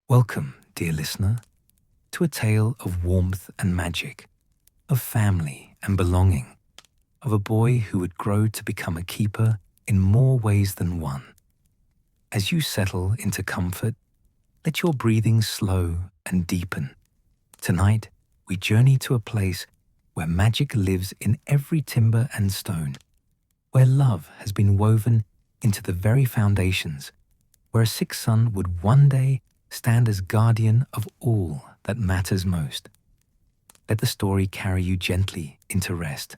Welcome, dear listener, to a tale of warmth and magic, of family and belonging, of a boy who would grow to become a keeper in more ways than one. As you settle into comfort, let your breathing slow and deepen. Tonight, we journey to a place where magic lives in every timber and stone, where love has been woven into the very foundations, where a sick son would one day stand as guardian of all that matters most. Let the story carry you gently into rest.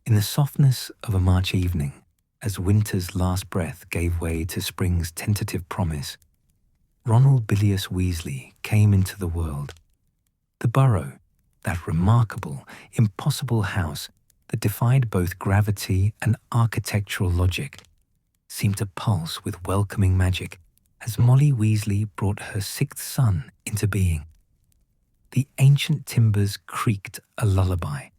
In the softness of a March evening, as winter's last breath gave way to spring's tentative promise, Ronald Bilious Weasley came into the world. The Burrow, that remarkable, impossible house that defied both gravity and architectural logic, seemed to pulse with welcoming magic as Molly Weasley brought her sixth son into being. The ancient timbers creaked a lullaby.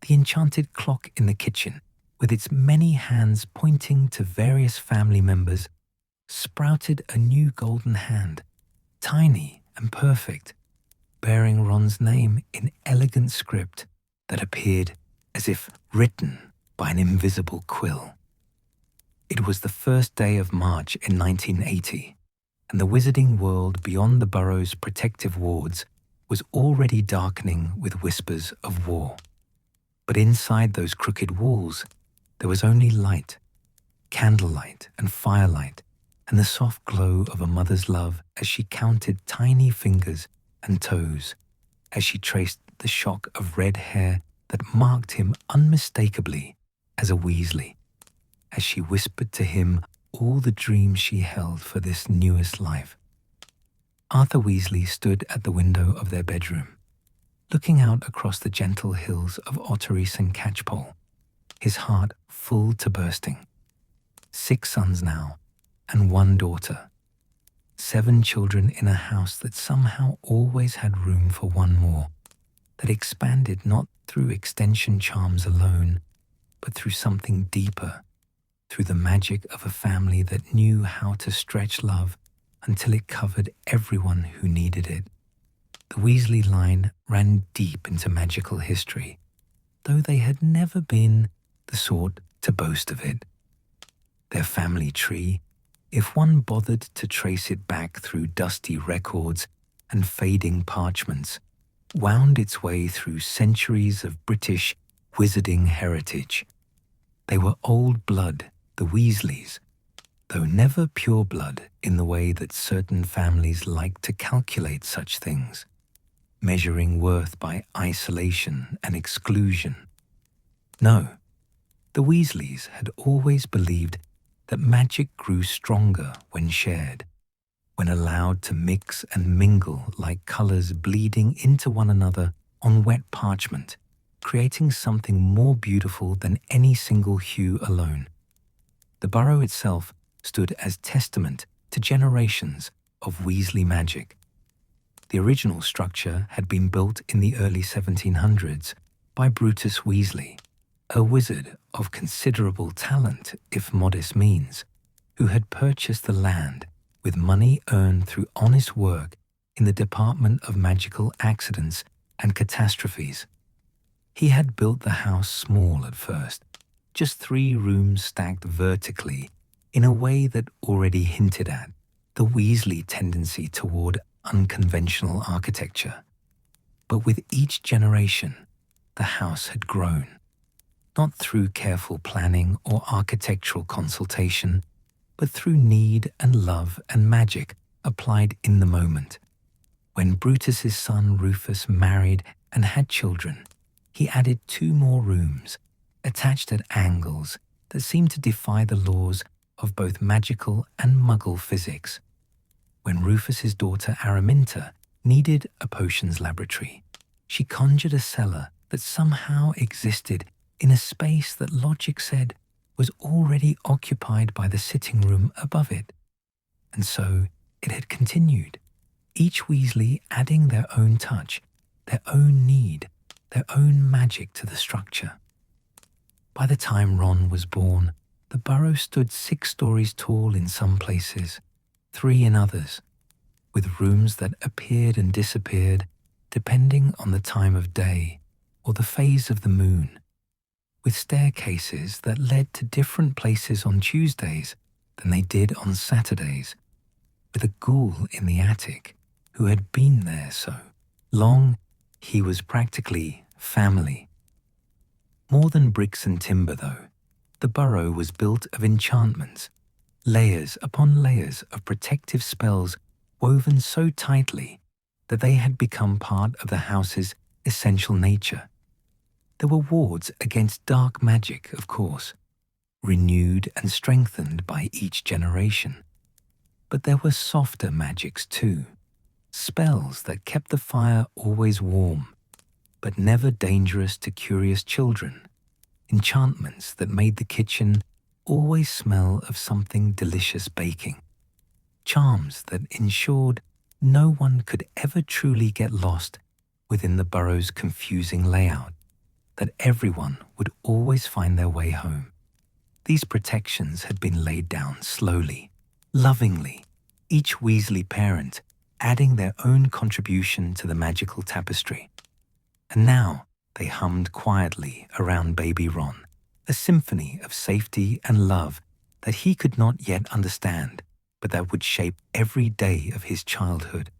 The enchanted clock in the kitchen, with its many hands pointing to various family members, sprouted a new golden hand, tiny and perfect, bearing Ron's name in elegant script that appeared as if written by an invisible quill. It was the first day of March in 1980, and the wizarding world beyond the Burrow's protective wards was already darkening with whispers of war. But inside those crooked walls, there was only light, candlelight and firelight, and the soft glow of a mother's love as she counted tiny fingers and toes, as she traced the shock of red hair that marked him unmistakably as a Weasley, as she whispered to him all the dreams she held for this newest life. Arthur Weasley stood at the window of their bedroom, looking out across the gentle hills of Otteries and Catchpole, his heart full to bursting. 6 sons now, and 1 daughter. 7 children in a house that somehow always had room for 1 more, that expanded not through extension charms alone, but through something deeper, through the magic of a family that knew how to stretch love until it covered everyone who needed it. The Weasley line ran deep into magical history, though they had never been the sort to boast of it. Their family tree, if one bothered to trace it back through dusty records and fading parchments, wound its way through centuries of British wizarding heritage. They were old blood, the Weasleys, though never pure blood in the way that certain families like to calculate such things, measuring worth by isolation and exclusion. No, the Weasleys had always believed that magic grew stronger when shared, when allowed to mix and mingle like colors bleeding into one another on wet parchment, creating something more beautiful than any single hue alone. The Burrow itself stood as testament to generations of Weasley magic. The original structure had been built in the early 1700s by Brutus Weasley, a wizard of considerable talent, if modest means, who had purchased the land with money earned through honest work in the Department of Magical Accidents and Catastrophes. He had built the house small at first, just 3 rooms stacked vertically in a way that already hinted at the Weasley tendency toward unconventional architecture. But with each generation, the house had grown, not through careful planning or architectural consultation, but through need and love and magic applied in the moment. When Brutus's son Rufus married and had children, he added 2 more rooms, attached at angles that seemed to defy the laws of both magical and muggle physics. When Rufus's daughter Araminta needed a potions laboratory, she conjured a cellar that somehow existed in a space that logic said was already occupied by the sitting room above it. And so it had continued, each Weasley adding their own touch, their own need, their own magic to the structure. By the time Ron was born, the Burrow stood 6 stories tall in some places, 3 in others. with rooms that appeared and disappeared depending on the time of day or the phase of the moon, with staircases that led to different places on Tuesdays than they did on Saturdays, with a ghoul in the attic who had been there so long he was practically family. More than bricks and timber, though, the Burrow was built of enchantments, layers upon layers of protective spells woven so tightly that they had become part of the house's essential nature. There were wards against dark magic, of course, renewed and strengthened by each generation. But there were softer magics too, spells that kept the fire always warm, but never dangerous to curious children, enchantments that made the kitchen always smell of something delicious baking, charms that ensured no one could ever truly get lost within the Burrow's confusing layout, that everyone would always find their way home. These protections had been laid down slowly, lovingly, each Weasley parent adding their own contribution to the magical tapestry. And now they hummed quietly around baby Ron, a symphony of safety and love that he could not yet understand, but that would shape every day of his childhood.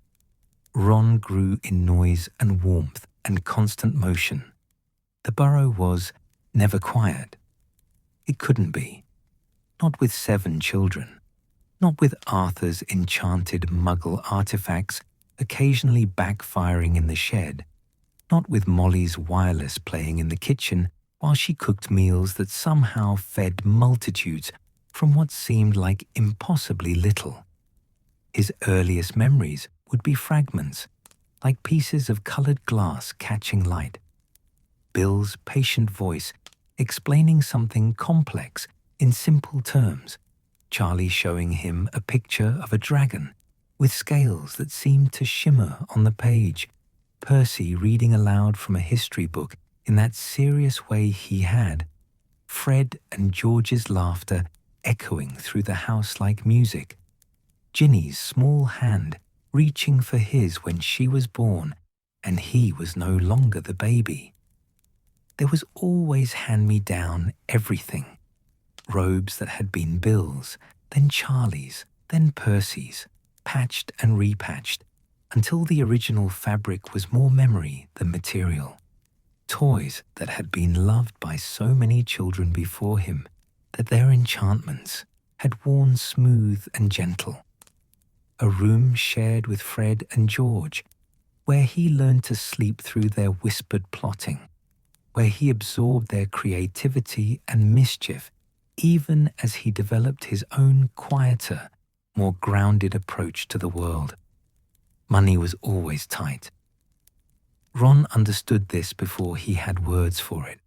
Ron grew in noise and warmth and constant motion. The Burrow was never quiet. It couldn't be. Not with 7 children. Not with Arthur's enchanted Muggle artifacts occasionally backfiring in the shed. Not with Molly's wireless playing in the kitchen while she cooked meals that somehow fed multitudes from what seemed like impossibly little. His earliest memories would be fragments, like pieces of colored glass catching light. Bill's patient voice explaining something complex in simple terms, Charlie showing him a picture of a dragon with scales that seemed to shimmer on the page, Percy reading aloud from a history book in that serious way he had, Fred and George's laughter echoing through the house like music, Ginny's small hand reaching for his when she was born and he was no longer the baby. There was always hand-me-down everything. Robes that had been Bill's, then Charlie's, then Percy's, patched and repatched, until the original fabric was more memory than material. Toys that had been loved by so many children before him that their enchantments had worn smooth and gentle. A room shared with Fred and George, where he learned to sleep through their whispered plotting, where he absorbed their creativity and mischief, even as he developed his own quieter, more grounded approach to the world. Money was always tight. Ron understood this before he had words for it,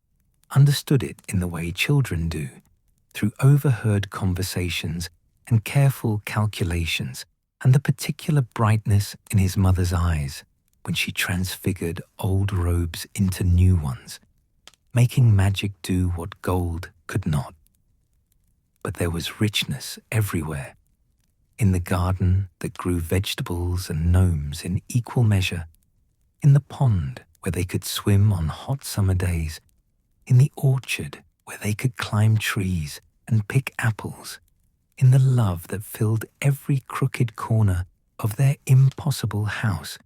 understood it in the way children do, through overheard conversations and careful calculations, and the particular brightness in his mother's eyes when she transfigured old robes into new ones, making magic do what gold could not. But there was richness everywhere. In the garden that grew vegetables and gnomes in equal measure, in the pond where they could swim on hot summer days, in the orchard where they could climb trees and pick apples, in the love that filled every crooked corner of their impossible house.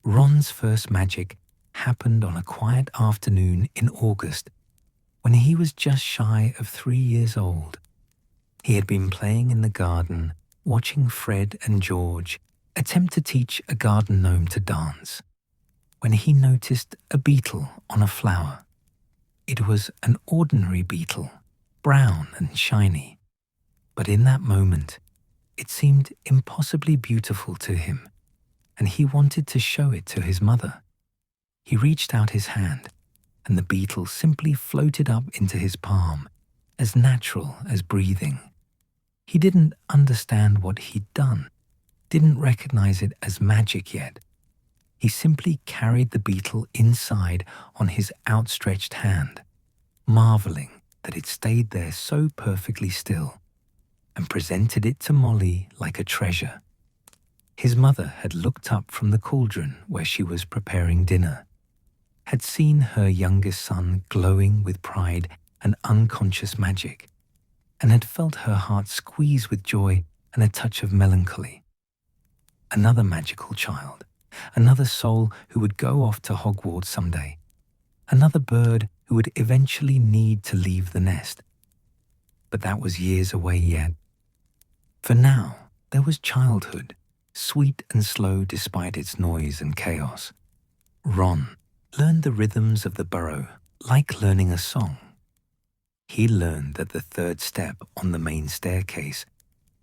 Ron's first magic happened on a quiet afternoon in August, when he was just shy of 3 years old. He had been playing in the garden, watching Fred and George attempt to teach a garden gnome to dance, when he noticed a beetle on a flower. It was an ordinary beetle, brown and shiny, but in that moment, it seemed impossibly beautiful to him, and he wanted to show it to his mother. He reached out his hand, and the beetle simply floated up into his palm, as natural as breathing. He didn't understand what he'd done, didn't recognize it as magic yet. He simply carried the beetle inside on his outstretched hand, marveling that it stayed there so perfectly still, and presented it to Molly like a treasure. His mother had looked up from the cauldron where she was preparing dinner, had seen her youngest son glowing with pride and unconscious magic, and had felt her heart squeeze with joy and a touch of melancholy. Another magical child, another soul who would go off to Hogwarts someday, another bird who would eventually need to leave the nest. But that was years away yet. For now, there was childhood, sweet and slow despite its noise and chaos. Ron learned the rhythms of the Burrow like learning a song. He learned that the third step on the main staircase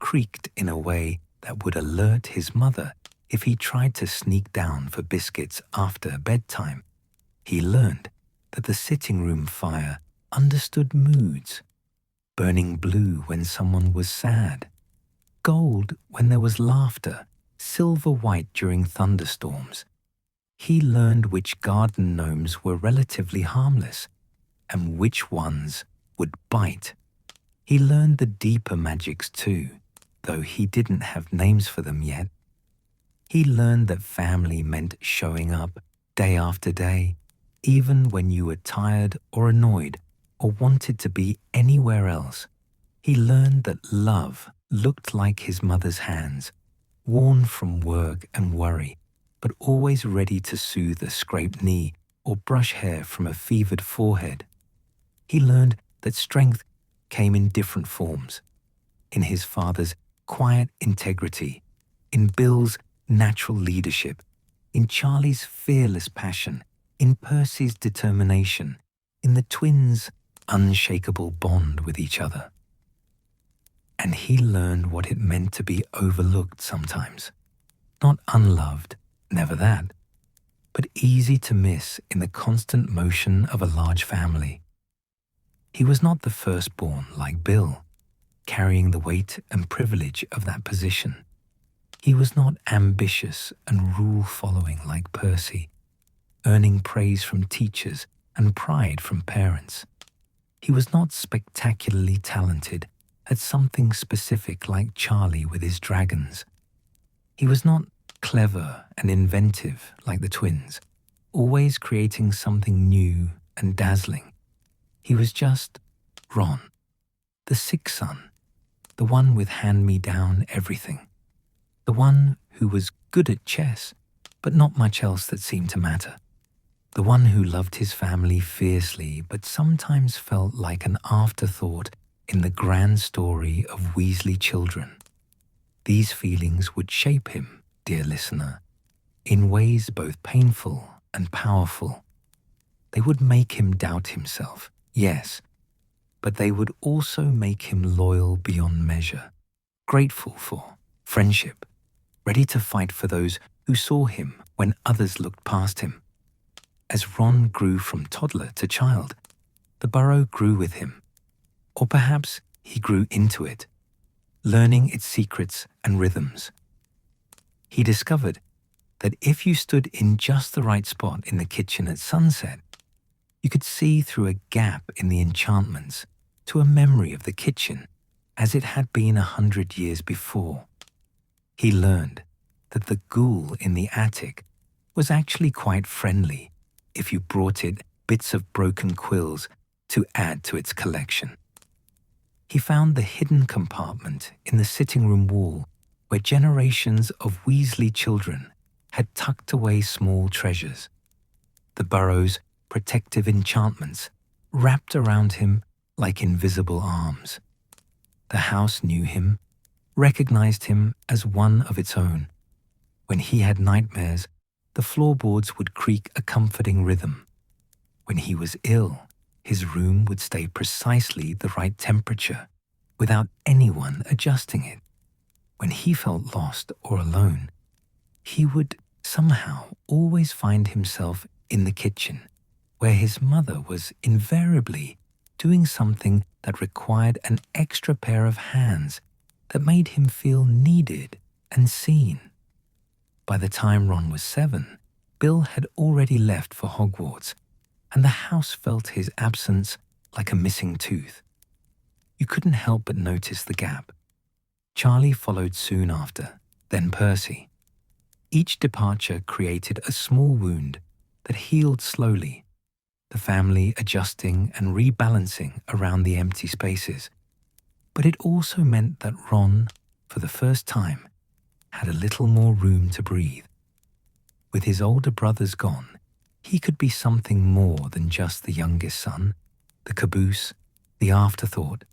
creaked in a way that would alert his mother if he tried to sneak down for biscuits after bedtime. He learned that the sitting room fire understood moods, burning blue when someone was sad, gold when there was laughter, silver white during thunderstorms. He learned which garden gnomes were relatively harmless and which ones would bite. He learned the deeper magics too, though he didn't have names for them yet. He learned that family meant showing up day after day, even when you were tired or annoyed or wanted to be anywhere else. He learned that love looked like his mother's hands, worn from work and worry, but always ready to soothe a scraped knee or brush hair from a fevered forehead. He learned that strength came in different forms, in his father's quiet integrity, in Bill's natural leadership, in Charlie's fearless passion, in Percy's determination, in the twins' unshakable bond with each other. And he learned what it meant to be overlooked sometimes, not unloved, never that, but easy to miss in the constant motion of a large family. He was not the firstborn like Bill, carrying the weight and privilege of that position. He was not ambitious and rule-following like Percy, earning praise from teachers and pride from parents. He was not spectacularly talented at something specific like Charlie with his dragons. He was not clever and inventive like the twins, always creating something new and dazzling. He was just Ron, the sixth son, the one with hand-me-down everything, the one who was good at chess, but not much else that seemed to matter, the one who loved his family fiercely but sometimes felt like an afterthought in the grand story of Weasley children. These feelings would shape him, dear listener, in ways both painful and powerful. They would make him doubt himself, yes, but they would also make him loyal beyond measure, grateful for friendship, ready to fight for those who saw him when others looked past him. As Ron grew from toddler to child, the Burrow grew with him. Or perhaps he grew into it, learning its secrets and rhythms. He discovered that if you stood in just the right spot in the kitchen at sunset, you could see through a gap in the enchantments to a memory of the kitchen as it had been 100 years before. He learned that the ghoul in the attic was actually quite friendly if you brought it bits of broken quills to add to its collection. He found the hidden compartment in the sitting room wall where generations of Weasley children had tucked away small treasures. The Burrow's protective enchantments wrapped around him like invisible arms. The house knew him, recognized him as one of its own. When he had nightmares, the floorboards would creak a comforting rhythm. When he was ill, his room would stay precisely the right temperature without anyone adjusting it. When he felt lost or alone, he would somehow always find himself in the kitchen, where his mother was invariably doing something that required an extra pair of hands that made him feel needed and seen. By the time Ron was 7, Bill had already left for Hogwarts, and the house felt his absence like a missing tooth. You couldn't help but notice the gap. Charlie followed soon after, then Percy, Each departure created a small wound that healed slowly, the family adjusting and rebalancing around the empty spaces. But it also meant that Ron, for the first time, had a little more room to breathe. With his older brothers gone, he could be something more than just the youngest son, the caboose, the afterthought.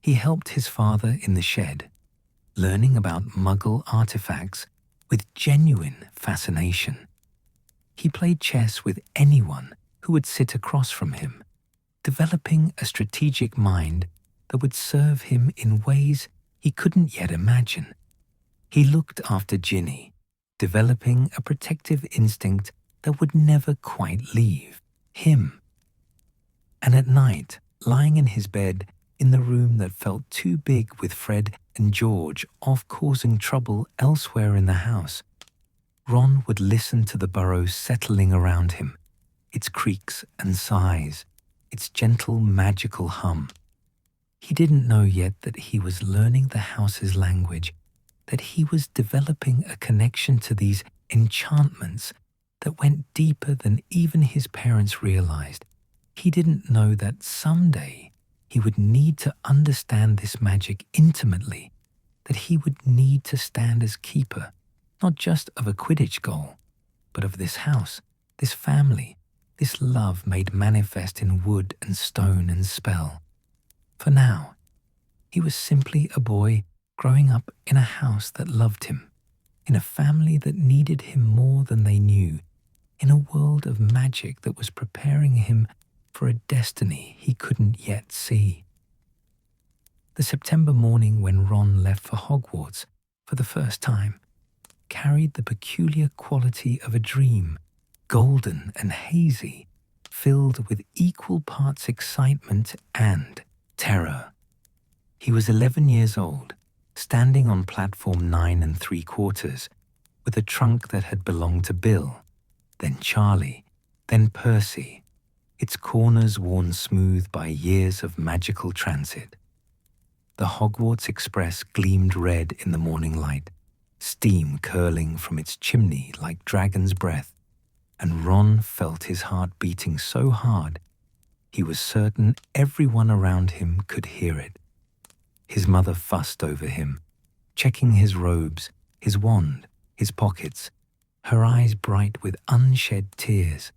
He helped his father in the shed, learning about Muggle artifacts with genuine fascination. He played chess with anyone who would sit across from him, developing a strategic mind that would serve him in ways he couldn't yet imagine. He looked after Ginny, developing a protective instinct that would never quite leave him. And at night, lying in his bed in the room that felt too big with Fred and George off causing trouble elsewhere in the house, Ron would listen to the Burrow settling around him, its creaks and sighs, its gentle magical hum. He didn't know yet that he was learning the house's language, that he was developing a connection to these enchantments that went deeper than even his parents realized. He didn't know that someday he would need to understand this magic intimately, that he would need to stand as keeper, not just of a Quidditch goal, but of this house, this family, this love made manifest in wood and stone and spell. For now, he was simply a boy growing up in a house that loved him, in a family that needed him more than they knew, in a world of magic that was preparing him for a destiny he couldn't yet see. The September morning when Ron left for Hogwarts for the first time carried the peculiar quality of a dream, golden and hazy, filled with equal parts excitement and terror. He was 11 years old, standing on platform 9 3/4, with a trunk that had belonged to Bill, then Charlie, then Percy, its corners worn smooth by years of magical transit. The Hogwarts Express gleamed red in the morning light, steam curling from its chimney like dragon's breath, and Ron felt his heart beating so hard he was certain everyone around him could hear it. His mother fussed over him, checking his robes, his wand, his pockets, her eyes bright with unshed tears.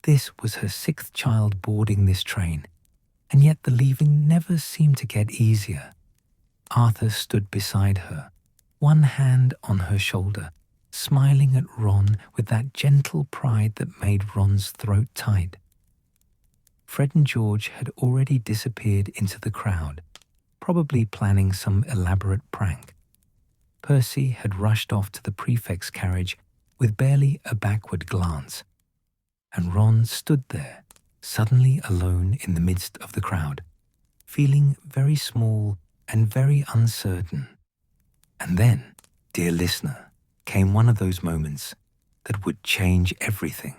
This was her 6th child boarding this train, and yet the leaving never seemed to get easier. Arthur stood beside her, one hand on her shoulder, smiling at Ron with that gentle pride that made Ron's throat tight. Fred and George had already disappeared into the crowd, probably planning some elaborate prank. Percy had rushed off to the prefect's carriage with barely a backward glance, and Ron stood there, suddenly alone in the midst of the crowd, feeling very small and very uncertain. And then, dear listener, came one of those moments that would change everything.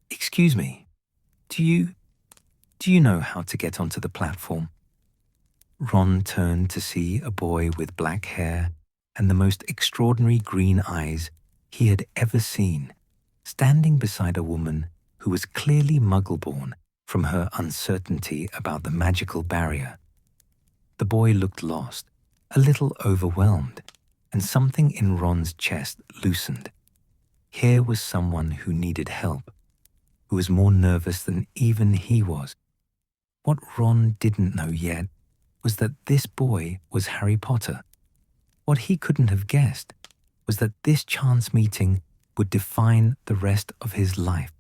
"Excuse me, do you know how to get onto the platform?" Ron turned to see a boy with black hair and the most extraordinary green eyes he had ever seen, standing beside a woman who was clearly Muggle-born from her uncertainty about the magical barrier. The boy looked lost, a little overwhelmed, and something in Ron's chest loosened. Here was someone who needed help, who was more nervous than even he was. What Ron didn't know yet was that this boy was Harry Potter. What he couldn't have guessed was that this chance meeting would define the rest of his life.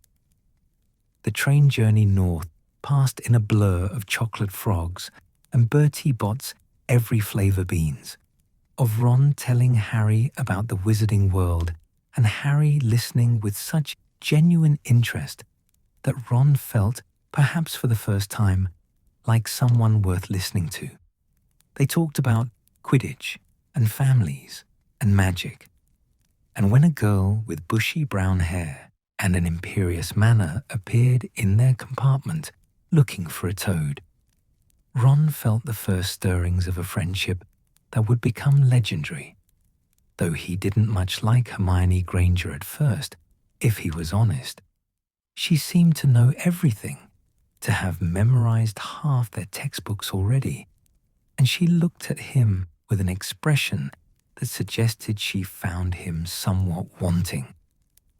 The train journey north passed in a blur of chocolate frogs and Bertie Bott's every flavor beans, of Ron telling Harry about the wizarding world and Harry listening with such genuine interest that Ron felt, perhaps for the first time, like someone worth listening to. They talked about Quidditch and families and magic. And when a girl with bushy brown hair and an imperious manner appeared in their compartment looking for a toad, Ron felt the first stirrings of a friendship that would become legendary. Though he didn't much like Hermione Granger at first, if he was honest. She seemed to know everything, to have memorized half their textbooks already, and she looked at him with an expression that suggested she found him somewhat wanting.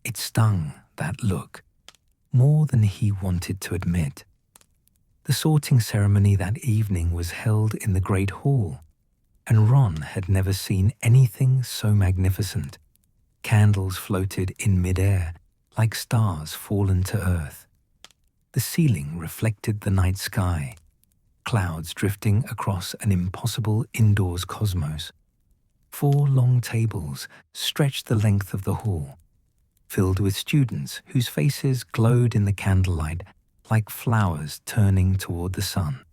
It stung, that look, more than he wanted to admit. The sorting ceremony that evening was held in the Great Hall, and Ron had never seen anything so magnificent. Candles floated in mid-air like stars fallen to earth. The ceiling reflected the night sky, clouds drifting across an impossible indoors cosmos. 4 long tables stretched the length of the hall, filled with students whose faces glowed in the candlelight like flowers turning toward the sun.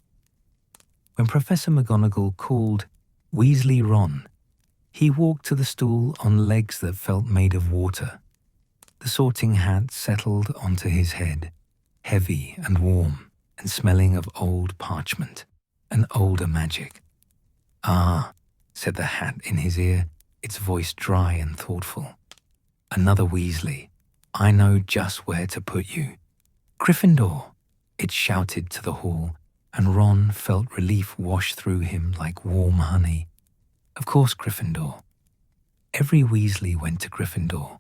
When Professor McGonagall called Weasley Ron, he walked to the stool on legs that felt made of water. The sorting hat settled onto his head, heavy and warm and smelling of old parchment and older magic. "Ah," said the hat in his ear, its voice dry and thoughtful. "Another Weasley. I know just where to put you." "Gryffindor," it shouted to the hall, and Ron felt relief wash through him like warm honey. Of course Gryffindor. Every Weasley went to Gryffindor.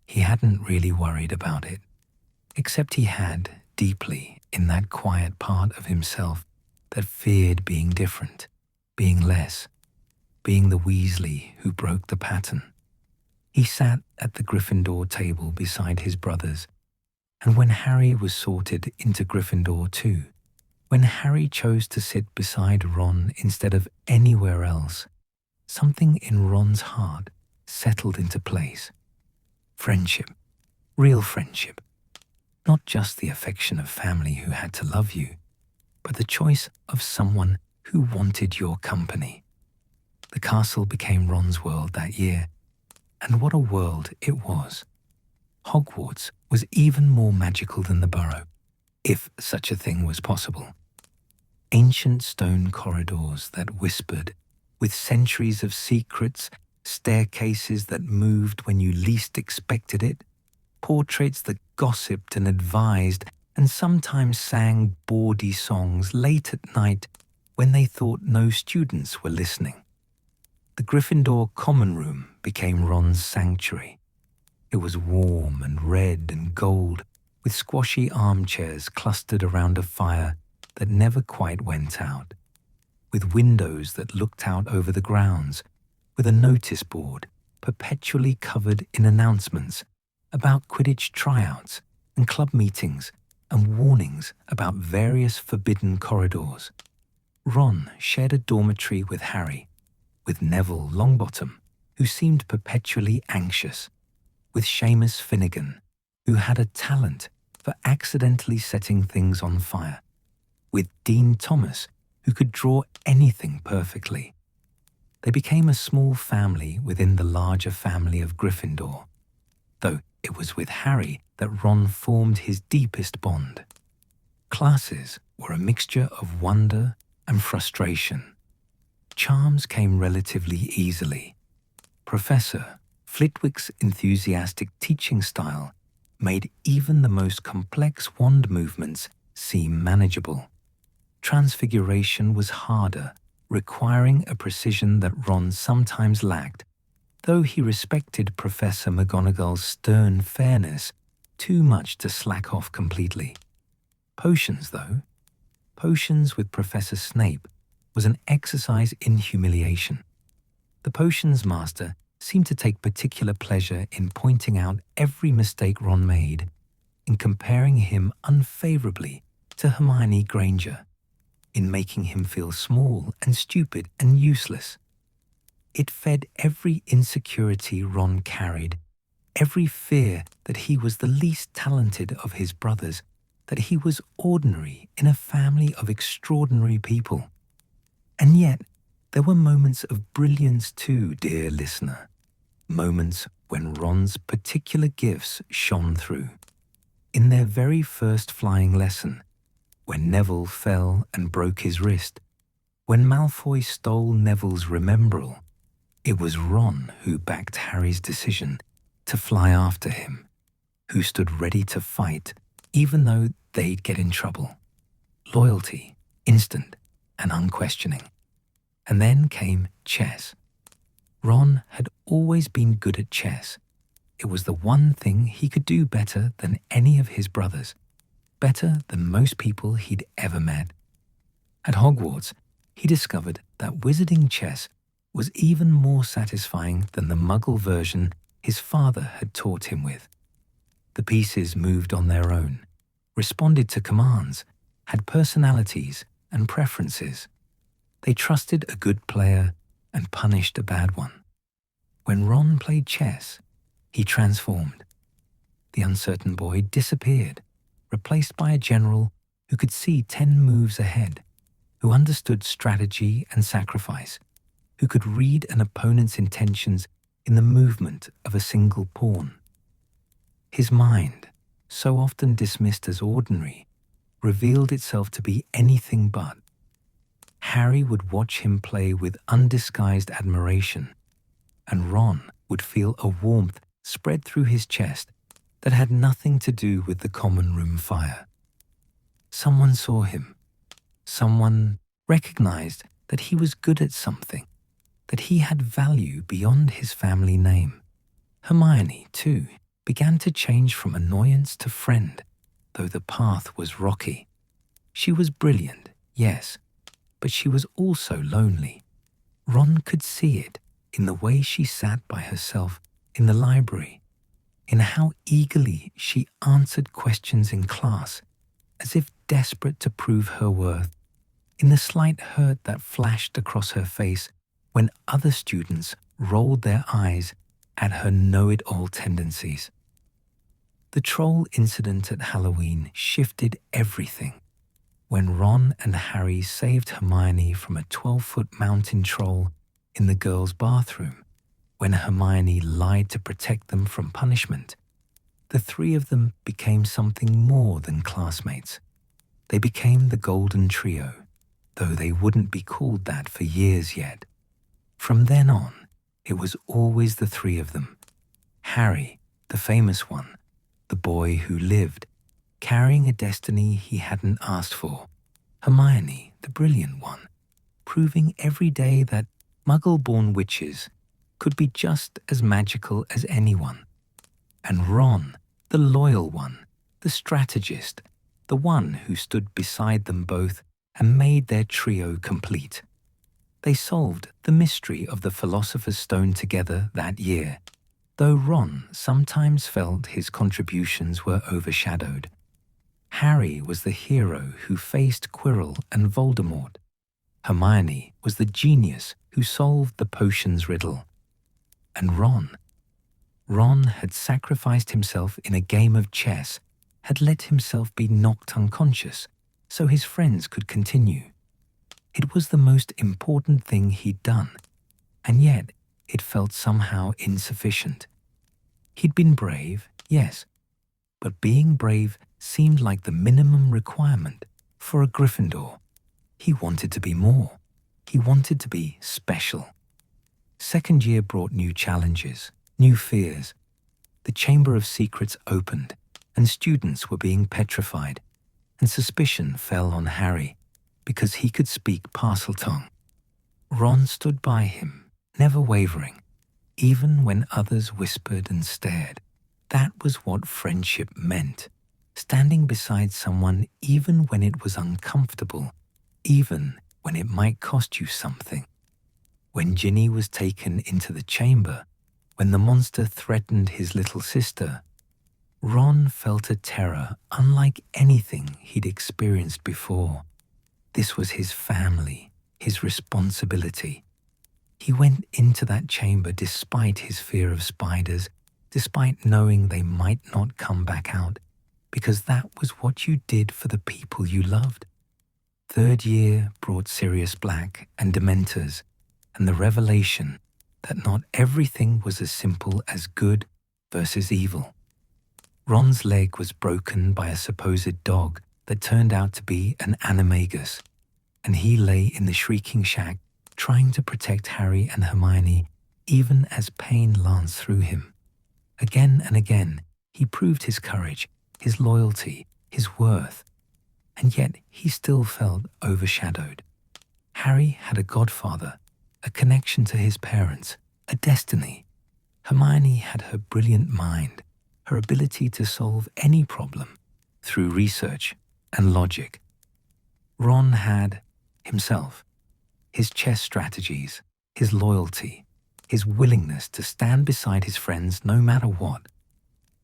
He hadn't really worried about it, except he had, deeply, in that quiet part of himself that feared being different, being less, being the Weasley who broke the pattern. He sat at the Gryffindor table beside his brothers, and when Harry was sorted into Gryffindor too, when Harry chose to sit beside Ron instead of anywhere else, something in Ron's heart settled into place. Friendship, real friendship. Not just the affection of family who had to love you, but the choice of someone who wanted your company. The castle became Ron's world that year, and what a world it was. Hogwarts was even more magical than the Burrow, if such a thing was possible. Ancient stone corridors that whispered, with centuries of secrets, staircases that moved when you least expected it, portraits that gossiped and advised and sometimes sang bawdy songs late at night when they thought no students were listening. The Gryffindor common room became Ron's sanctuary. It was warm and red and gold, with squashy armchairs clustered around a fire that never quite went out, with windows that looked out over the grounds, with a notice board perpetually covered in announcements about Quidditch tryouts and club meetings and warnings about various forbidden corridors. Ron shared a dormitory with Harry, with Neville Longbottom, who seemed perpetually anxious, with Seamus Finnegan, who had a talent for accidentally setting things on fire, with Dean Thomas, who could draw anything perfectly. They became a small family within the larger family of Gryffindor, though it was with Harry that Ron formed his deepest bond. Classes were a mixture of wonder and frustration. Charms came relatively easily. Professor Flitwick's enthusiastic teaching style made even the most complex wand movements seem manageable. Transfiguration was harder, requiring a precision that Ron sometimes lacked, though he respected Professor McGonagall's stern fairness too much to slack off completely. Potions, though. Potions with Professor Snape was an exercise in humiliation. The potions master seemed to take particular pleasure in pointing out every mistake Ron made, in comparing him unfavorably to Hermione Granger, in making him feel small and stupid and useless. It fed every insecurity Ron carried, every fear that he was the least talented of his brothers, that he was ordinary in a family of extraordinary people. And yet, there were moments of brilliance too, dear listener. Moments when Ron's particular gifts shone through. In their very first flying lesson, when Neville fell and broke his wrist, when Malfoy stole Neville's Remembrall, It was Ron who backed Harry's decision to fly after him, who stood ready to fight even though they'd get in trouble. Loyalty, instant and unquestioning. And then came chess. Ron had always been good at chess. It was the one thing he could do better than any of his brothers, better than most people he'd ever met. At Hogwarts, he discovered that wizarding chess was even more satisfying than the Muggle version his father had taught him with. The pieces moved on their own, responded to commands, had personalities and preferences. They trusted a good player and punished a bad one. When Ron played chess, he transformed. The uncertain boy disappeared, replaced by a general who could see 10 moves ahead, who understood strategy and sacrifice, who could read an opponent's intentions in the movement of a single pawn. His mind, so often dismissed as ordinary, revealed itself to be anything but. Harry would watch him play with undisguised admiration, and Ron would feel a warmth spread through his chest that had nothing to do with the common room fire. Someone saw him. Someone recognized that he was good at something, that he had value beyond his family name. Hermione, too, began to change from annoyance to friend, though the path was rocky. She was brilliant, yes, but she was also lonely. Ron could see it in the way she sat by herself in the library, in how eagerly she answered questions in class, as if desperate to prove her worth, in the slight hurt that flashed across her face when other students rolled their eyes at her know-it-all tendencies. The troll incident at Halloween shifted everything. When Ron and Harry saved Hermione from a 12-foot mountain troll in the girls' bathroom, when Hermione lied to protect them from punishment, the three of them became something more than classmates. They became the Golden Trio, though they wouldn't be called that for years yet. From then on, it was always the three of them. Harry, the famous one, the boy who lived, carrying a destiny he hadn't asked for. Hermione, the brilliant one, proving every day that Muggle-born witches could be just as magical as anyone. And Ron, the loyal one, the strategist, the one who stood beside them both and made their trio complete. They solved the mystery of the Philosopher's Stone together that year, though Ron sometimes felt his contributions were overshadowed. Harry was the hero who faced Quirrell and Voldemort. Hermione was the genius who solved the potions riddle. And Ron had sacrificed himself in a game of chess, had let himself be knocked unconscious so his friends could continue. It was the most important thing he'd done, and yet it felt somehow insufficient. He'd been brave, yes, but being brave seemed like the minimum requirement for a Gryffindor. He wanted to be more. He wanted to be special. Second year brought new challenges, new fears. The Chamber of Secrets opened, and students were being petrified, and suspicion fell on Harry because he could speak Parseltongue. Ron stood by him, never wavering, even when others whispered and stared. That was what friendship meant, standing beside someone even when it was uncomfortable, even when it might cost you something. When Ginny was taken into the chamber, when the monster threatened his little sister, Ron felt a terror unlike anything he'd experienced before. This was his family, his responsibility. He went into that chamber despite his fear of spiders, despite knowing they might not come back out, because that was what you did for the people you loved. Third year brought Sirius Black and Dementors, and the revelation that not everything was as simple as good versus evil. Ron's leg was broken by a supposed dog that turned out to be an animagus, and he lay in the shrieking shack trying to protect Harry and Hermione even as pain lanced through him. Again and again, he proved his courage, his loyalty, his worth, and yet he still felt overshadowed. Harry had a godfather, a connection to his parents, a destiny. Hermione had her brilliant mind, her ability to solve any problem through research and logic. Ron had himself, his chess strategies, his loyalty, his willingness to stand beside his friends no matter what.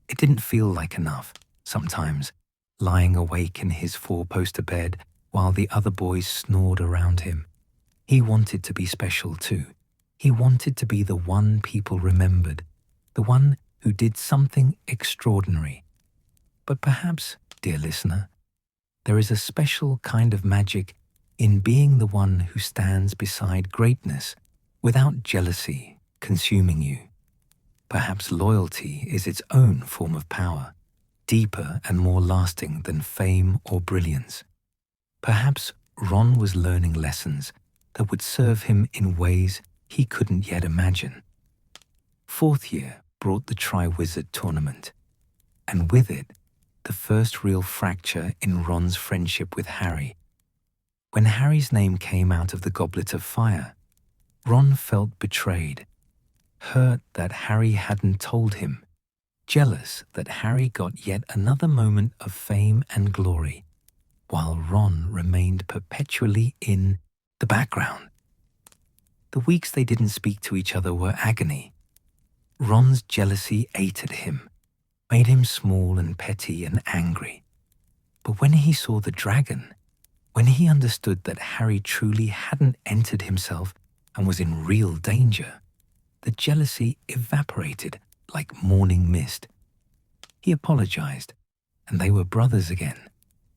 It didn't feel like enough, sometimes, lying awake in his four-poster bed while the other boys snored around him. He wanted to be special too. He wanted to be the one people remembered, the one who did something extraordinary. But perhaps, dear listener, there is a special kind of magic in being the one who stands beside greatness without jealousy consuming you. Perhaps loyalty is its own form of power, deeper and more lasting than fame or brilliance. Perhaps Ron was learning lessons that would serve him in ways he couldn't yet imagine. Fourth year brought the Triwizard Tournament, and with it, the first real fracture in Ron's friendship with Harry. When Harry's name came out of the Goblet of Fire, Ron felt betrayed, hurt that Harry hadn't told him, jealous that Harry got yet another moment of fame and glory, while Ron remained perpetually in the background. The weeks they didn't speak to each other were agony. Ron's jealousy ate at him, made him small and petty and angry. But when he saw the dragon, when he understood that Harry truly hadn't entered himself and was in real danger, the jealousy evaporated like morning mist. He apologized, and they were brothers again,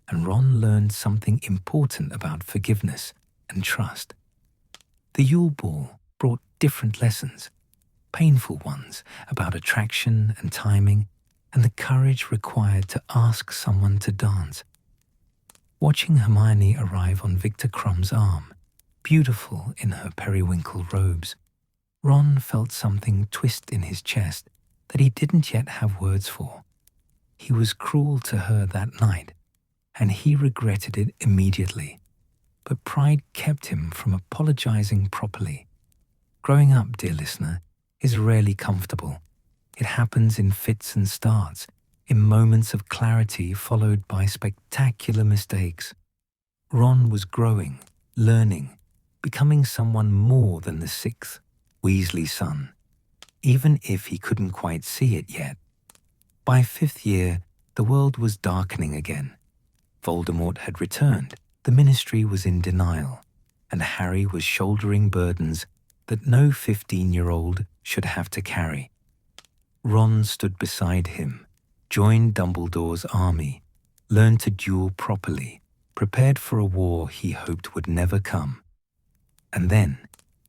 and Ron learned something important about forgiveness and trust. The Yule Ball brought different lessons, painful ones about attraction and timing, and the courage required to ask someone to dance. Watching Hermione arrive on Victor Crumb's arm, beautiful in her periwinkle robes, Ron felt something twist in his chest that he didn't yet have words for. He was cruel to her that night, and he regretted it immediately. But pride kept him from apologizing properly. Growing up, dear listener, is rarely comfortable. It happens in fits and starts, in moments of clarity followed by spectacular mistakes. Ron was growing, learning, becoming someone more than the sixth Weasley son, even if he couldn't quite see it yet. By fifth year, the world was darkening again. Voldemort had returned, the Ministry was in denial, and Harry was shouldering burdens that no 15-year-old should have to carry. Ron stood beside him, joined Dumbledore's army, learned to duel properly, prepared for a war he hoped would never come. And then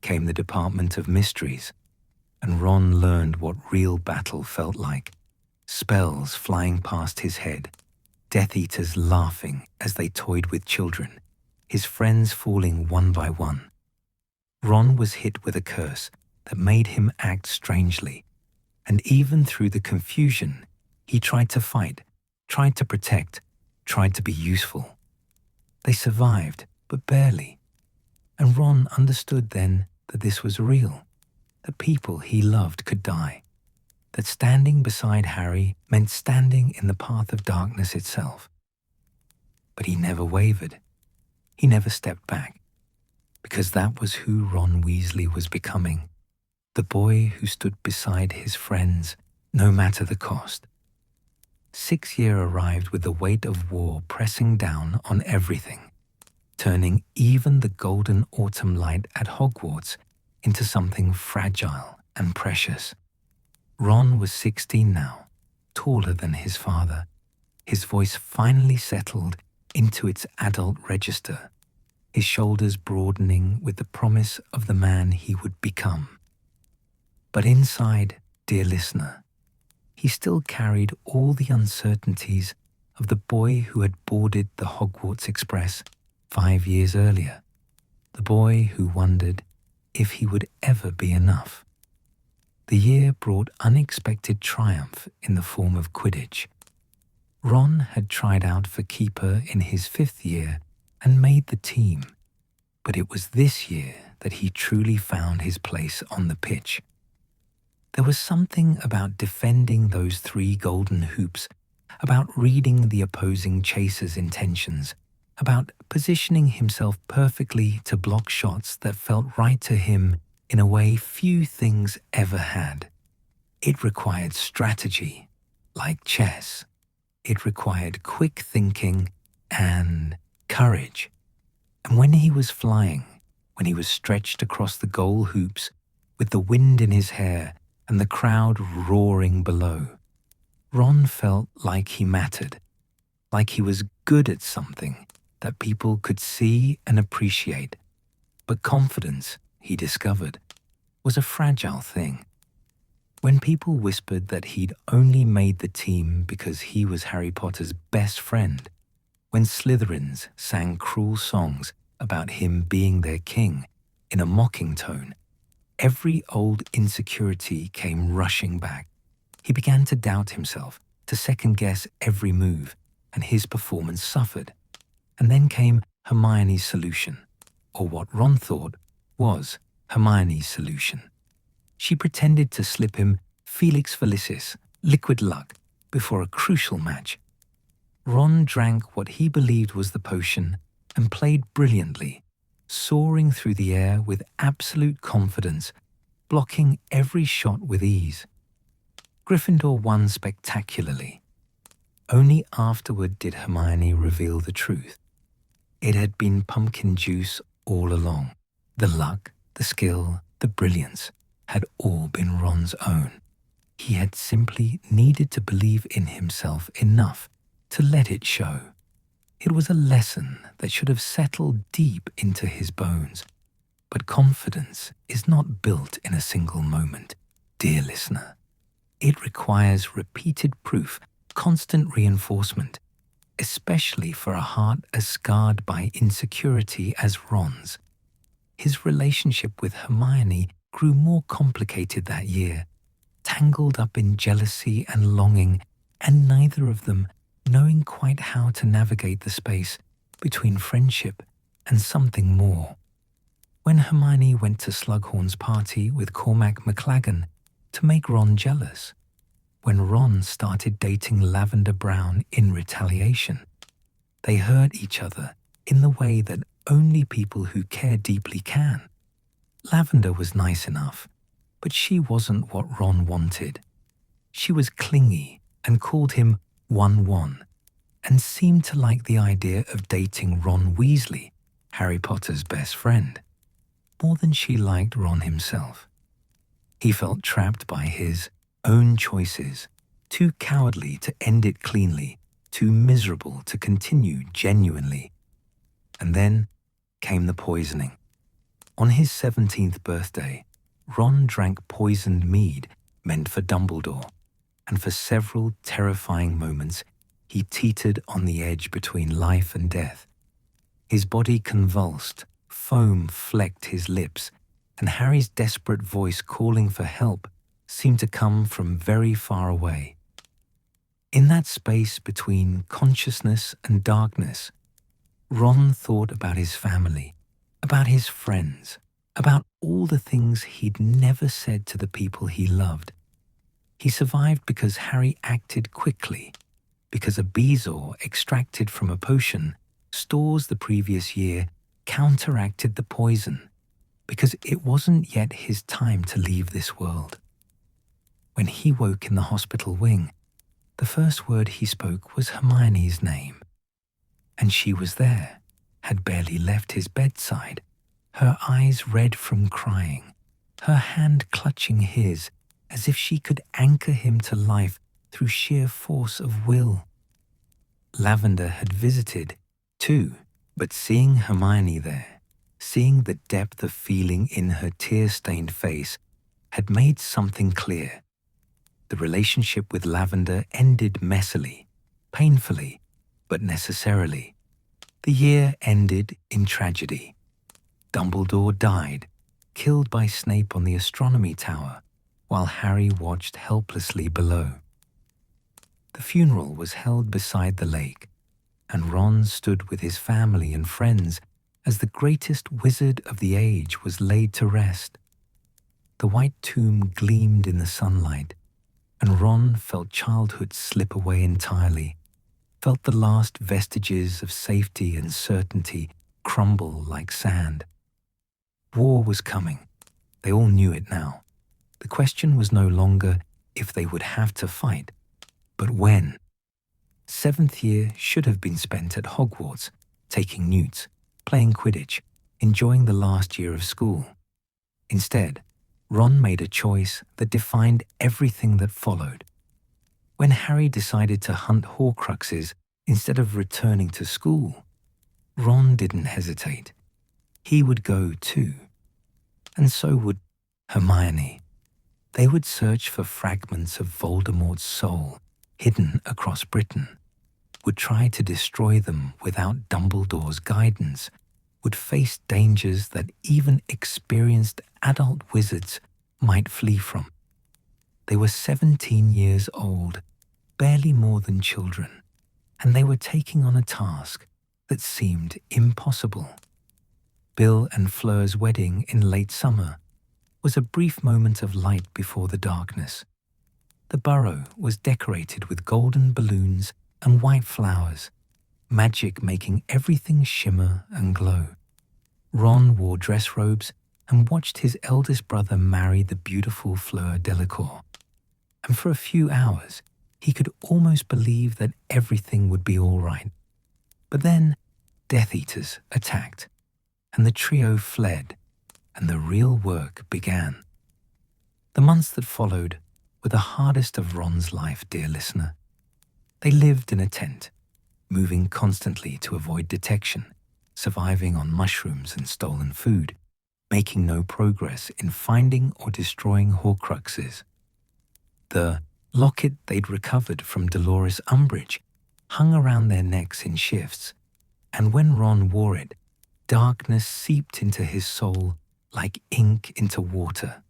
came the Department of Mysteries, and Ron learned what real battle felt like. Spells flying past his head, Death Eaters laughing as they toyed with children, his friends falling one by one. Ron was hit with a curse that made him act strangely, and even through the confusion, he tried to fight, tried to protect, tried to be useful. They survived, but barely. And Ron understood then that this was real, that people he loved could die, that standing beside Harry meant standing in the path of darkness itself. But he never wavered. He never stepped back, because that was who Ron Weasley was becoming, the boy who stood beside his friends no matter the cost. 6th year arrived with the weight of war pressing down on everything, turning even the golden autumn light at Hogwarts into something fragile and precious. Ron was 16 now, taller than his father. His voice finally settled into its adult register, his shoulders broadening with the promise of the man he would become. But inside, dear listener, he still carried all the uncertainties of the boy who had boarded the Hogwarts Express 5 years earlier, the boy who wondered if he would ever be enough, The year brought unexpected triumph in the form of Quidditch. Ron had tried out for keeper in his 5th year and made the team, but it was this year that he truly found his place on the pitch. There was something about defending those 3 golden hoops, about reading the opposing chaser's intentions, about positioning himself perfectly to block shots that felt right to him in a way few things ever had. It required strategy, like chess. It required quick thinking and courage. And when he was flying, when he was stretched across the goal hoops with the wind in his hair and the crowd roaring below, Ron felt like he mattered, like he was good at something that people could see and appreciate. But confidence, he discovered, was a fragile thing. When people whispered that he'd only made the team because he was Harry Potter's best friend, when Slytherins sang cruel songs about him being their king in a mocking tone, every old insecurity came rushing back. He began to doubt himself, to second-guess every move, and his performance suffered. And then came Hermione's solution, or what Ron thought was Hermione's solution. She pretended to slip him Felix Felicis, liquid luck, before a crucial match. Ron drank what he believed was the potion and played brilliantly, soaring through the air with absolute confidence, blocking every shot with ease. Gryffindor won spectacularly. Only afterward did Hermione reveal the truth. It had been pumpkin juice all along. The luck, the skill, the brilliance had all been Ron's own. He had simply needed to believe in himself enough to let it show. It was a lesson that should have settled deep into his bones. But confidence is not built in a single moment, dear listener. It requires repeated proof, constant reinforcement, especially for a heart as scarred by insecurity as Ron's. His relationship with Hermione grew more complicated that year, tangled up in jealousy and longing, and neither of them knowing quite how to navigate the space between friendship and something more. When Hermione went to Slughorn's party with Cormac McLaggen to make Ron jealous, when Ron started dating Lavender Brown in retaliation, they hurt each other in the way that only people who care deeply can. Lavender was nice enough, but she wasn't what Ron wanted. She was clingy and called him 1-1, and seemed to like the idea of dating Ron Weasley, Harry Potter's best friend, more than she liked Ron himself. He felt trapped by his own choices, too cowardly to end it cleanly, too miserable to continue genuinely. And then came the poisoning. On his 17th birthday, Ron drank poisoned mead meant for Dumbledore, and for several terrifying moments he teetered on the edge between life and death. His body convulsed, foam flecked his lips, and Harry's desperate voice calling for help seemed to come from very far away. In that space between consciousness and darkness, Ron thought about his family, about his friends, about all the things he'd never said to the people he loved. He survived because Harry acted quickly, because a bezoar extracted from a potion stores the previous year counteracted the poison, because it wasn't yet his time to leave this world. When he woke in the hospital wing, the first word he spoke was Hermione's name. And she was there, had barely left his bedside, her eyes red from crying, her hand clutching his, as if she could anchor him to life through sheer force of will. Lavender had visited, too, but seeing Hermione there, seeing the depth of feeling in her tear-stained face, had made something clear. The relationship with Lavender ended messily, painfully, but necessarily. The year ended in tragedy. Dumbledore died, killed by Snape on the astronomy tower, while Harry watched helplessly below. The funeral was held beside the lake, and Ron stood with his family and friends as the greatest wizard of the age was laid to rest. The white tomb gleamed in the sunlight, and Ron felt childhood slip away entirely, felt the last vestiges of safety and certainty crumble like sand. War was coming. They all knew it now. The question was no longer if they would have to fight, but when. Seventh year should have been spent at Hogwarts, taking newts, playing Quidditch, enjoying the last year of school. Instead, Ron made a choice that defined everything that followed. When Harry decided to hunt Horcruxes instead of returning to school, Ron didn't hesitate. He would go too. And so would Hermione. They would search for fragments of Voldemort's soul hidden across Britain, would try to destroy them without Dumbledore's guidance, would face dangers that even experienced adult wizards might flee from. They were 17 years old, barely more than children, and they were taking on a task that seemed impossible. Bill and Fleur's wedding in late summer was a brief moment of light before the darkness. The Burrow was decorated with golden balloons and white flowers, magic making everything shimmer and glow. Ron wore dress robes and watched his eldest brother marry the beautiful Fleur Delacour. And for a few hours, he could almost believe that everything would be all right. But then, Death Eaters attacked, and the trio fled, and the real work began. The months that followed were the hardest of Ron's life, dear listener. They lived in a tent, moving constantly to avoid detection, surviving on mushrooms and stolen food, making no progress in finding or destroying Horcruxes. The locket they'd recovered from Dolores Umbridge hung around their necks in shifts, and when Ron wore it, darkness seeped into his soul like ink into water.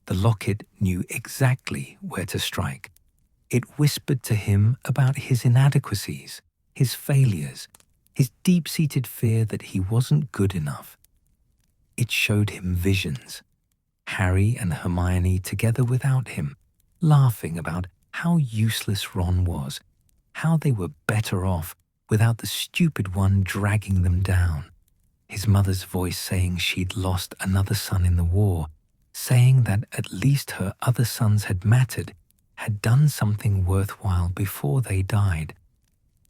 The locket knew exactly where to strike. It whispered to him about his inadequacies, his failures, his deep-seated fear that he wasn't good enough. It showed him visions, Harry and Hermione together without him, laughing about how useless Ron was, how they were better off without the stupid one dragging them down. His mother's voice saying she'd lost another son in the war, saying that at least her other sons had mattered, had done something worthwhile before they died.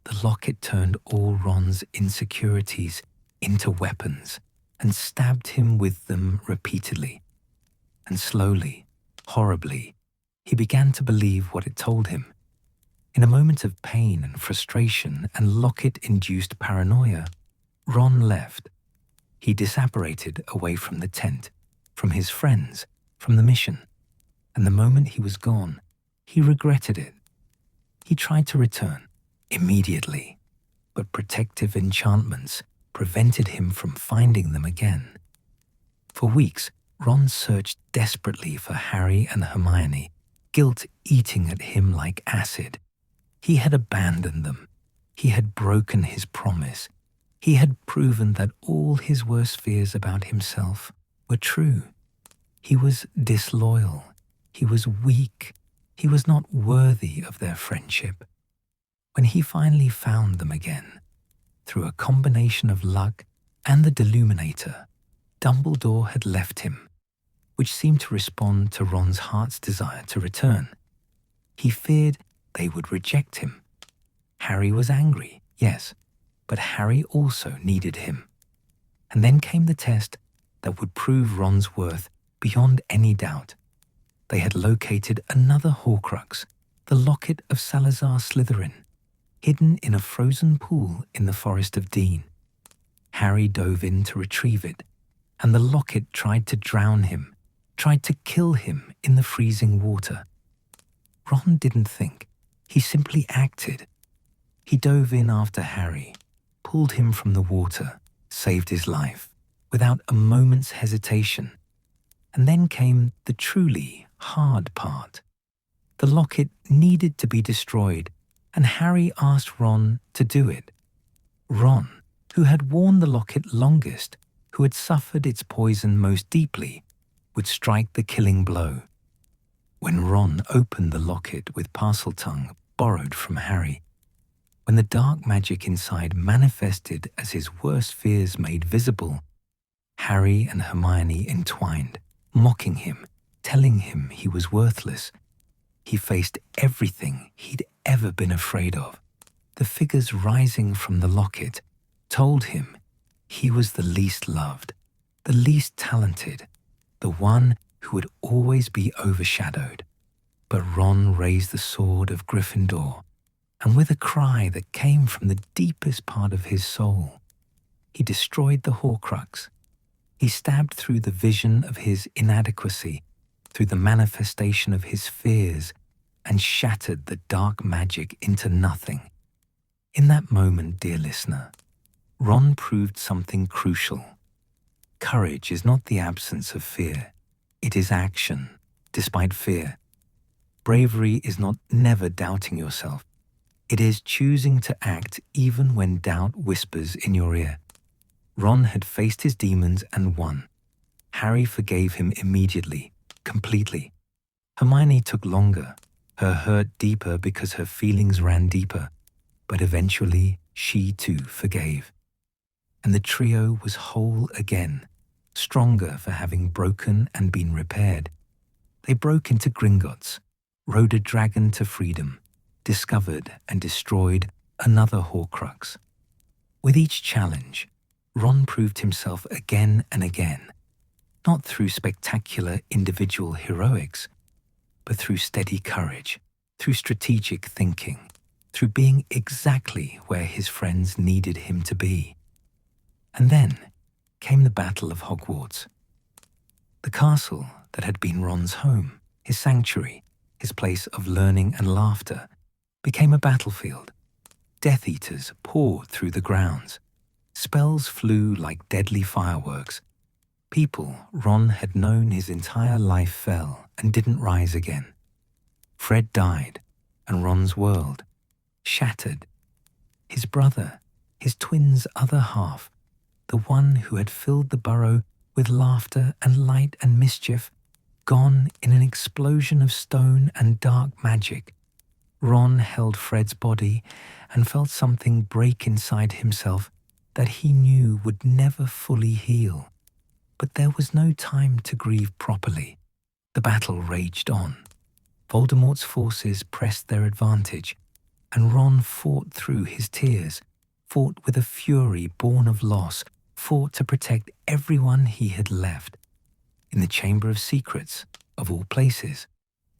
The locket turned all Ron's insecurities into weapons and stabbed him with them repeatedly. And slowly, horribly, he began to believe what it told him. In a moment of pain and frustration and locket-induced paranoia, Ron left. He disapparated away from the tent, from his friends, from the mission. And the moment he was gone, he regretted it. He tried to return immediately, but protective enchantments prevented him from finding them again. For weeks, Ron searched desperately for Harry and Hermione, guilt eating at him like acid. He had abandoned them. He had broken his promise. He had proven that all his worst fears about himself were true. He was disloyal. He was weak. He was not worthy of their friendship. When he finally found them again, through a combination of luck and the Deluminator, Dumbledore had left him, which seemed to respond to Ron's heart's desire to return. He feared they would reject him. Harry was angry, yes, but Harry also needed him. And then came the test that would prove Ron's worth beyond any doubt. They had located another Horcrux, the locket of Salazar Slytherin, hidden in a frozen pool in the Forest of Dean. Harry dove in to retrieve it, and the locket tried to drown him, tried to kill him in the freezing water. Ron didn't think. He simply acted. He dove in after Harry, pulled him from the water, saved his life, without a moment's hesitation. And then came the truly hard part. The locket needed to be destroyed, and Harry asked Ron to do it. Ron, who had worn the locket longest, who had suffered its poison most deeply, would strike the killing blow. When Ron opened the locket with Parseltongue borrowed from Harry, when the dark magic inside manifested as his worst fears made visible, Harry and Hermione entwined, mocking him, telling him he was worthless. He faced everything he'd ever been afraid of. The figures rising from the locket told him he was the least loved, the least talented, the one who would always be overshadowed. But Ron raised the sword of Gryffindor, and with a cry that came from the deepest part of his soul, he destroyed the Horcrux. He stabbed through the vision of his inadequacy, through the manifestation of his fears, and shattered the dark magic into nothing. In that moment, dear listener, Ron proved something crucial. Courage is not the absence of fear. It is action, despite fear. Bravery is not never doubting yourself. It is choosing to act even when doubt whispers in your ear. Ron had faced his demons and won. Harry forgave him immediately, completely. Hermione took longer, her hurt deeper because her feelings ran deeper, but eventually she too forgave. And the trio was whole again, stronger for having broken and been repaired. They broke into Gringotts, rode a dragon to freedom, discovered and destroyed another Horcrux. With each challenge, Ron proved himself again and again, not through spectacular individual heroics, but through steady courage, through strategic thinking, through being exactly where his friends needed him to be. And then came the Battle of Hogwarts. The castle that had been Ron's home, his sanctuary, his place of learning and laughter, became a battlefield. Death Eaters poured through the grounds. Spells flew like deadly fireworks. People Ron had known his entire life fell and didn't rise again. Fred died, and Ron's world shattered. His brother, his twin's other half, the one who had filled the burrow with laughter and light and mischief, gone in an explosion of stone and dark magic. Ron held Fred's body and felt something break inside himself that he knew would never fully heal. But there was no time to grieve properly. The battle raged on. Voldemort's forces pressed their advantage, and Ron fought through his tears, fought with a fury born of loss, fought to protect everyone he had left. In the Chamber of Secrets, of all places,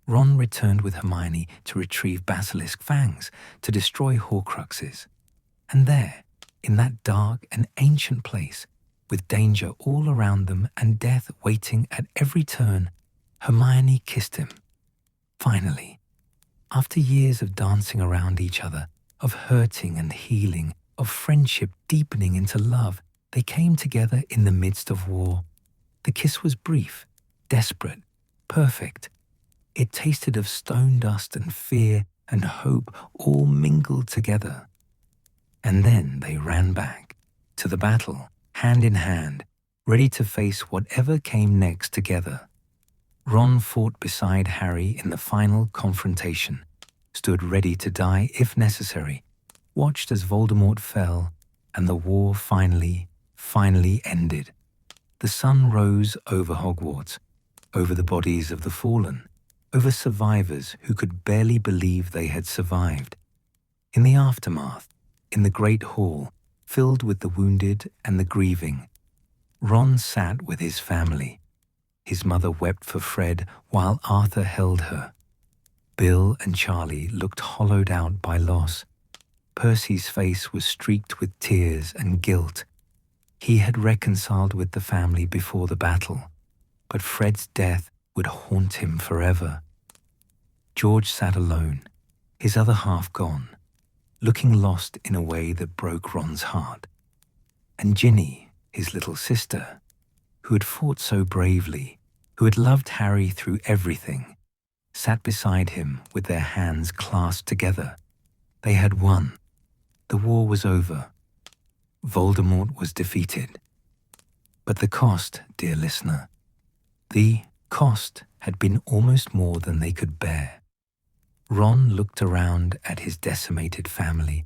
Ron returned with Hermione to retrieve basilisk fangs to destroy Horcruxes. And there, in that dark and ancient place, with danger all around them and death waiting at every turn, Hermione kissed him. Finally, after years of dancing around each other, of hurting and healing, of friendship deepening into love, they came together in the midst of war. The kiss was brief, desperate, perfect. It tasted of stone dust and fear and hope all mingled together. And then they ran back to the battle, hand in hand, ready to face whatever came next together. Ron fought beside Harry in the final confrontation, stood ready to die if necessary, watched as Voldemort fell, and the war finally ended. The sun rose over Hogwarts, over the bodies of the fallen, over survivors who could barely believe they had survived. In the aftermath, in the great hall, filled with the wounded and the grieving, Ron sat with his family. His mother wept for Fred while Arthur held her. Bill and Charlie looked hollowed out by loss. Percy's face was streaked with tears and guilt. He had reconciled with the family before the battle, but Fred's death would haunt him forever. George sat alone, his other half gone, looking lost in a way that broke Ron's heart. And Ginny, his little sister, who had fought so bravely, who had loved Harry through everything, sat beside him with their hands clasped together. They had won. The war was over. Voldemort was defeated. But the cost, dear listener, the cost had been almost more than they could bear. Ron looked around at his decimated family,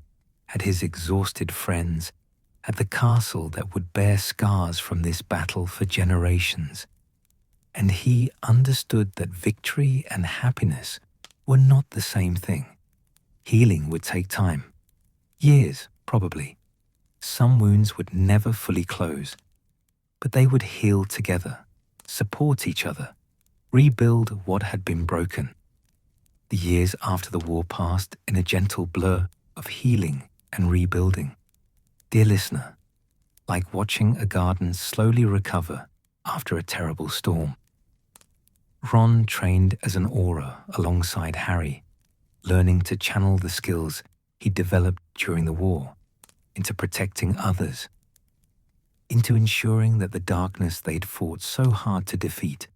at his exhausted friends, at the castle that would bear scars from this battle for generations. And he understood that victory and happiness were not the same thing. Healing would take time. Years, probably. Some wounds would never fully close. But they would heal together, support each other, rebuild what had been broken. The years after the war passed in a gentle blur of healing and rebuilding. Dear listener, like watching a garden slowly recover after a terrible storm. Ron trained as an aura alongside Harry, learning to channel the skills he developed during the war into protecting others, into ensuring that the darkness they'd fought so hard to defeat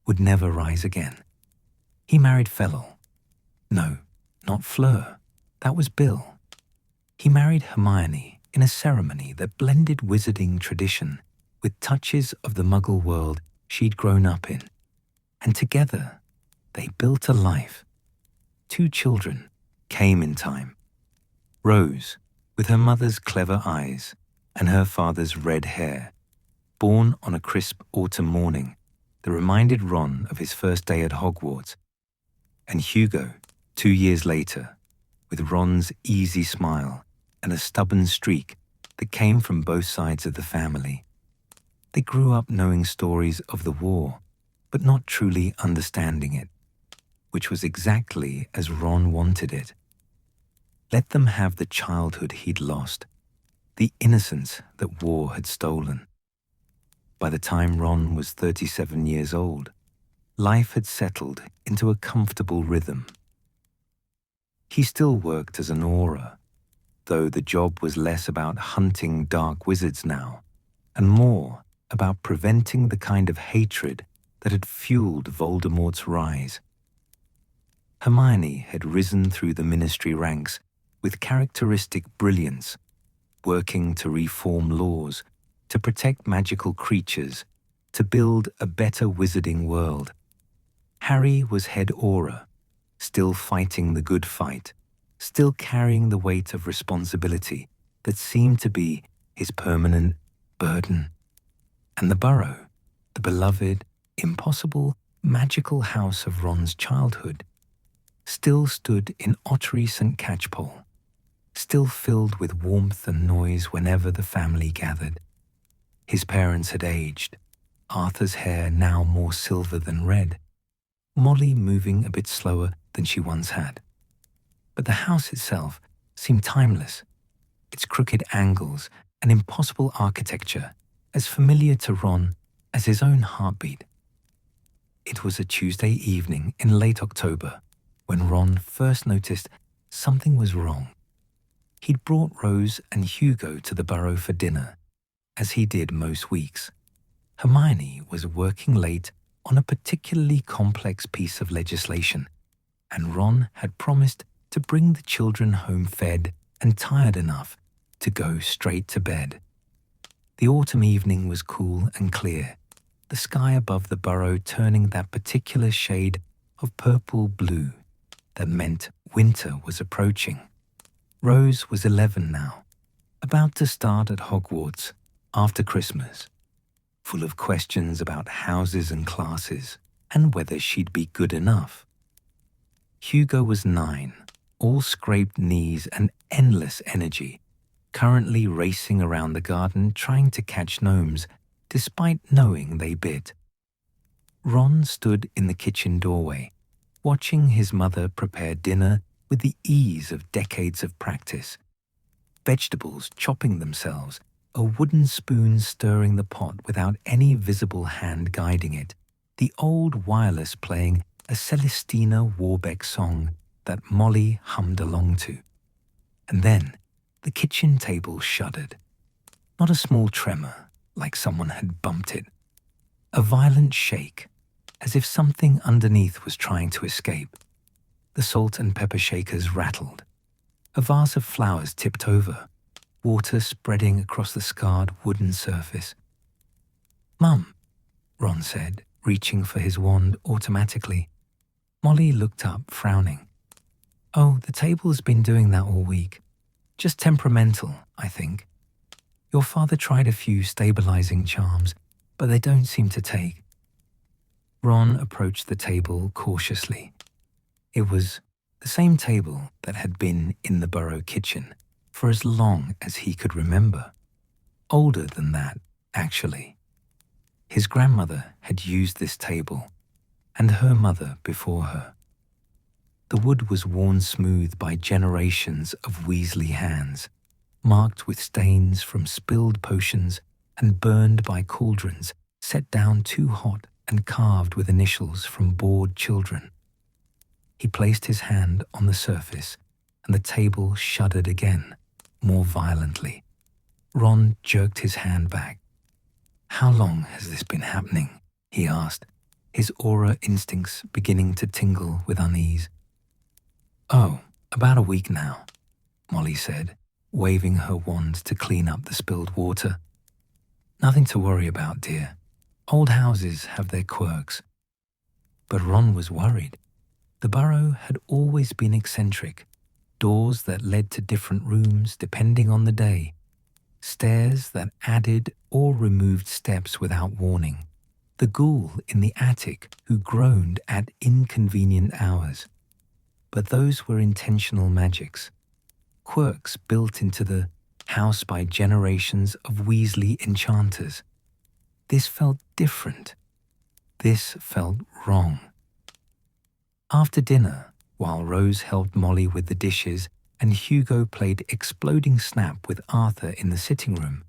would never rise again. He married Fellow. No, not Fleur. That was Bill. He married Hermione in a ceremony that blended wizarding tradition with touches of the Muggle world she'd grown up in. And together, they built a life. 2 children came in time. Rose, with her mother's clever eyes and her father's red hair, born on a crisp autumn morning that reminded Ron of his first day at Hogwarts. And Hugo, 2 years later, with Ron's easy smile and a stubborn streak that came from both sides of the family. They grew up knowing stories of the war, but not truly understanding it, which was exactly as Ron wanted it. Let them have the childhood he'd lost, the innocence that war had stolen. By the time Ron was 37 years old, life had settled into a comfortable rhythm. He still worked as an aura, though the job was less about hunting dark wizards now, and more about preventing the kind of hatred that had fueled Voldemort's rise. Hermione had risen through the ministry ranks with characteristic brilliance, working to reform laws, to protect magical creatures, to build a better wizarding world. Harry was head aura, still fighting the good fight, still carrying the weight of responsibility that seemed to be his permanent burden. And the Burrow, the beloved, impossible, magical house of Ron's childhood, still stood in Ottery St. Catchpole, still filled with warmth and noise whenever the family gathered. His parents had aged, Arthur's hair now more silver than red, Molly moving a bit slower than she once had. But the house itself seemed timeless, its crooked angles and impossible architecture as familiar to Ron as his own heartbeat. It was a Tuesday evening in late October when Ron first noticed something was wrong. He'd brought Rose and Hugo to the Burrow for dinner, as he did most weeks. Hermione was working late on a particularly complex piece of legislation, and Ron had promised to bring the children home fed and tired enough to go straight to bed. The autumn evening was cool and clear, the sky above the Burrow turning that particular shade of purple-blue that meant winter was approaching. Rose was 11 now, about to start at Hogwarts after Christmas, full of questions about houses and classes and whether she'd be good enough. Hugo was 9, all scraped knees and endless energy, currently racing around the garden trying to catch gnomes, despite knowing they bit. Ron stood in the kitchen doorway, watching his mother prepare dinner with the ease of decades of practice. Vegetables chopping themselves, a wooden spoon stirring the pot without any visible hand guiding it, the old wireless playing a Celestina Warbeck song that Molly hummed along to. And then the kitchen table shuddered. Not a small tremor, like someone had bumped it. A violent shake, as if something underneath was trying to escape. The salt and pepper shakers rattled. A vase of flowers tipped over, water spreading across the scarred wooden surface. "Mum," Ron said, reaching for his wand automatically. Molly looked up, frowning. "Oh, the table's been doing that all week. Just temperamental, I think. Your father tried a few stabilizing charms, but they don't seem to take." Ron approached the table cautiously. It was the same table that had been in the Burrow kitchen for as long as he could remember. Older than that, actually. His grandmother had used this table, and her mother before her. The wood was worn smooth by generations of Weasley hands, marked with stains from spilled potions and burned by cauldrons set down too hot and carved with initials from bored children. He placed his hand on the surface, and the table shuddered again, more violently. Ron jerked his hand back. "How long has this been happening?" he asked, his aura instincts beginning to tingle with unease. "Oh, about a week now," Molly said, waving her wand to clean up the spilled water. "Nothing to worry about, dear. Old houses have their quirks." But Ron was worried. The Burrow had always been eccentric, doors that led to different rooms depending on the day, stairs that added or removed steps without warning, the ghoul in the attic who groaned at inconvenient hours. But those were intentional magics, quirks built into the house by generations of Weasley enchanters. This felt different. This felt wrong. After dinner, while Rose helped Molly with the dishes and Hugo played Exploding Snap with Arthur in the sitting room,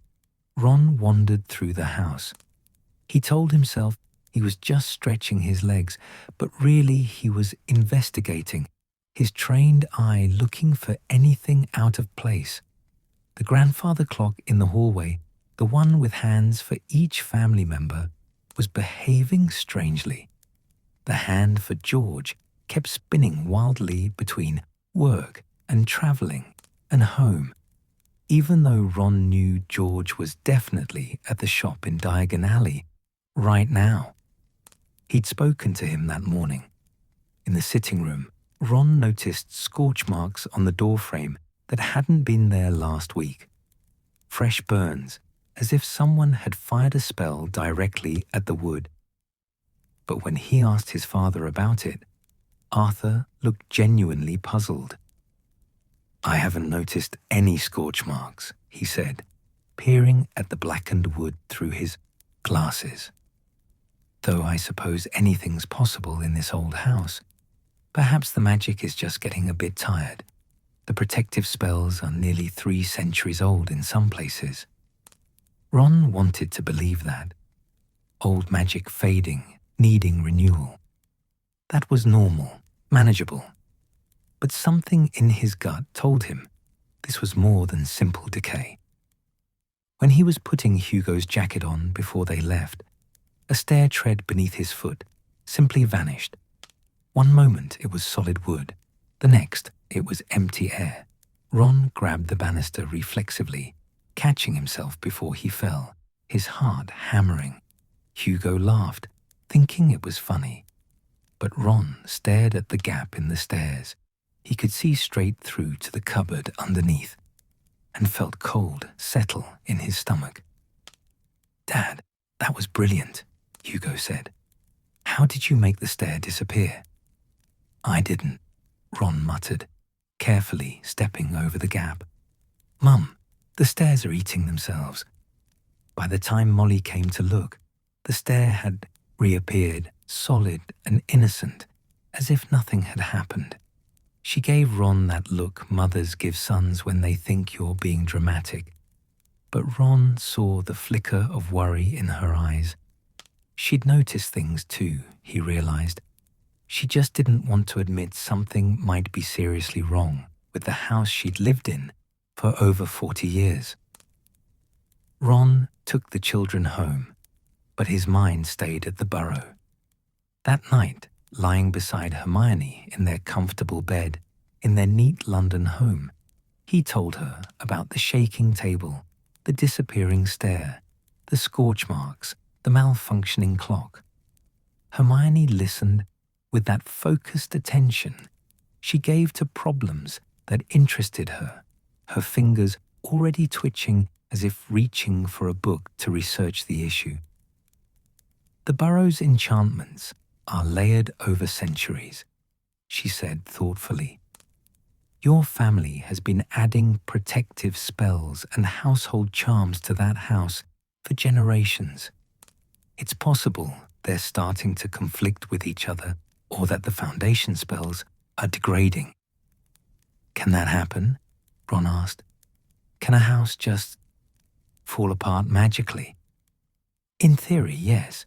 Ron wandered through the house. He told himself he was just stretching his legs, but really he was investigating, his trained eye looking for anything out of place. The grandfather clock in the hallway, the one with hands for each family member, was behaving strangely. The hand for George kept spinning wildly between work and traveling and home, even though Ron knew George was definitely at the shop in Diagon Alley right now. He'd spoken to him that morning. In the sitting room, Ron noticed scorch marks on the doorframe that hadn't been there last week. Fresh burns, as if someone had fired a spell directly at the wood. But when he asked his father about it, Arthur looked genuinely puzzled. "I haven't noticed any scorch marks," he said, peering at the blackened wood through his glasses. "Though I suppose anything's possible in this old house. Perhaps the magic is just getting a bit tired. The protective spells are nearly 3 centuries old in some places." Ron wanted to believe that. Old magic fading, needing renewal. That was normal, manageable. But something in his gut told him this was more than simple decay. When he was putting Hugo's jacket on before they left, a stair tread beneath his foot simply vanished. One moment it was solid wood, the next it was empty air. Ron grabbed the banister reflexively, catching himself before he fell, his heart hammering. Hugo laughed, thinking it was funny. But Ron stared at the gap in the stairs. He could see straight through to the cupboard underneath, and felt cold settle in his stomach. "Dad, that was brilliant," Hugo said. "How did you make the stair disappear?" "I didn't," Ron muttered, carefully stepping over the gap. "Mum, the stairs are eating themselves." By the time Molly came to look, the stair had reappeared, solid and innocent, as if nothing had happened. She gave Ron that look mothers give sons when they think you're being dramatic. But Ron saw the flicker of worry in her eyes. She'd noticed things too, he realized. She just didn't want to admit something might be seriously wrong with the house she'd lived in for over 40 years. Ron took the children home, but his mind stayed at the Burrow. That night, lying beside Hermione in their comfortable bed in their neat London home, he told her about the shaking table, the disappearing stair, the scorch marks, the malfunctioning clock. Hermione listened with that focused attention she gave to problems that interested her, her fingers already twitching as if reaching for a book to research the issue. The Burrow's enchantments are layered over centuries, she said thoughtfully. Your family has been adding protective spells and household charms to that house for generations. It's possible they're starting to conflict with each other or that the foundation spells are degrading. Can that happen? Ron asked. Can a house just fall apart magically? In theory, yes.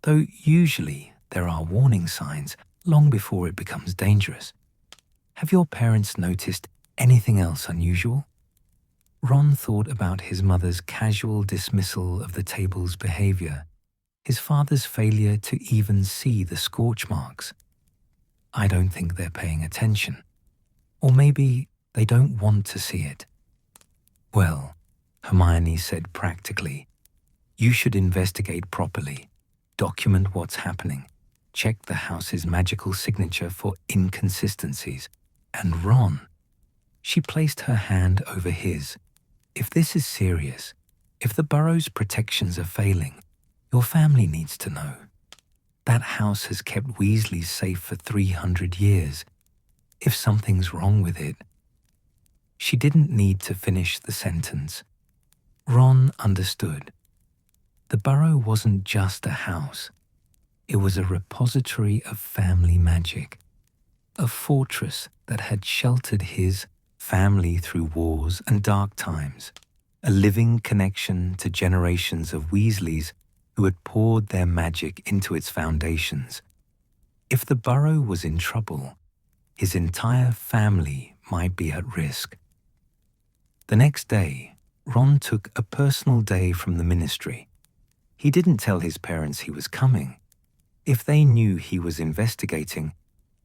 Though usually there are warning signs long before it becomes dangerous. Have your parents noticed anything else unusual? Ron thought about his mother's casual dismissal of the table's behavior, his father's failure to even see the scorch marks. I don't think they're paying attention. Or maybe they don't want to see it. Well, Hermione said practically, you should investigate properly, document what's happening, check the house's magical signature for inconsistencies. And Ron, she placed her hand over his. If this is serious, if the Burrow's protections are failing, your family needs to know. That house has kept Weasleys safe for 300 years. If something's wrong with it. She didn't need to finish the sentence. Ron understood. The Burrow wasn't just a house. It was a repository of family magic, a fortress that had sheltered his family through wars and dark times, a living connection to generations of Weasleys who had poured their magic into its foundations. If the Burrow was in trouble, his entire family might be at risk. The next day, Ron took a personal day from the ministry. He didn't tell his parents he was coming. If they knew he was investigating,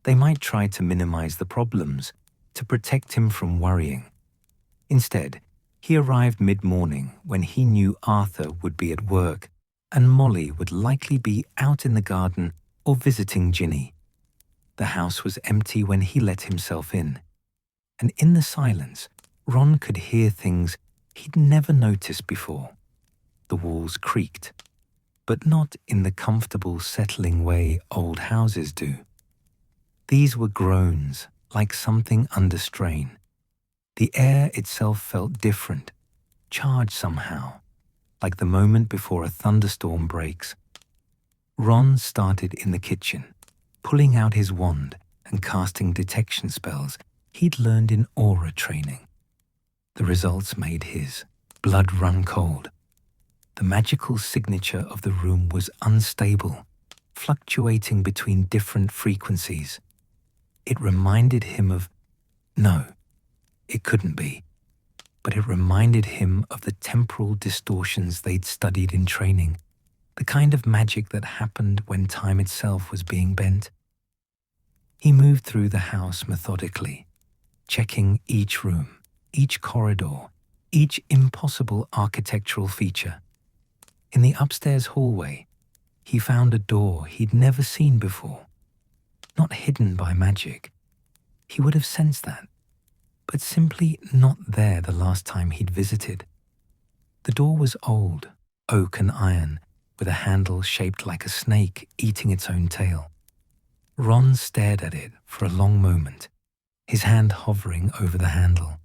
they might try to minimize the problems, to protect him from worrying. Instead, he arrived mid-morning when he knew Arthur would be at work and Molly would likely be out in the garden or visiting Ginny. The house was empty when he let himself in, and in the silence, Ron could hear things he'd never noticed before. The walls creaked, but not in the comfortable, settling way old houses do. These were groans, like something under strain. The air itself felt different, charged somehow, like the moment before a thunderstorm breaks. Ron started in the kitchen, pulling out his wand and casting detection spells he'd learned in aura training. The results made his blood run cold. The magical signature of the room was unstable, fluctuating between different frequencies. It reminded him of... No, it couldn't be. But it reminded him of the temporal distortions they'd studied in training, the kind of magic that happened when time itself was being bent. He moved through the house methodically, checking each room, each corridor, each impossible architectural feature. In the upstairs hallway, he found a door he'd never seen before. Not hidden by magic. He would have sensed that, but simply not there the last time he'd visited. The door was old, oak and iron, with a handle shaped like a snake eating its own tail. Ron stared at it for a long moment, his hand hovering over the handle.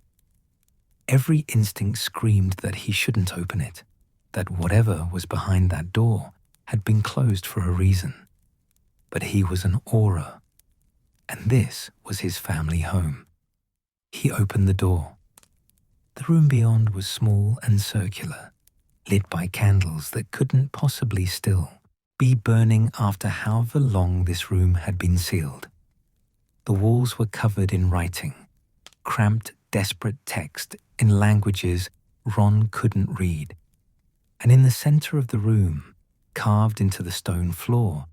Every instinct screamed that he shouldn't open it, that whatever was behind that door had been closed for a reason. But he was an aura, and this was his family home. He opened the door. The room beyond was small and circular, lit by candles that couldn't possibly still be burning after however long this room had been sealed. The walls were covered in writing, cramped, desperate text in languages Ron couldn't read. And in the center of the room, carved into the stone floor,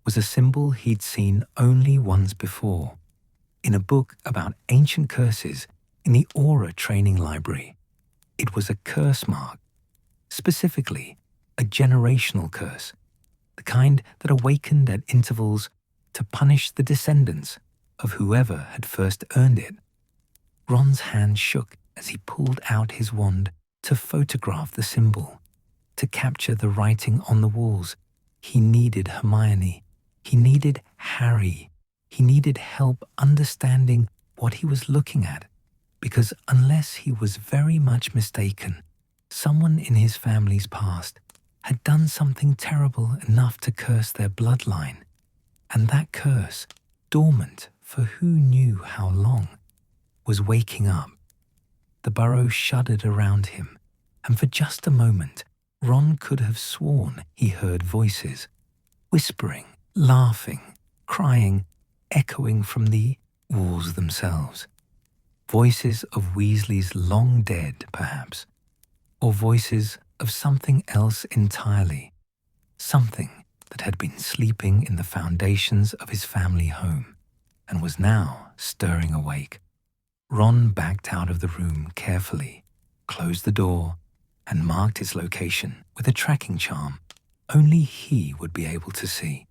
was a symbol he'd seen only once before, in a book about ancient curses in the Aura training library. It was a curse mark, specifically a generational curse, the kind that awakened at intervals to punish the descendants of whoever had first earned it. Ron's hand shook as he pulled out his wand to photograph the symbol, to capture the writing on the walls. He needed Hermione. He needed Harry. He needed help understanding what he was looking at, because unless he was very much mistaken, someone in his family's past had done something terrible enough to curse their bloodline, and that curse, dormant for who knew how long, was waking up. The burrow shuddered around him, and for just a moment, Ron could have sworn he heard voices, whispering, laughing, crying, echoing from the walls themselves. Voices of Weasley's long dead, perhaps, or voices of something else entirely, something that had been sleeping in the foundations of his family home and was now stirring awake. Ron backed out of the room carefully, closed the door, and marked its location with a tracking charm only he would be able to see.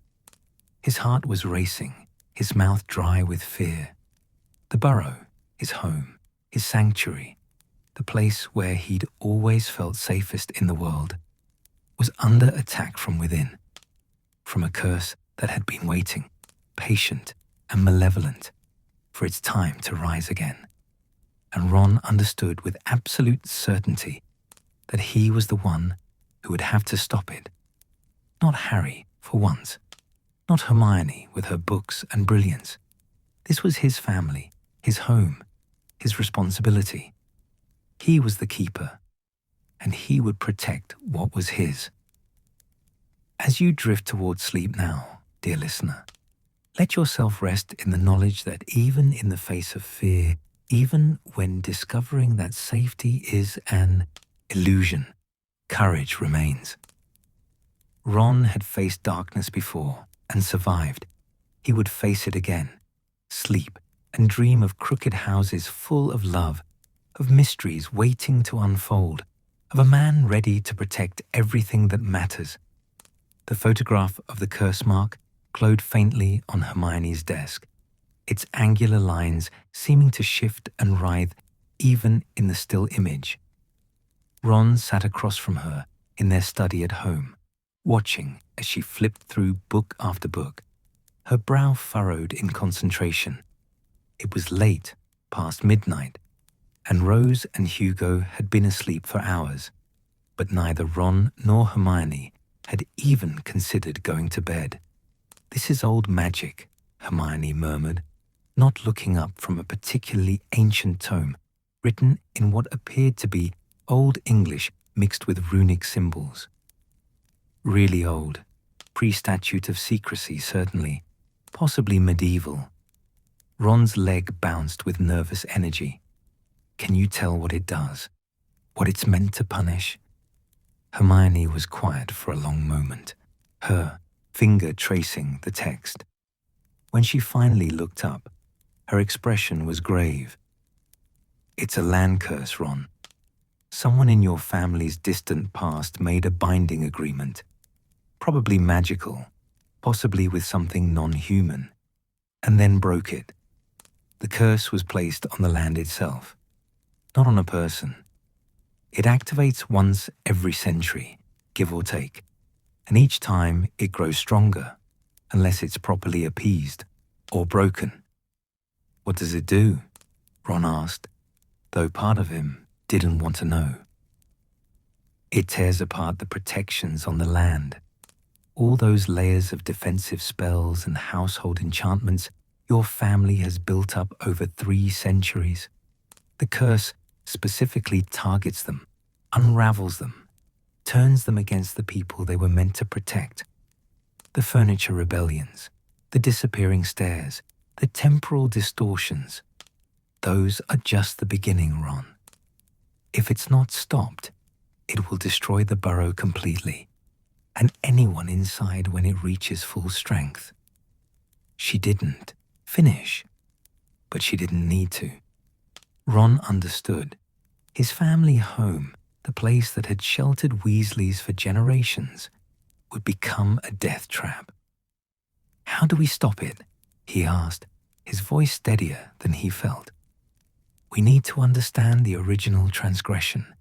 His heart was racing, his mouth dry with fear. The burrow, his home, his sanctuary, the place where he'd always felt safest in the world, was under attack from within, from a curse that had been waiting, patient and malevolent, for its time to rise again. And Ron understood with absolute certainty that he was the one who would have to stop it. Not Harry, for once. Not Hermione with her books and brilliance. This was his family, his home, his responsibility. He was the keeper, and he would protect what was his. As you drift towards sleep now, dear listener, let yourself rest in the knowledge that even in the face of fear, even when discovering that safety is an illusion, courage remains. Ron had faced darkness before and survived. He would face it again, sleep and dream of crooked houses full of love, of mysteries waiting to unfold, of a man ready to protect everything that matters. The photograph of the curse mark glowed faintly on Hermione's desk, its angular lines seeming to shift and writhe even in the still image. Ron sat across from her in their study at home, watching as she flipped through book after book, her brow furrowed in concentration. It was late, past midnight, and Rose and Hugo had been asleep for hours, but neither Ron nor Hermione had even considered going to bed. "This is old magic," Hermione murmured, not looking up from a particularly ancient tome written in what appeared to be Old English mixed with runic symbols. Really old, pre-statute of secrecy certainly, possibly medieval. Ron's leg bounced with nervous energy. "Can you tell what it does? What it's meant to punish?" Hermione was quiet for a long moment, her finger tracing the text. When she finally looked up, her expression was grave. "It's a land curse, Ron. Someone in your family's distant past made a binding agreement, probably magical, possibly with something non-human, and then broke it. The curse was placed on the land itself, not on a person. It activates once every century, give or take, and each time it grows stronger, unless it's properly appeased or broken." "What does it do?" Ron asked, though part of him didn't want to know. "It tears apart the protections on the land. All those layers of defensive spells and household enchantments your family has built up over 3 centuries. The curse specifically targets them, unravels them, turns them against the people they were meant to protect. The furniture rebellions, the disappearing stairs, the temporal distortions, those are just the beginning, Ron. If it's not stopped, it will destroy the burrow completely. and anyone inside when it reaches full strength. She didn't finish, but she didn't need to. Ron understood. His family home, the place that had sheltered Weasleys for generations, would become a death trap. "How do we stop it?" he asked, his voice steadier than he felt. "We need to understand the original transgression.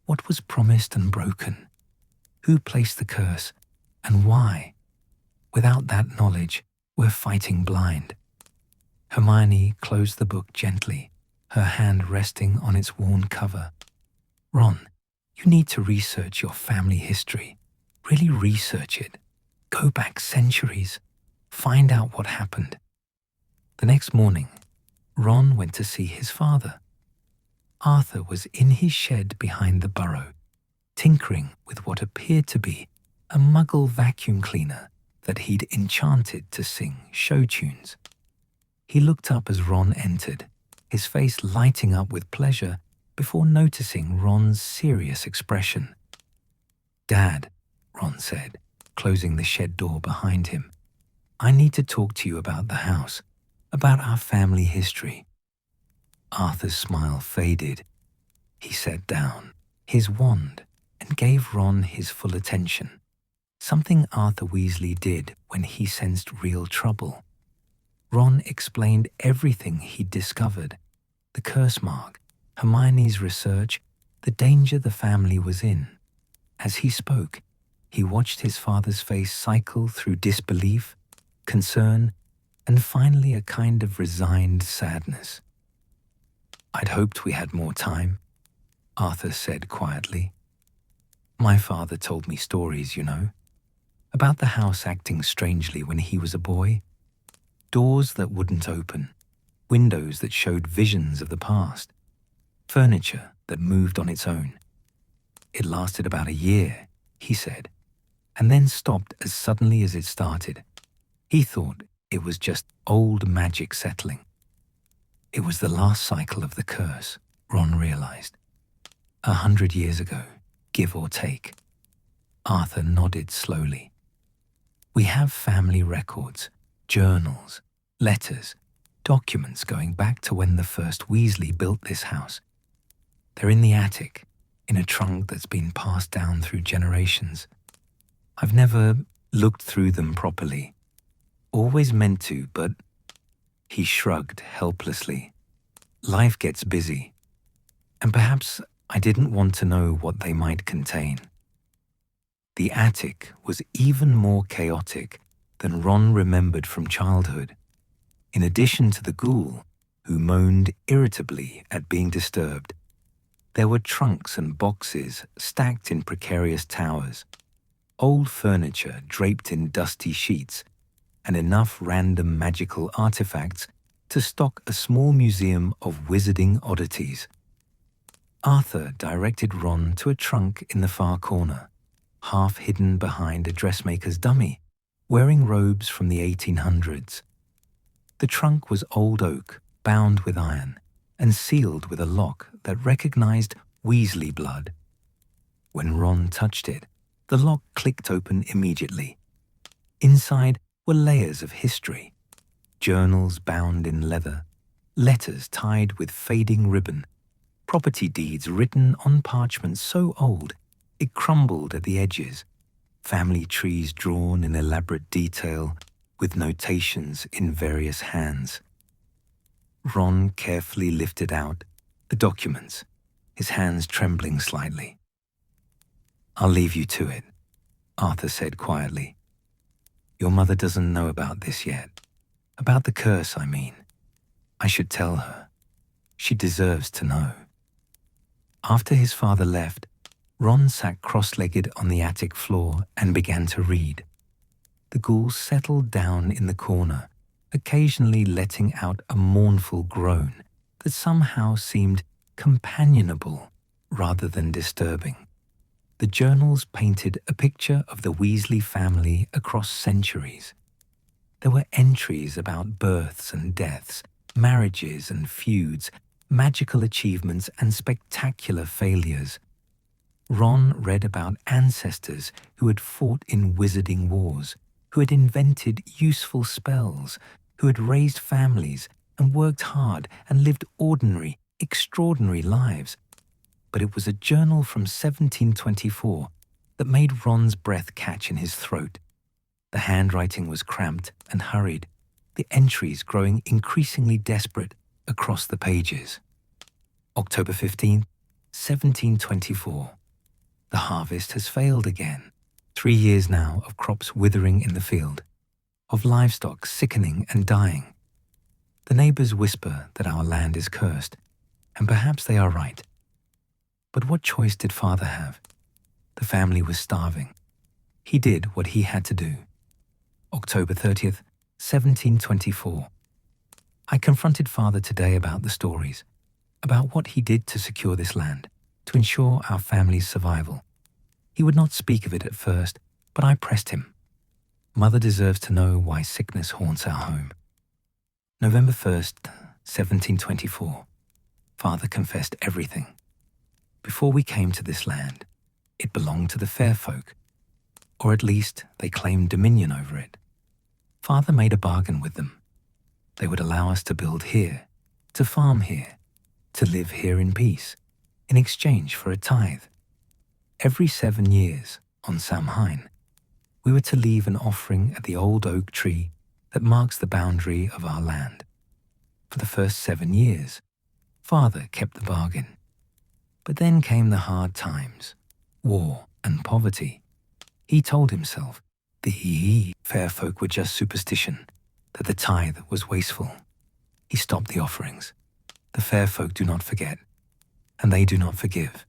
What was promised and broken? Who placed the curse, and why? Without that knowledge, we're fighting blind." Hermione closed the book gently, her hand resting on its worn cover. "Ron, you need to research your family history. Really research it. Go back centuries. Find out what happened." The next morning, Ron went to see his father. Arthur was in his shed behind the Burrow, tinkering with what appeared to be a muggle vacuum cleaner that he'd enchanted to sing show tunes. He looked up as Ron entered, his face lighting up with pleasure before noticing Ron's serious expression. "Dad," Ron said, closing the shed door behind him, "I need to talk to you about the house, about our family history." Arthur's smile faded. He sat down, his wand, and gave Ron his full attention, something Arthur Weasley did when he sensed real trouble. Ron explained everything he'd discovered, the curse mark, Hermione's research, the danger the family was in. As he spoke, he watched his father's face cycle through disbelief, concern, and finally a kind of resigned sadness. "I'd hoped we had more time," Arthur said quietly. "My father told me stories, you know, about the house acting strangely when he was a boy. Doors that wouldn't open, windows that showed visions of the past, furniture that moved on its own. It lasted about a year," he said, and then stopped as suddenly as it started. He thought it was just old magic settling. It was the last cycle of the curse, Ron realized. 100 years ago, give or take. Arthur nodded slowly. "We have family records, journals, letters, documents going back to when the first Weasley built this house. They're in the attic, in a trunk that's been passed down through generations. I've never looked through them properly. Always meant to, but..." He shrugged helplessly. "Life gets busy, and perhaps I didn't want to know what they might contain." The attic was even more chaotic than Ron remembered from childhood. In addition to the ghoul, who moaned irritably at being disturbed, there were trunks and boxes stacked in precarious towers, old furniture draped in dusty sheets, and enough random magical artifacts to stock a small museum of wizarding oddities. Arthur directed Ron to a trunk in the far corner, half hidden behind a dressmaker's dummy, wearing robes from the 1800s. The trunk was old oak, bound with iron, and sealed with a lock that recognized Weasley blood. When Ron touched it, the lock clicked open immediately. Inside were layers of history, journals bound in leather, letters tied with fading ribbon, property deeds written on parchment so old it crumbled at the edges, family trees drawn in elaborate detail with notations in various hands. Ron carefully lifted out the documents, his hands trembling slightly. "I'll leave you to it," Arthur said quietly. "Your mother doesn't know about this yet. About the curse, I mean. I should tell her. She deserves to know." After his father left, Ron sat cross-legged on the attic floor and began to read. The ghoul settled down in the corner, occasionally letting out a mournful groan that somehow seemed companionable rather than disturbing. The journals painted a picture of the Weasley family across centuries. There were entries about births and deaths, marriages and feuds, magical achievements and spectacular failures. Ron read about ancestors who had fought in wizarding wars, who had invented useful spells, who had raised families and worked hard and lived ordinary, extraordinary lives. But it was a journal from 1724 that made Ron's breath catch in his throat. The handwriting was cramped and hurried, the entries growing increasingly desperate across the pages. October 15th, 1724. The harvest has failed again. 3 years now of crops withering in the field, of livestock sickening and dying. The neighbors whisper that our land is cursed, and perhaps they are right. But what choice did Father have? The family was starving. He did what he had to do. October 30th, 1724. I confronted Father today about the stories, about what he did to secure this land, to ensure our family's survival. He would not speak of it at first, but I pressed him. Mother deserves to know why sickness haunts our home. November 1st, 1724. Father confessed everything. Before we came to this land, it belonged to the fair folk, or at least they claimed dominion over it. Father made a bargain with them. They would allow us to build here, to farm here, to live here in peace, in exchange for a tithe. Every 7 years, on Samhain, we were to leave an offering at the old oak tree that marks the boundary of our land. For the first 7 years, Father kept the bargain. But then came the hard times, war and poverty. He told himself the fair folk were just superstition, that the tithe was wasteful. He stopped the offerings. The fair folk do not forget, and they do not forgive.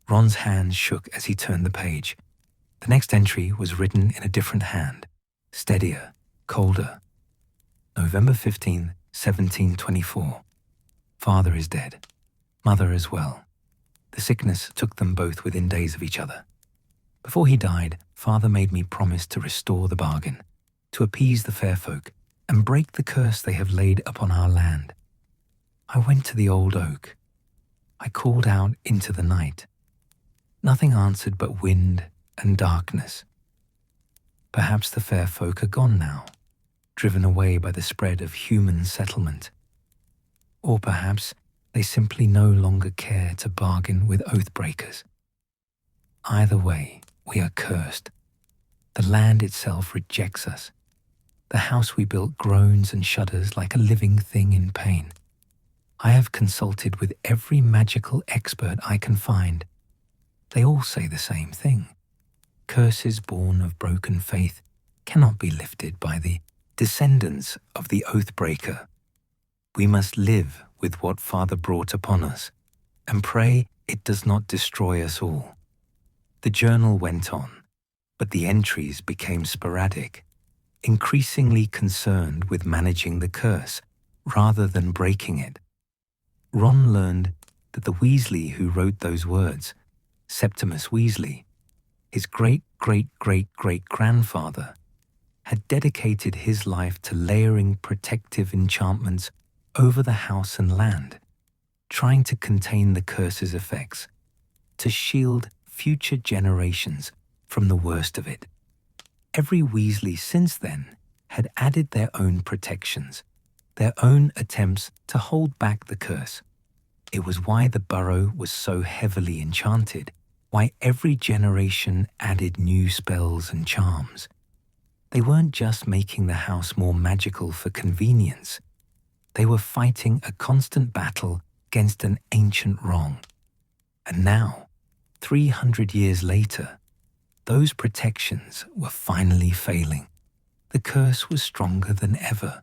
Ron's hands shook as he turned the page. The next entry was written in a different hand, steadier, colder. November 15, 1724. Father is dead. Mother as well. The sickness took them both within days of each other. Before he died, Father made me promise to restore the bargain, to appease the fair folk and break the curse they have laid upon our land. I went to the old oak. I called out into the night. Nothing answered but wind and darkness. Perhaps the fair folk are gone now, driven away by the spread of human settlement. Or perhaps they simply no longer care to bargain with oath-breakers. Either way, we are cursed. The land itself rejects us. The house we built groans and shudders like a living thing in pain. I have consulted with every magical expert I can find. They all say the same thing. Curses born of broken faith cannot be lifted by the descendants of the oath-breaker. We must live with what Father brought upon us and pray it does not destroy us all. The journal went on, but the entries became sporadic, increasingly concerned with managing the curse rather than breaking it. Ron learned that the Weasley who wrote those words, Septimus Weasley, his great-great-great-grandfather, had dedicated his life to layering protective enchantments over the house and land, trying to contain the curse's effects, to shield future generations from the worst of it. Every Weasley since then had added their own protections, their own attempts to hold back the curse. It was why the Burrow was so heavily enchanted, why every generation added new spells and charms. They weren't just making the house more magical for convenience. They were fighting a constant battle against an ancient wrong. And now, 300 years later, those protections were finally failing. The curse was stronger than ever,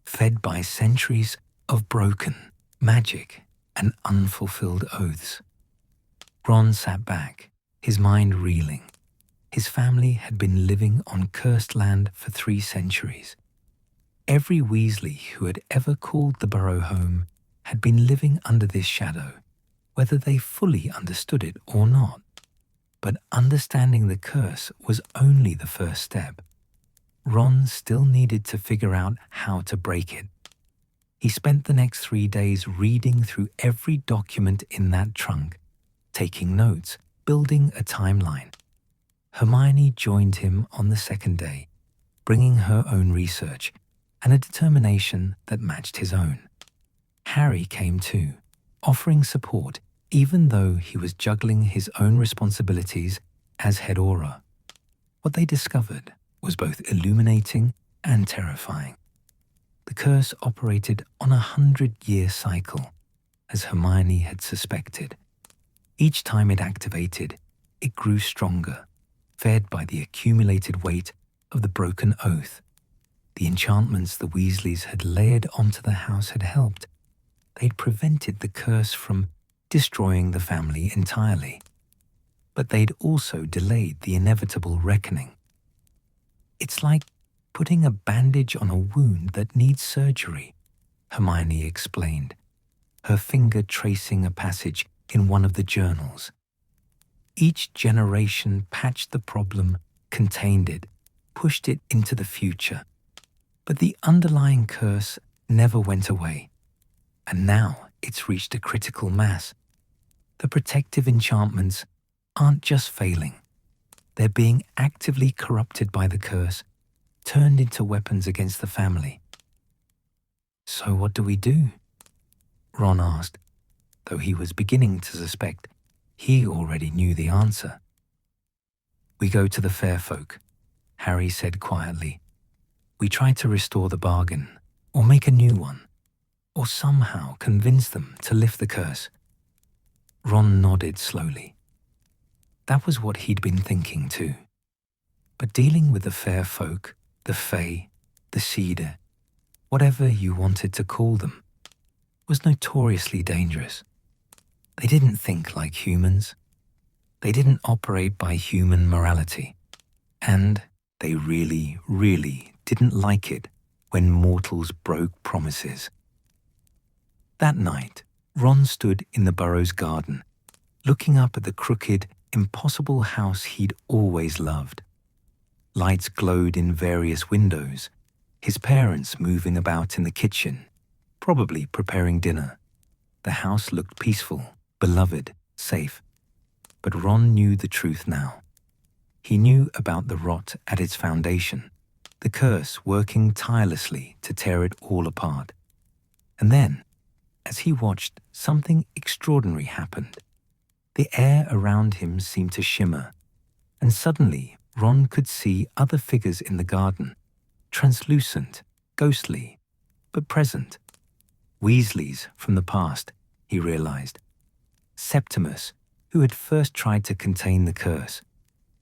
fed by centuries of broken magic and unfulfilled oaths. Ron sat back, his mind reeling. His family had been living on cursed land for 3 centuries. Every Weasley who had ever called the Burrow home had been living under this shadow, whether they fully understood it or not. But understanding the curse was only the first step. Ron still needed to figure out how to break it. He spent the next 3 days reading through every document in that trunk, taking notes, building a timeline. Hermione joined him on the second day, bringing her own research and a determination that matched his own. Harry came too, offering support even though he was juggling his own responsibilities as head aura. What they discovered was both illuminating and terrifying. The curse operated on a 100-year cycle, as Hermione had suspected. Each time it activated, it grew stronger, fed by the accumulated weight of the broken oath. The enchantments the Weasleys had layered onto the house had helped. They'd prevented the curse from destroying the family entirely. But they'd also delayed the inevitable reckoning. It's like putting a bandage on a wound that needs surgery, Hermione explained, her finger tracing a passage in one of the journals. Each generation patched the problem, contained it, pushed it into the future. But the underlying curse never went away. And now it's reached a critical mass. The protective enchantments aren't just failing. They're being actively corrupted by the curse, turned into weapons against the family. So what do we do? Ron asked, though he was beginning to suspect he already knew the answer. We go to the fair folk, Harry said quietly. We try to restore the bargain, or make a new one, or somehow convince them to lift the curse. Ron nodded slowly. That was what he'd been thinking too. But dealing with the fair folk, the fae, the cedar, whatever you wanted to call them, was notoriously dangerous. They didn't think like humans. They didn't operate by human morality. And they really, really didn't like it when mortals broke promises. That night, Ron stood in the Burrow's garden, looking up at the crooked, impossible house he'd always loved. Lights glowed in various windows, his parents moving about in the kitchen, probably preparing dinner. The house looked peaceful, beloved, safe. But Ron knew the truth now. He knew about the rot at its foundation, the curse working tirelessly to tear it all apart. And then, as he watched, something extraordinary happened. The air around him seemed to shimmer, and suddenly Ron could see other figures in the garden, translucent, ghostly, but present. Weasleys from the past, he realized. Septimus, who had first tried to contain the curse.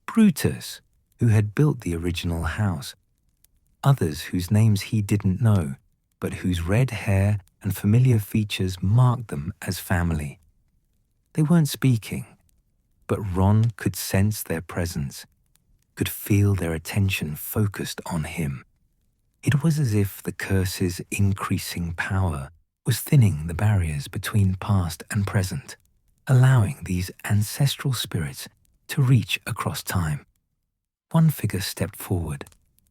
Brutus, who had built the original house. Others whose names he didn't know, but whose red hair and familiar features marked them as family. They weren't speaking, but Ron could sense their presence, could feel their attention focused on him. It was as if the curse's increasing power was thinning the barriers between past and present, allowing these ancestral spirits to reach across time. One figure stepped forward,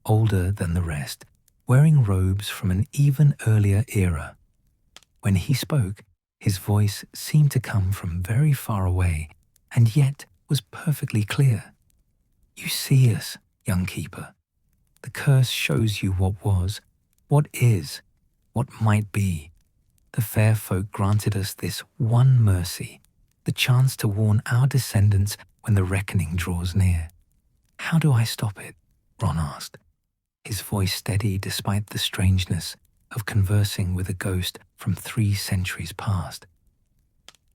older than the rest, wearing robes from an even earlier era. When he spoke, his voice seemed to come from very far away, and yet was perfectly clear. You see us, young keeper. The curse shows you what was, what is, what might be. The fair folk granted us this one mercy, the chance to warn our descendants when the reckoning draws near. How do I stop it? Ron asked, his voice steady despite the strangeness of conversing with a ghost from 3 centuries past.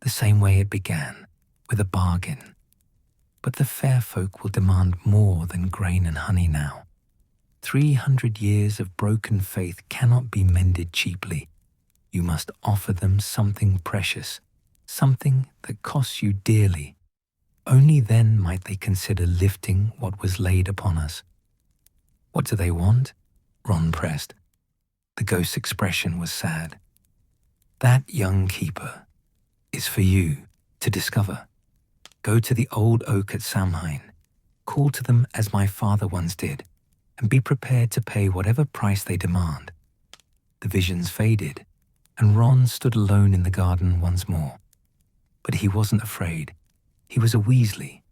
The same way it began, with a bargain. But the fair folk will demand more than grain and honey now. 300 years of broken faith cannot be mended cheaply. You must offer them something precious, something that costs you dearly. Only then might they consider lifting what was laid upon us. What do they want? Ron pressed. The ghost's expression was sad. That young keeper is for you to discover. Go to the old oak at Samhain. Call to them as my father once did, and be prepared to pay whatever price they demand. The visions faded, and Ron stood alone in the garden once more. But he wasn't afraid. He was a Weasley.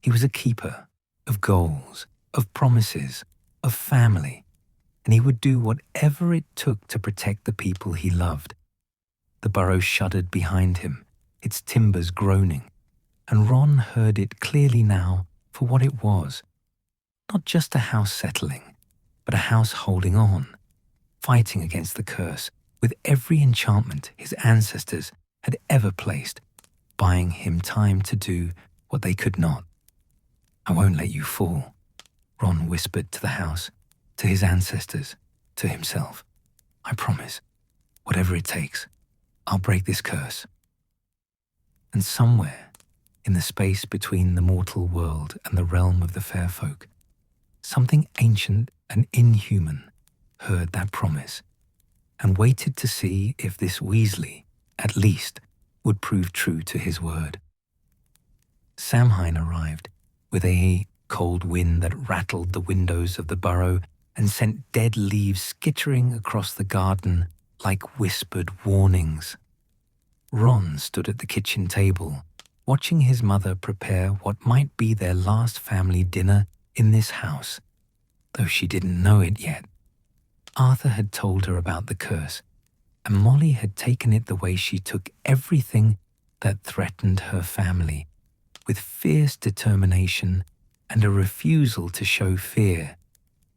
He was a keeper of goals, of promises, of family, and he would do whatever it took to protect the people he loved. The burrow shuddered behind him, its timbers groaning, and Ron heard it clearly now for what it was. Not just a house settling, but a house holding on, fighting against the curse with every enchantment his ancestors had ever placed, buying him time to do what they could not. "I won't let you fall," Ron whispered to the house, to his ancestors, to himself. "I promise, whatever it takes, I'll break this curse." And somewhere, in the space between the mortal world and the realm of the fair folk, something ancient and inhuman heard that promise and waited to see if this Weasley, at least, would prove true to his word. Samhain arrived with a cold wind that rattled the windows of the burrow and sent dead leaves skittering across the garden like whispered warnings. Ron stood at the kitchen table, watching his mother prepare what might be their last family dinner in this house, though she didn't know it yet. Arthur had told her about the curse, and Molly had taken it the way she took everything that threatened her family, with fierce determination and a refusal to show fear,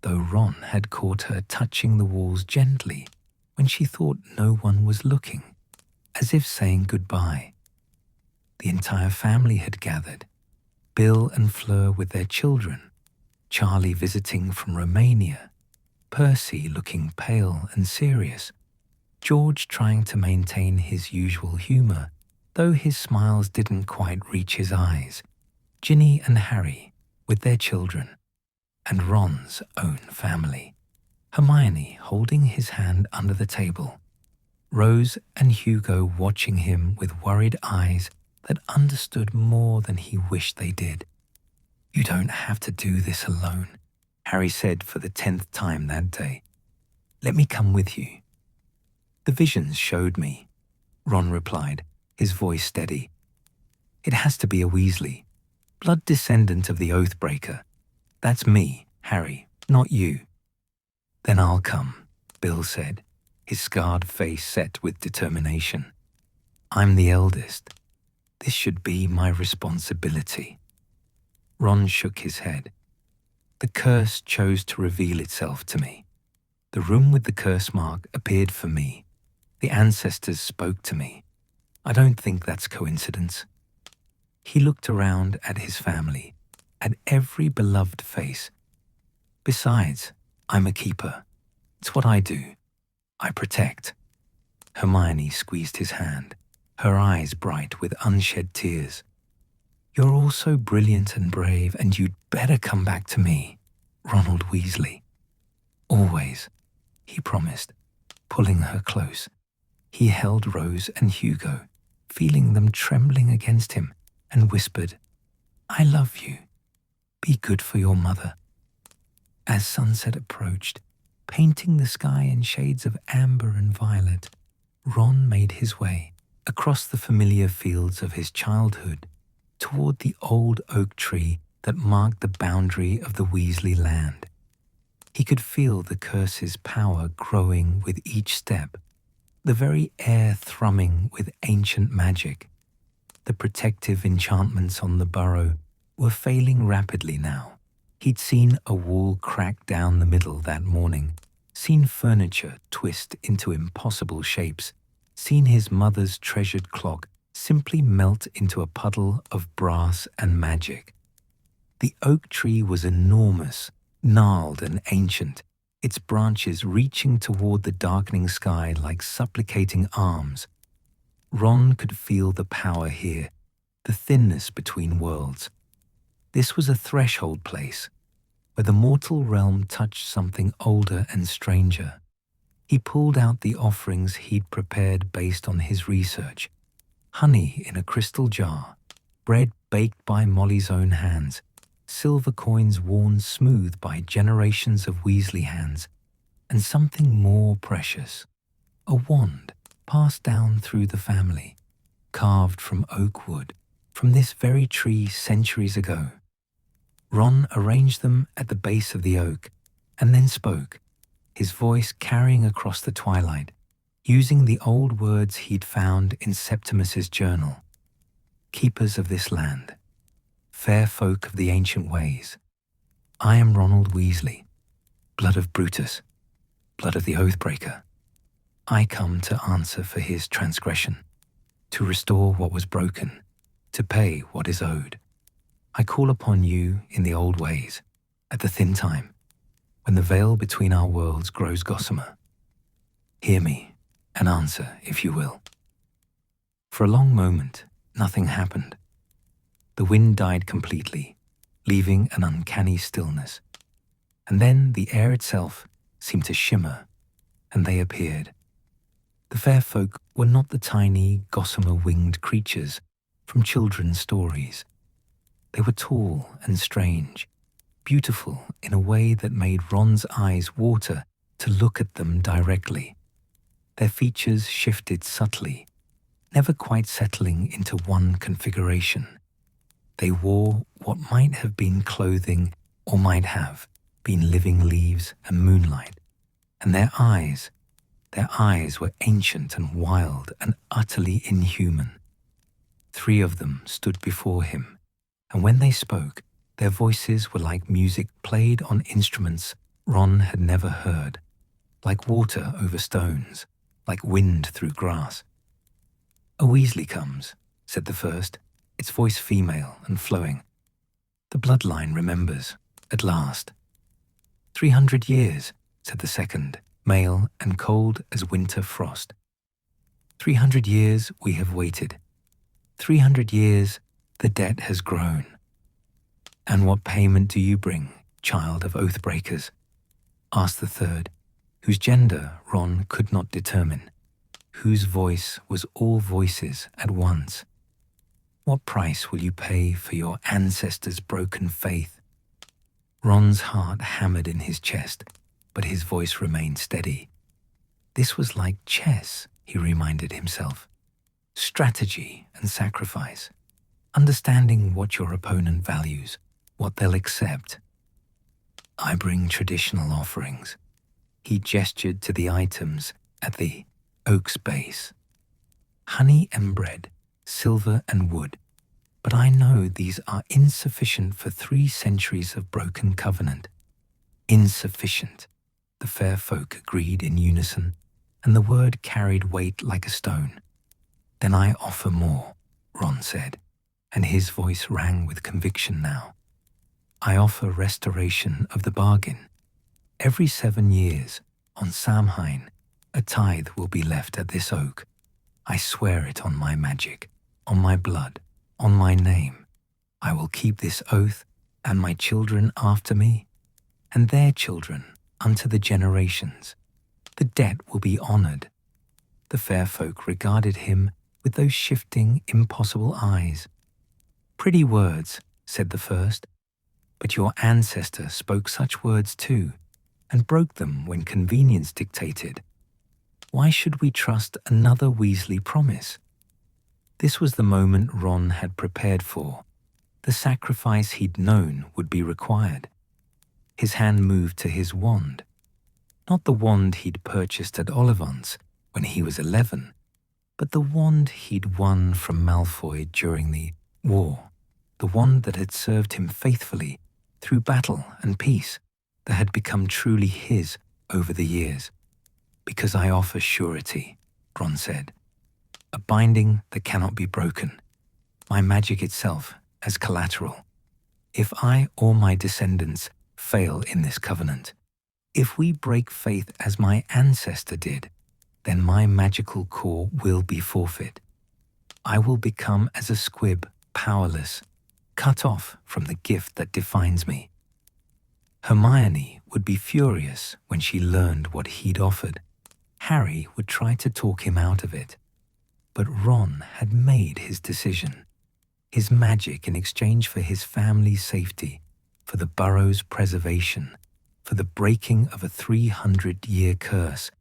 though Ron had caught her touching the walls gently when she thought no one was looking, as if saying goodbye. The entire family had gathered, Bill and Fleur with their children, Charlie visiting from Romania, Percy looking pale and serious, George trying to maintain his usual humor, though his smiles didn't quite reach his eyes, Ginny and Harry with their children, and Ron's own family, Hermione holding his hand under the table, Rose and Hugo watching him with worried eyes that understood more than he wished they did. "You don't have to do this alone," Harry said for the 10th time that day. "Let me come with you." "The visions showed me," Ron replied, his voice steady. "It has to be a Weasley, blood descendant of the Oathbreaker. That's me, Harry, not you." "Then I'll come," Bill said, his scarred face set with determination. "I'm the eldest. This should be my responsibility." Ron shook his head. "The curse chose to reveal itself to me. The room with the curse mark appeared for me. The ancestors spoke to me. I don't think that's coincidence." He looked around at his family, at every beloved face. "Besides, I'm a keeper. It's what I do. I protect." Hermione squeezed his hand, her eyes bright with unshed tears. "You're all so brilliant and brave, and you'd better come back to me, Ronald Weasley. Always," he promised, pulling her close. He held Rose and Hugo, feeling them trembling against him, and whispered, "I love you. Be good for your mother." As sunset approached, painting the sky in shades of amber and violet, Ron made his way across the familiar fields of his childhood toward the old oak tree that marked the boundary of the Weasley land. He could feel the curse's power growing with each step, the very air thrumming with ancient magic. The protective enchantments on the burrow were failing rapidly now. He'd seen a wall crack down the middle that morning, seen furniture twist into impossible shapes, seen his mother's treasured clock simply melt into a puddle of brass and magic. The oak tree was enormous, gnarled and ancient, its branches reaching toward the darkening sky like supplicating arms. Ron could feel the power here, the thinness between worlds. This was a threshold place, where the mortal realm touched something older and stranger. He pulled out the offerings he'd prepared based on his research. Honey in a crystal jar, bread baked by Molly's own hands, silver coins worn smooth by generations of Weasley hands, and something more precious, a wand passed down through the family, carved from oak wood, from this very tree centuries ago. Ron arranged them at the base of the oak and then spoke, his voice carrying across the twilight, using the old words he'd found in Septimus's journal. Keepers of this land, fair folk of the ancient ways, I am Ronald Weasley, blood of Brutus, blood of the Oathbreaker. I come to answer for his transgression, to restore what was broken, to pay what is owed. I call upon you in the old ways, at the thin time, when the veil between our worlds grows gossamer. Hear me and answer if you will. For a long moment, nothing happened. The wind died completely, leaving an uncanny stillness. And then the air itself seemed to shimmer, and they appeared. The fair folk were not the tiny, gossamer-winged creatures from children's stories. They were tall and strange, beautiful in a way that made Ron's eyes water to look at them directly. Their features shifted subtly, never quite settling into one configuration. They wore what might have been clothing or might have been living leaves and moonlight, and their eyes were ancient and wild and utterly inhuman. 3 of them stood before him, and when they spoke, their voices were like music played on instruments Ron had never heard, like water over stones, like wind through grass. "A Weasley comes," said the first, its voice female and flowing. "The bloodline remembers, at last." 300 years, said the second, male and cold as winter frost. 300 years we have waited. 300 years the debt has grown. "And what payment do you bring, child of Oathbreakers?" asked the third, whose gender Ron could not determine, whose voice was all voices at once. "What price will you pay for your ancestors' broken faith?" Ron's heart hammered in his chest, but his voice remained steady. This was like chess, he reminded himself. Strategy and sacrifice. Understanding what your opponent values, what they'll accept. "I bring traditional offerings." He gestured to the items at the oak's base. "Honey and bread, silver and wood. But I know these are insufficient for 3 centuries of broken covenant." Insufficient, the fair folk agreed in unison, and the word carried weight like a stone. "Then I offer more," Ron said, and his voice rang with conviction now. "I offer restoration of the bargain. Every 7 years, on Samhain, a tithe will be left at this oak. I swear it on my magic, on my blood, on my name. I will keep this oath, and my children after me, and their children unto the generations. The debt will be honored." The fair folk regarded him with those shifting, impossible eyes. "Pretty words," said the first, "but your ancestor spoke such words too, and broke them when convenience dictated. Why should we trust another Weasley promise?" This was the moment Ron had prepared for, the sacrifice he'd known would be required. His hand moved to his wand. Not the wand he'd purchased at Ollivant's when he was 11, but the wand he'd won from Malfoy during the war, the wand that had served him faithfully through battle and peace, that had become truly his over the years. "Because I offer surety," Ron said. "A binding that cannot be broken. My magic itself as collateral. If I or my descendants fail in this covenant, if we break faith as my ancestor did, then my magical core will be forfeit. I will become as a squib, powerless, cut off from the gift that defines me." Hermione would be furious when she learned what he'd offered. Harry would try to talk him out of it. But Ron had made his decision. His magic in exchange for his family's safety, for the Burrow's preservation, for the breaking of a 300-year curse.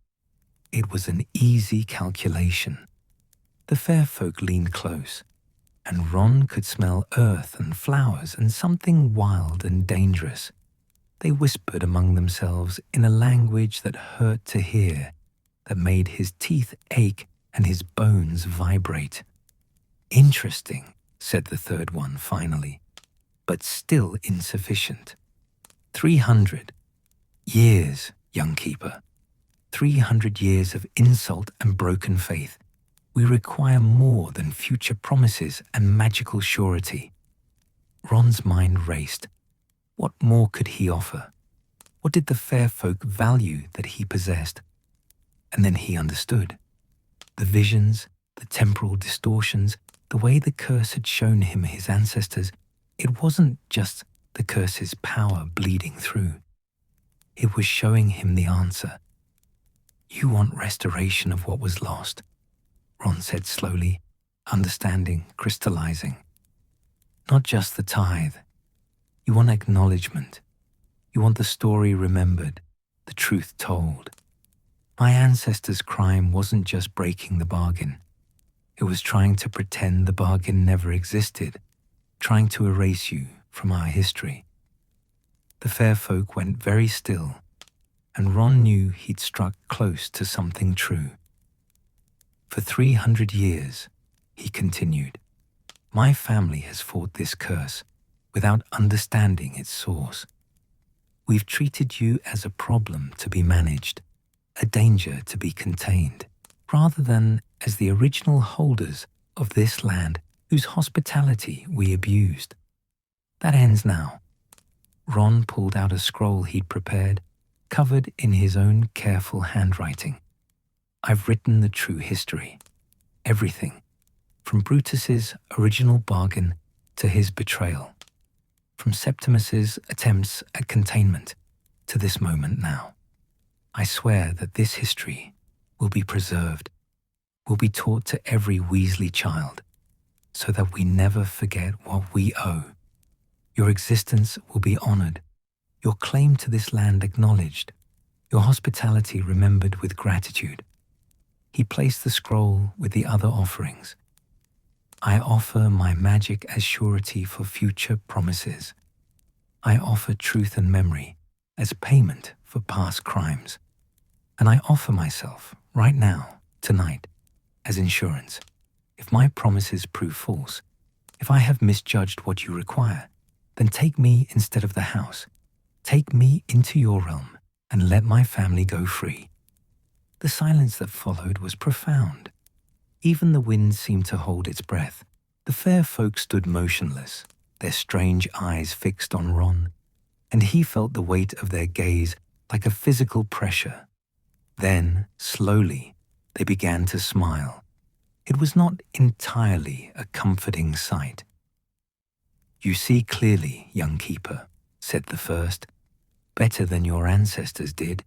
It was an easy calculation. The fair folk leaned close, and Ron could smell earth and flowers and something wild and dangerous. They whispered among themselves in a language that hurt to hear, that made his teeth ache and his bones vibrate. "Interesting," said the third one finally, "but still insufficient. 300 years, young keeper. 300 years of insult and broken faith. We require more than future promises and magical surety." Ron's mind raced. What more could he offer? What did the fair folk value that he possessed? And then he understood. The visions, the temporal distortions, the way the curse had shown him his ancestors, it wasn't just the curse's power bleeding through. It was showing him the answer. "You want restoration of what was lost," Ron said slowly, understanding, crystallizing. "Not just the tithe. You want acknowledgement. You want the story remembered, the truth told. My ancestors' crime wasn't just breaking the bargain. It was trying to pretend the bargain never existed, trying to erase you from our history." The fair folk went very still, and Ron knew he'd struck close to something true. "For 300 years, he continued, my family has fought this curse without understanding its source. We've treated you as a problem to be managed, a danger to be contained, rather than as the original holders of this land whose hospitality we abused. That ends now." Ron pulled out a scroll he'd prepared, covered in his own careful handwriting. "I've written the true history. Everything, from Brutus's original bargain to his betrayal, from Septimus's attempts at containment to this moment now. I swear that this history will be preserved, will be taught to every Weasley child, so that we never forget what we owe. Your existence will be honored, your claim to this land acknowledged, your hospitality remembered with gratitude." He placed the scroll with the other offerings. "I offer my magic as surety for future promises. I offer truth and memory as payment for past crimes. And I offer myself right now, tonight, as insurance. If my promises prove false, if I have misjudged what you require, then take me instead of the house. Take me into your realm and let my family go free." The silence that followed was profound. Even the wind seemed to hold its breath. The fair folk stood motionless, their strange eyes fixed on Ron, and he felt the weight of their gaze like a physical pressure. Then, slowly, they began to smile. It was not entirely a comforting sight. "You see clearly, young keeper," said the first, "better than your ancestors did.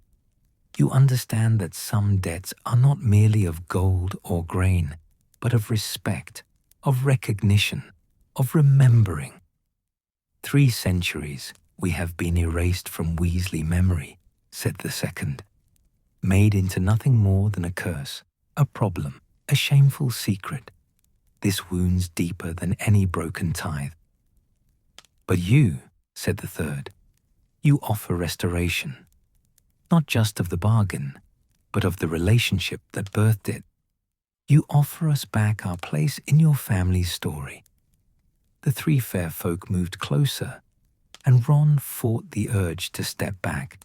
You understand that some debts are not merely of gold or grain, but of respect, of recognition, of remembering. 3 centuries we have been erased from Weasley memory," said the second, "made into nothing more than a curse, a problem, a shameful secret. This wounds deeper than any broken tithe." "But you," said the third, "you offer restoration, not just of the bargain, but of the relationship that birthed it. You offer us back our place in your family's story." The 3 fair folk moved closer, and Ron fought the urge to step back.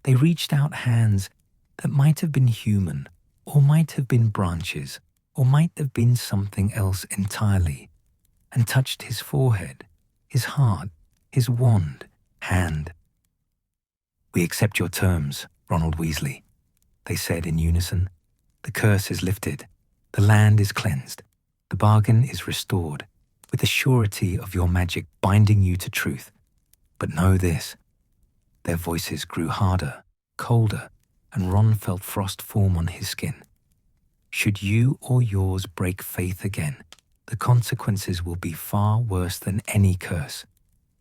They reached out hands that might have been human, or might have been branches, or might have been something else entirely, and touched his forehead, his heart, his wand, hand. "We accept your terms, Ronald Weasley," they said in unison. "The curse is lifted, the land is cleansed, the bargain is restored, with the surety of your magic binding you to truth. But know this." Their voices grew harder, colder, and Ron felt frost form on his skin. "Should you or yours break faith again, the consequences will be far worse than any curse.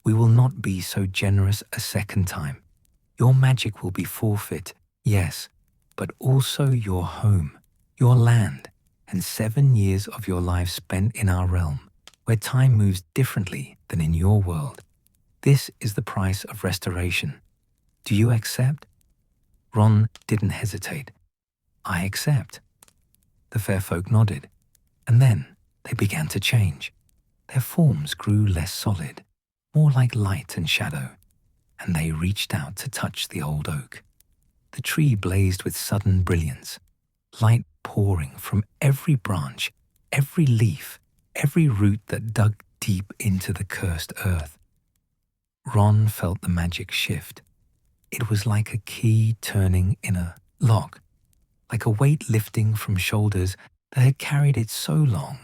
We will not be so generous a second time. Your magic will be forfeit, yes, but also your home, your land, and 7 years of your life spent in our realm. where time moves differently than in your world. This is the price of restoration. Do you accept?" Ron didn't hesitate. "I accept." The fair folk nodded, and then they began to change. Their forms grew less solid, more like light and shadow, and they reached out to touch the old oak. The tree blazed with sudden brilliance, light pouring from every branch, every leaf, every root that dug deep into the cursed earth. Ron felt the magic shift. It was like a key turning in a lock, like a weight lifting from shoulders that had carried it so long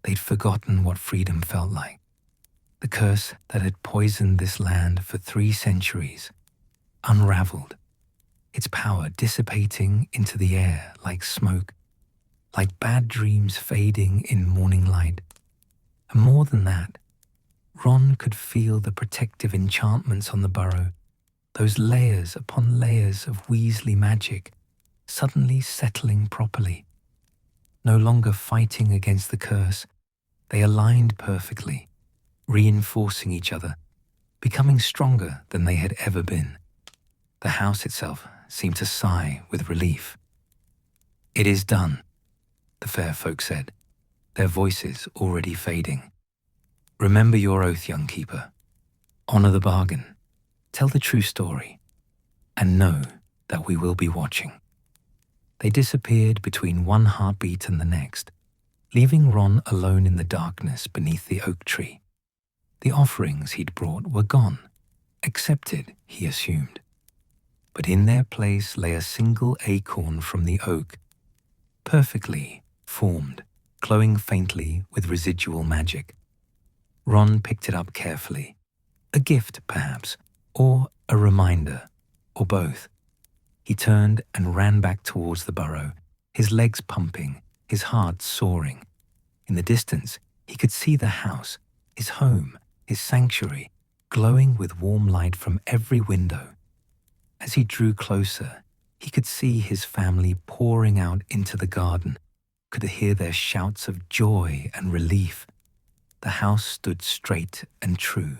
they'd forgotten what freedom felt like. The curse that had poisoned this land for 3 centuries unraveled, its power dissipating into the air like smoke, like bad dreams fading in morning light. And more than that, Ron could feel the protective enchantments on the burrow, those layers upon layers of Weasley magic, suddenly settling properly. No longer fighting against the curse, they aligned perfectly, reinforcing each other, becoming stronger than they had ever been. The house itself seemed to sigh with relief. "It is done," the fair folk said, their voices already fading. "Remember your oath, young keeper. Honor the bargain. Tell the true story. And know that we will be watching." They disappeared between one heartbeat and the next, leaving Ron alone in the darkness beneath the oak tree. The offerings he'd brought were gone, accepted, he assumed. But in their place lay a single acorn from the oak, perfectly formed, glowing faintly with residual magic. Ron picked it up carefully. A gift, perhaps, or a reminder, or both. He turned and ran back towards the burrow, his legs pumping, his heart soaring. In the distance, he could see the house, his home, his sanctuary, glowing with warm light from every window. As he drew closer, he could see his family pouring out into the garden, could hear their shouts of joy and relief. The house stood straight and true,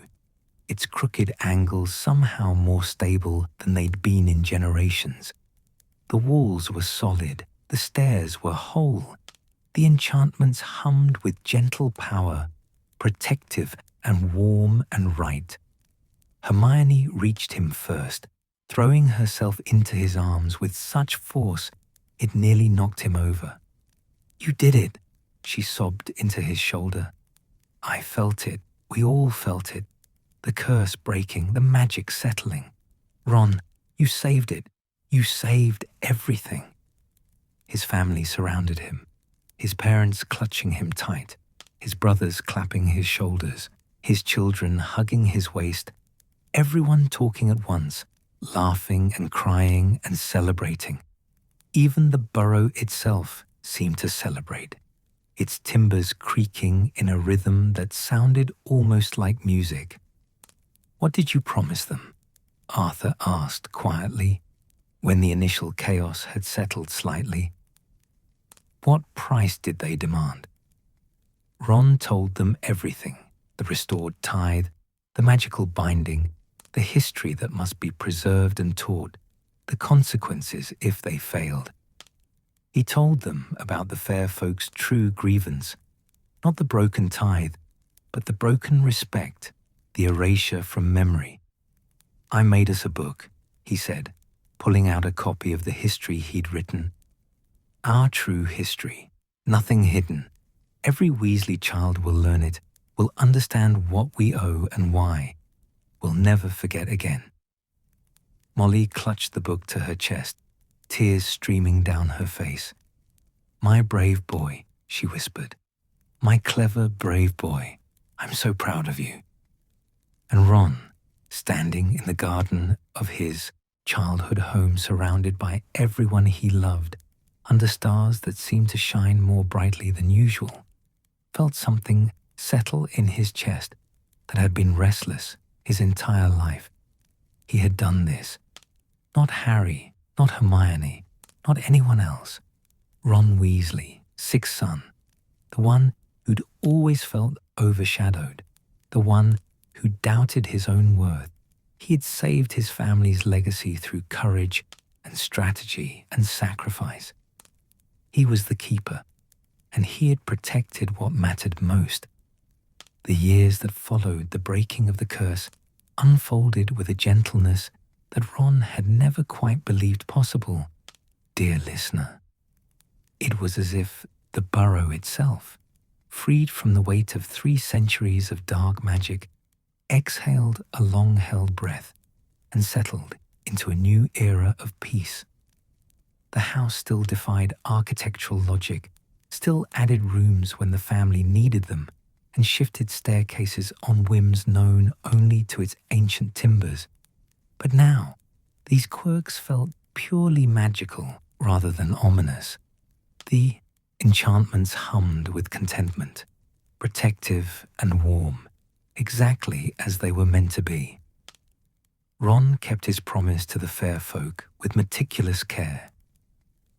its crooked angles somehow more stable than they'd been in generations. The walls were solid, the stairs were whole. The enchantments hummed with gentle power, protective and warm and right. Hermione reached him first, throwing herself into his arms with such force it nearly knocked him over. "You did it," she sobbed into his shoulder. "I felt it. We all felt it. The curse breaking, the magic settling. Ron, you saved it. You saved everything." His family surrounded him, his parents clutching him tight, his brothers clapping his shoulders, his children hugging his waist, everyone talking at once, laughing and crying and celebrating. Even the burrow itself seemed to celebrate, its timbers creaking in a rhythm that sounded almost like music. "What did you promise them?" Arthur asked quietly, when the initial chaos had settled slightly. What price did they demand? Ron told them everything: the restored tithe, the magical binding, the history that must be preserved and taught, the consequences if they failed. He told them about the fair folks' true grievance, not the broken tithe, but the broken respect, the erasure from memory. "I made us a book," he said, pulling out a copy of the history he'd written. "Our true history, nothing hidden. Every Weasley child will learn it, will understand what we owe and why. We'll never forget again." Molly clutched the book to her chest, tears streaming down her face. "My brave boy," she whispered. "My clever, brave boy. I'm so proud of you." And Ron, standing in the garden of his childhood home surrounded by everyone he loved, under stars that seemed to shine more brightly than usual, felt something settle in his chest that had been restless his entire life. He had done this. Not Harry, not Hermione, not anyone else. Ron Weasley, sixth son, the one who'd always felt overshadowed, the one who doubted his own worth. He had saved his family's legacy through courage and strategy and sacrifice. He was the keeper, and he had protected what mattered most. The years that followed the breaking of the curse unfolded with a gentleness that Ron had never quite believed possible. Dear listener, it was as if the Burrow itself, freed from the weight of 3 centuries of dark magic, exhaled a long-held breath and settled into a new era of peace. The house still defied architectural logic, still added rooms when the family needed them, and shifted staircases on whims known only to its ancient timbers. But now, these quirks felt purely magical rather than ominous. The enchantments hummed with contentment, protective and warm, exactly as they were meant to be. Ron kept his promise to the fair folk with meticulous care.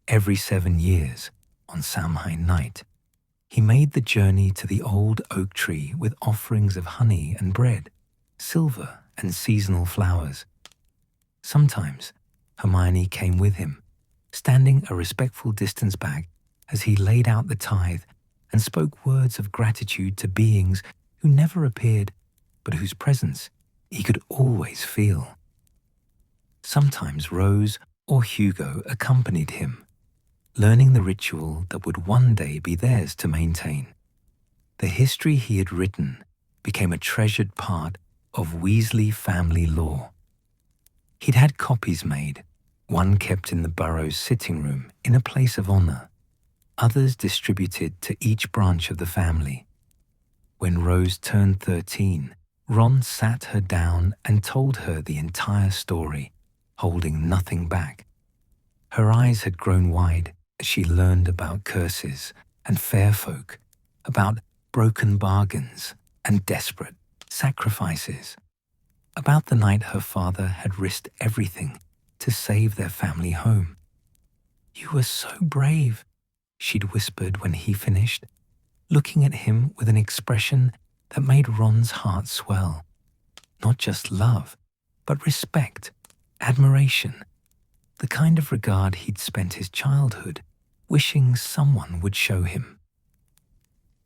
Every 7 years, on Samhain night, he made the journey to the old oak tree with offerings of honey and bread, silver and seasonal flowers. Sometimes Hermione came with him, standing a respectful distance back as he laid out the tithe and spoke words of gratitude to beings who never appeared, but whose presence he could always feel. Sometimes Rose or Hugo accompanied him, learning the ritual that would one day be theirs to maintain. The history he had written became a treasured part of Weasley family lore. He'd had copies made, one kept in the Burrow's sitting room in a place of honor, others distributed to each branch of the family. When Rose turned 13, Ron sat her down and told her the entire story, holding nothing back. Her eyes had grown wide as she learned about curses and fair folk, about broken bargains and desperate sacrifices, about the night her father had risked everything to save their family home. "You were so brave," she'd whispered when he finished, looking at him with an expression that made Ron's heart swell. Not just love, but respect, admiration, the kind of regard he'd spent his childhood wishing someone would show him.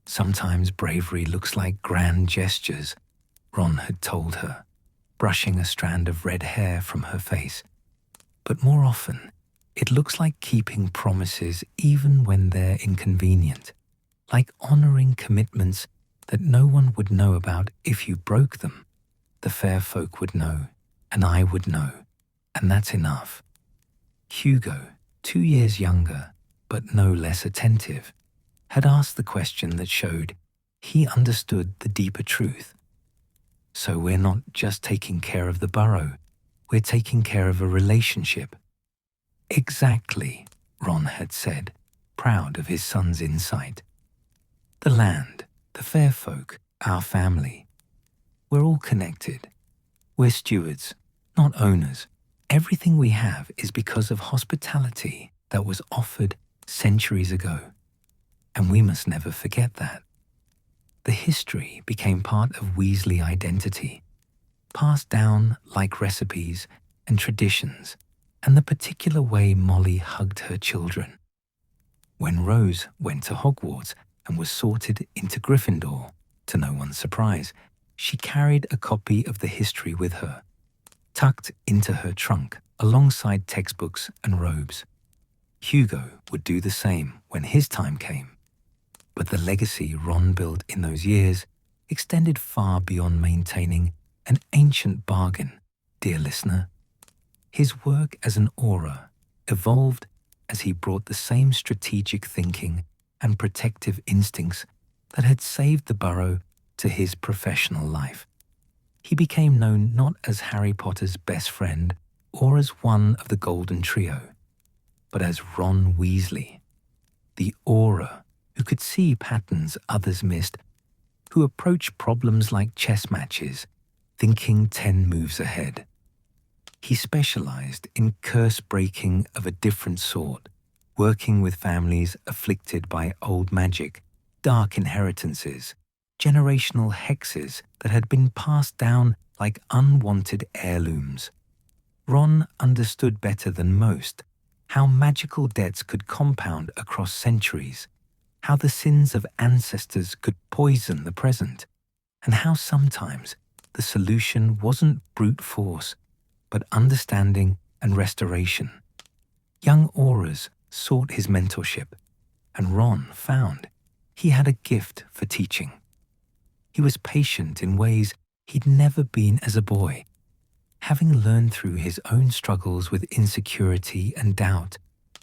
Sometimes bravery looks like grand gestures, Ron had told her, brushing a strand of red hair from her face. But more often, it looks like keeping promises even when they're inconvenient, like honoring commitments that no one would know about if you broke them. The fair folk would know, and I would know, and that's enough. Hugo, 2 years younger, but no less attentive, had asked the question that showed he understood the deeper truth. So we're not just taking care of the Burrow, we're taking care of a relationship. Exactly, Ron had said, proud of his son's insight. The land, the fair folk, our family. We're all connected. We're stewards, not owners. Everything we have is because of hospitality that was offered centuries ago, and we must never forget that. The history became part of Weasley identity, passed down like recipes and traditions, and the particular way Molly hugged her children. When Rose went to Hogwarts and was sorted into Gryffindor, to no one's surprise, she carried a copy of the history with her, tucked into her trunk alongside textbooks and robes. Hugo would do the same when his time came. But the legacy Ron built in those years extended far beyond maintaining an ancient bargain, dear listener. His work as an aura evolved as he brought the same strategic thinking and protective instincts that had saved the Burrow to his professional life. He became known not as Harry Potter's best friend or as one of the Golden Trio, but as Ron Weasley, the aura who could see patterns others missed, who approached problems like chess matches, thinking 10 moves ahead. He specialized in curse breaking of a different sort, working with families afflicted by old magic, dark inheritances, generational hexes that had been passed down like unwanted heirlooms. Ron understood better than most how magical debts could compound across centuries, how the sins of ancestors could poison the present, and how sometimes the solution wasn't brute force, but understanding and restoration. Young auras sought his mentorship, and Ron found he had a gift for teaching. He was patient in ways he'd never been as a boy, having learned through his own struggles with insecurity and doubt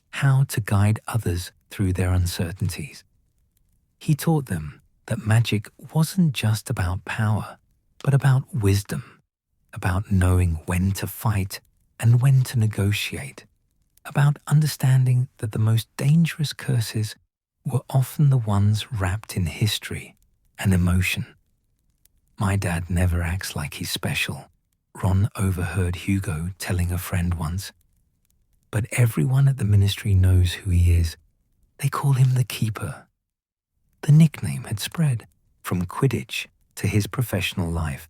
how to guide others through their uncertainties. He taught them that magic wasn't just about power, but about wisdom, about knowing when to fight and when to negotiate, about understanding that the most dangerous curses were often the ones wrapped in history and emotion. "My dad never acts like he's special," Ron overheard Hugo telling a friend once. "But everyone at the ministry knows who he is. They call him the Keeper." The nickname had spread from Quidditch to his professional life,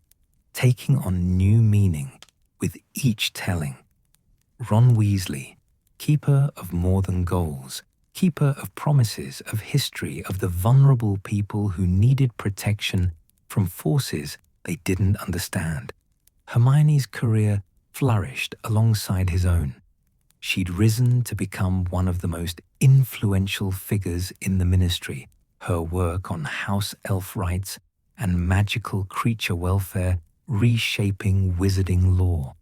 taking on new meaning with each telling. Ron Weasley, keeper of more than goals, keeper of promises, of history, of the vulnerable people who needed protection from forces they didn't understand. Hermione's career flourished alongside his own. She'd risen to become one of the most influential figures in the ministry, her work on house elf rights and magical creature welfare reshaping wizarding lore.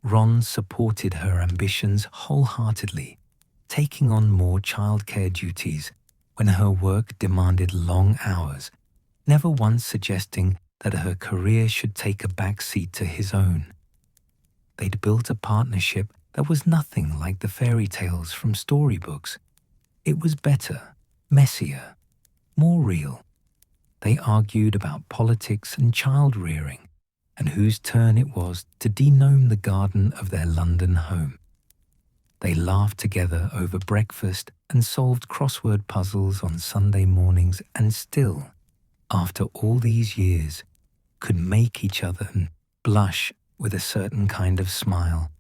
Ron supported her ambitions wholeheartedly, taking on more childcare duties when her work demanded long hours, never once suggesting that her career should take a backseat to his own. They'd built a partnership that was nothing like the fairy tales from storybooks. It was better, messier, more real. They argued about politics and child-rearing, and whose turn it was to denome the garden of their London home. They laughed together over breakfast and solved crossword puzzles on Sunday mornings, and still, after all these years, could make each other blush with a certain kind of smile.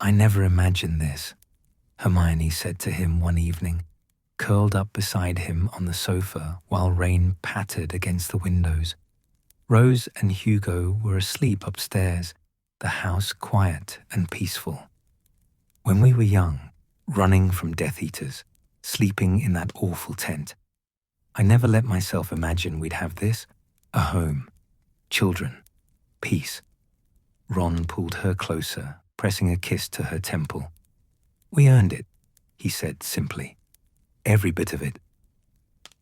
"I never imagined this," Hermione said to him one evening, curled up beside him on the sofa while rain pattered against the windows. Rose and Hugo were asleep upstairs, the house quiet and peaceful. "When we were young, running from Death Eaters, sleeping in that awful tent, I never let myself imagine we'd have this, a home, children, peace." Ron pulled her closer, pressing a kiss to her temple. "We earned it," he said simply. "Every bit of it."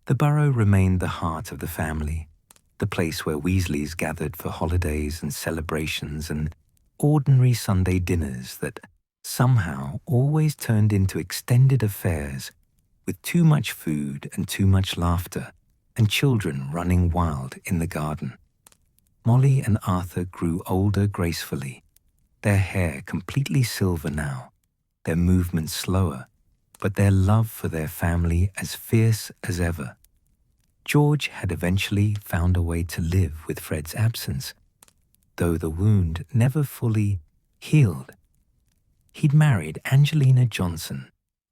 The Burrow remained the heart of the family, the place where Weasleys gathered for holidays and celebrations and ordinary Sunday dinners that somehow always turned into extended affairs with too much food and too much laughter and children running wild in the garden. Molly and Arthur grew older gracefully, their hair completely silver now, their movements slower, but their love for their family as fierce as ever. George had eventually found a way to live with Fred's absence, though the wound never fully healed. He'd married Angelina Johnson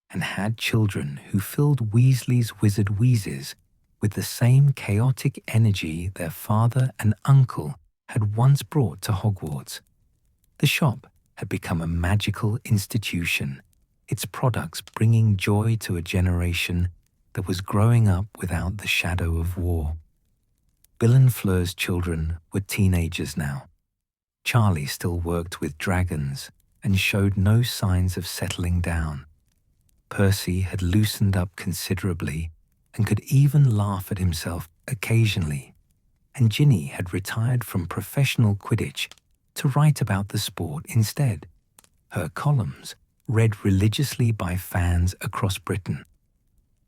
and had children who filled Weasley's wizard wheezes with the same chaotic energy their father and uncle had once brought to Hogwarts. The shop had become a magical institution, its products bringing joy to a generation that was growing up without the shadow of war. Bill and Fleur's children were teenagers now. Charlie still worked with dragons and showed no signs of settling down. Percy had loosened up considerably and could even laugh at himself occasionally, and Ginny had retired from professional Quidditch to write about the sport instead, her columns read religiously by fans across Britain.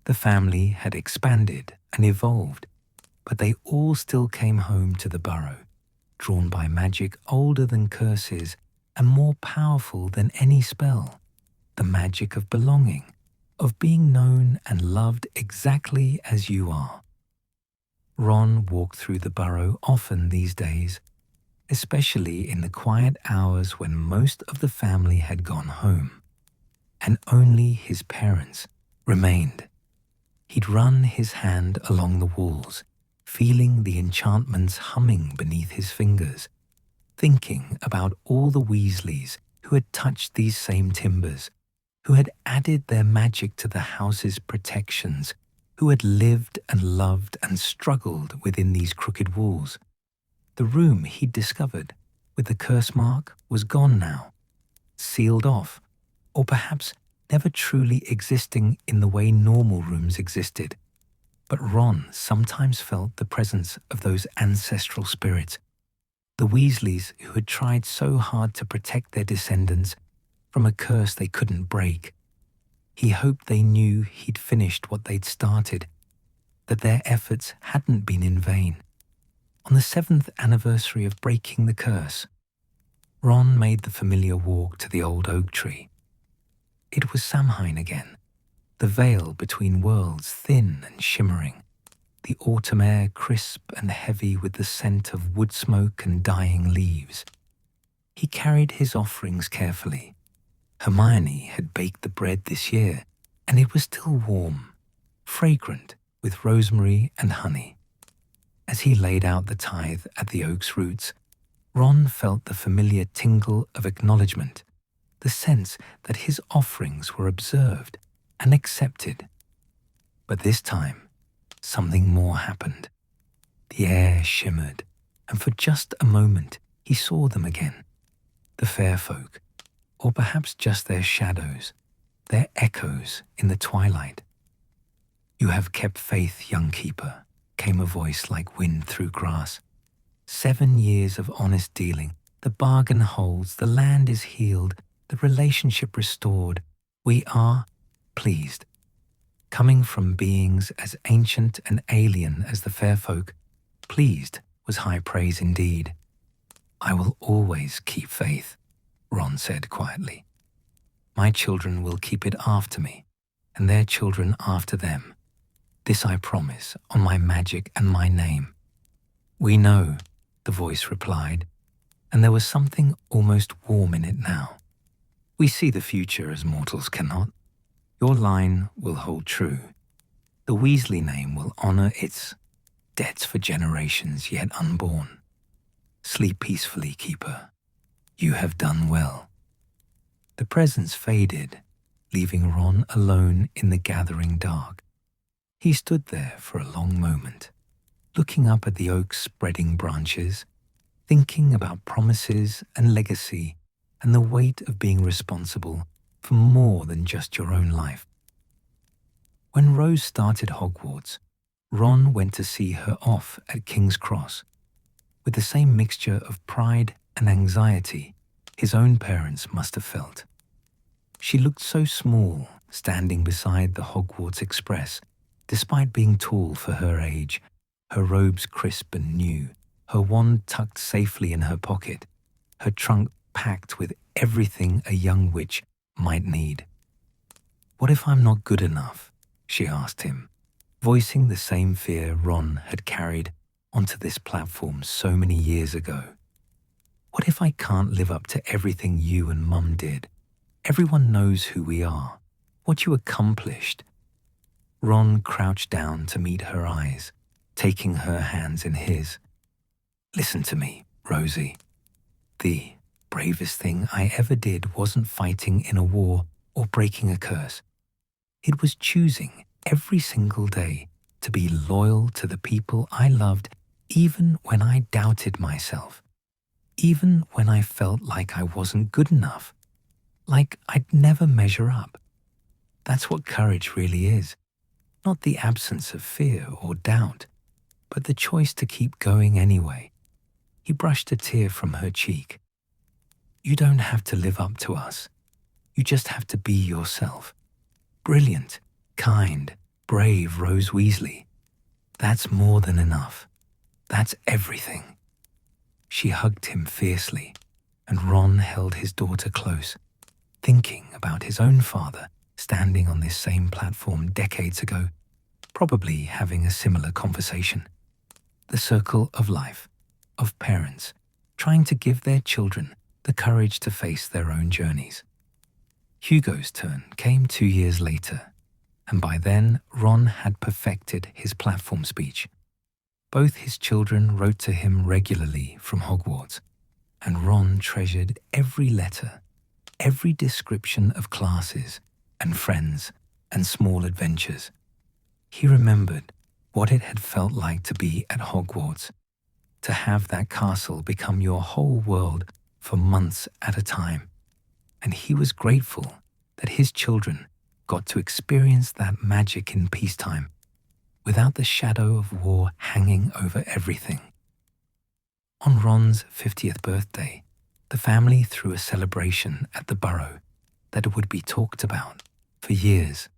The family had expanded and evolved, but they all still came home to the Burrow, drawn by magic older than curses and more powerful than any spell, the magic of belonging, of being known and loved exactly as you are. Ron walked through the Burrow often these days, especially in the quiet hours when most of the family had gone home, and only his parents remained. He'd run his hand along the walls, feeling the enchantments humming beneath his fingers, thinking about all the Weasleys who had touched these same timbers, who had added their magic to the house's protections, who had lived and loved and struggled within these crooked walls. The room he'd discovered, with the curse mark, was gone now, sealed off, or perhaps never truly existing in the way normal rooms existed. But Ron sometimes felt the presence of those ancestral spirits, the Weasleys who had tried so hard to protect their descendants from a curse they couldn't break. He hoped they knew he'd finished what they'd started, that their efforts hadn't been in vain. On the 7th anniversary of breaking the curse, Ron made the familiar walk to the old oak tree. It was Samhain again, the veil between worlds thin and shimmering, the autumn air crisp and heavy with the scent of wood smoke and dying leaves. He carried his offerings carefully. Hermione had baked the bread this year, and it was still warm, fragrant with rosemary and honey. As he laid out the tithe at the oak's roots, Ron felt the familiar tingle of acknowledgement, the sense that his offerings were observed and accepted. But this time, something more happened. The air shimmered, and for just a moment he saw them again. The fair folk, or perhaps just their shadows, their echoes in the twilight. "You have kept faith, young keeper," came a voice like wind through grass. 7 years of honest dealing, the bargain holds, the land is healed, the relationship restored. We are pleased. Coming from beings as ancient and alien as the fair folk, pleased was high praise indeed. "I will always keep faith," Ron said quietly. "My children will keep it after me, and their children after them. This I promise on my magic and my name." "We know," the voice replied, and there was something almost warm in it now. "We see the future as mortals cannot. Your line will hold true. The Weasley name will honor its debts for generations yet unborn. Sleep peacefully, keeper. You have done well." The presence faded, leaving Ron alone in the gathering dark. He stood there for a long moment, looking up at the oak's spreading branches, thinking about promises and legacy and the weight of being responsible for more than just your own life. When Rose started Hogwarts, Ron went to see her off at King's Cross, with the same mixture of pride and anxiety his own parents must have felt. She looked so small, standing beside the Hogwarts Express, despite being tall for her age, her robes crisp and new, her wand tucked safely in her pocket, her trunk packed with everything a young witch might need. "What if I'm not good enough?" she asked him, voicing the same fear Ron had carried onto this platform so many years ago. "What if I can't live up to everything you and Mum did? Everyone knows who we are, what you accomplished." Ron crouched down to meet her eyes, taking her hands in his. "Listen to me, Rosie. The bravest thing I ever did wasn't fighting in a war or breaking a curse. It was choosing every single day to be loyal to the people I loved, even when I doubted myself, even when I felt like I wasn't good enough, like I'd never measure up. That's what courage really is. Not the absence of fear or doubt, but the choice to keep going anyway." He brushed a tear from her cheek. "You don't have to live up to us. You just have to be yourself. Brilliant, kind, brave Rose Weasley. That's more than enough. That's everything." She hugged him fiercely, and Ron held his daughter close, thinking about his own father standing on this same platform decades ago, probably having a similar conversation. the circle of life, of parents trying to give their children the courage to face their own journeys. Hugo's turn came 2 years later, and by then Ron had perfected his platform speech. Both his children wrote to him regularly from Hogwarts, and Ron treasured every letter, every description of classes and friends and small adventures. He remembered what it had felt like to be at Hogwarts, to have that castle become your whole world for months at a time, and he was grateful that his children got to experience that magic in peacetime, without the shadow of war hanging over everything. On Ron's 50th birthday, the family threw a celebration at the Burrow that would be talked about for years.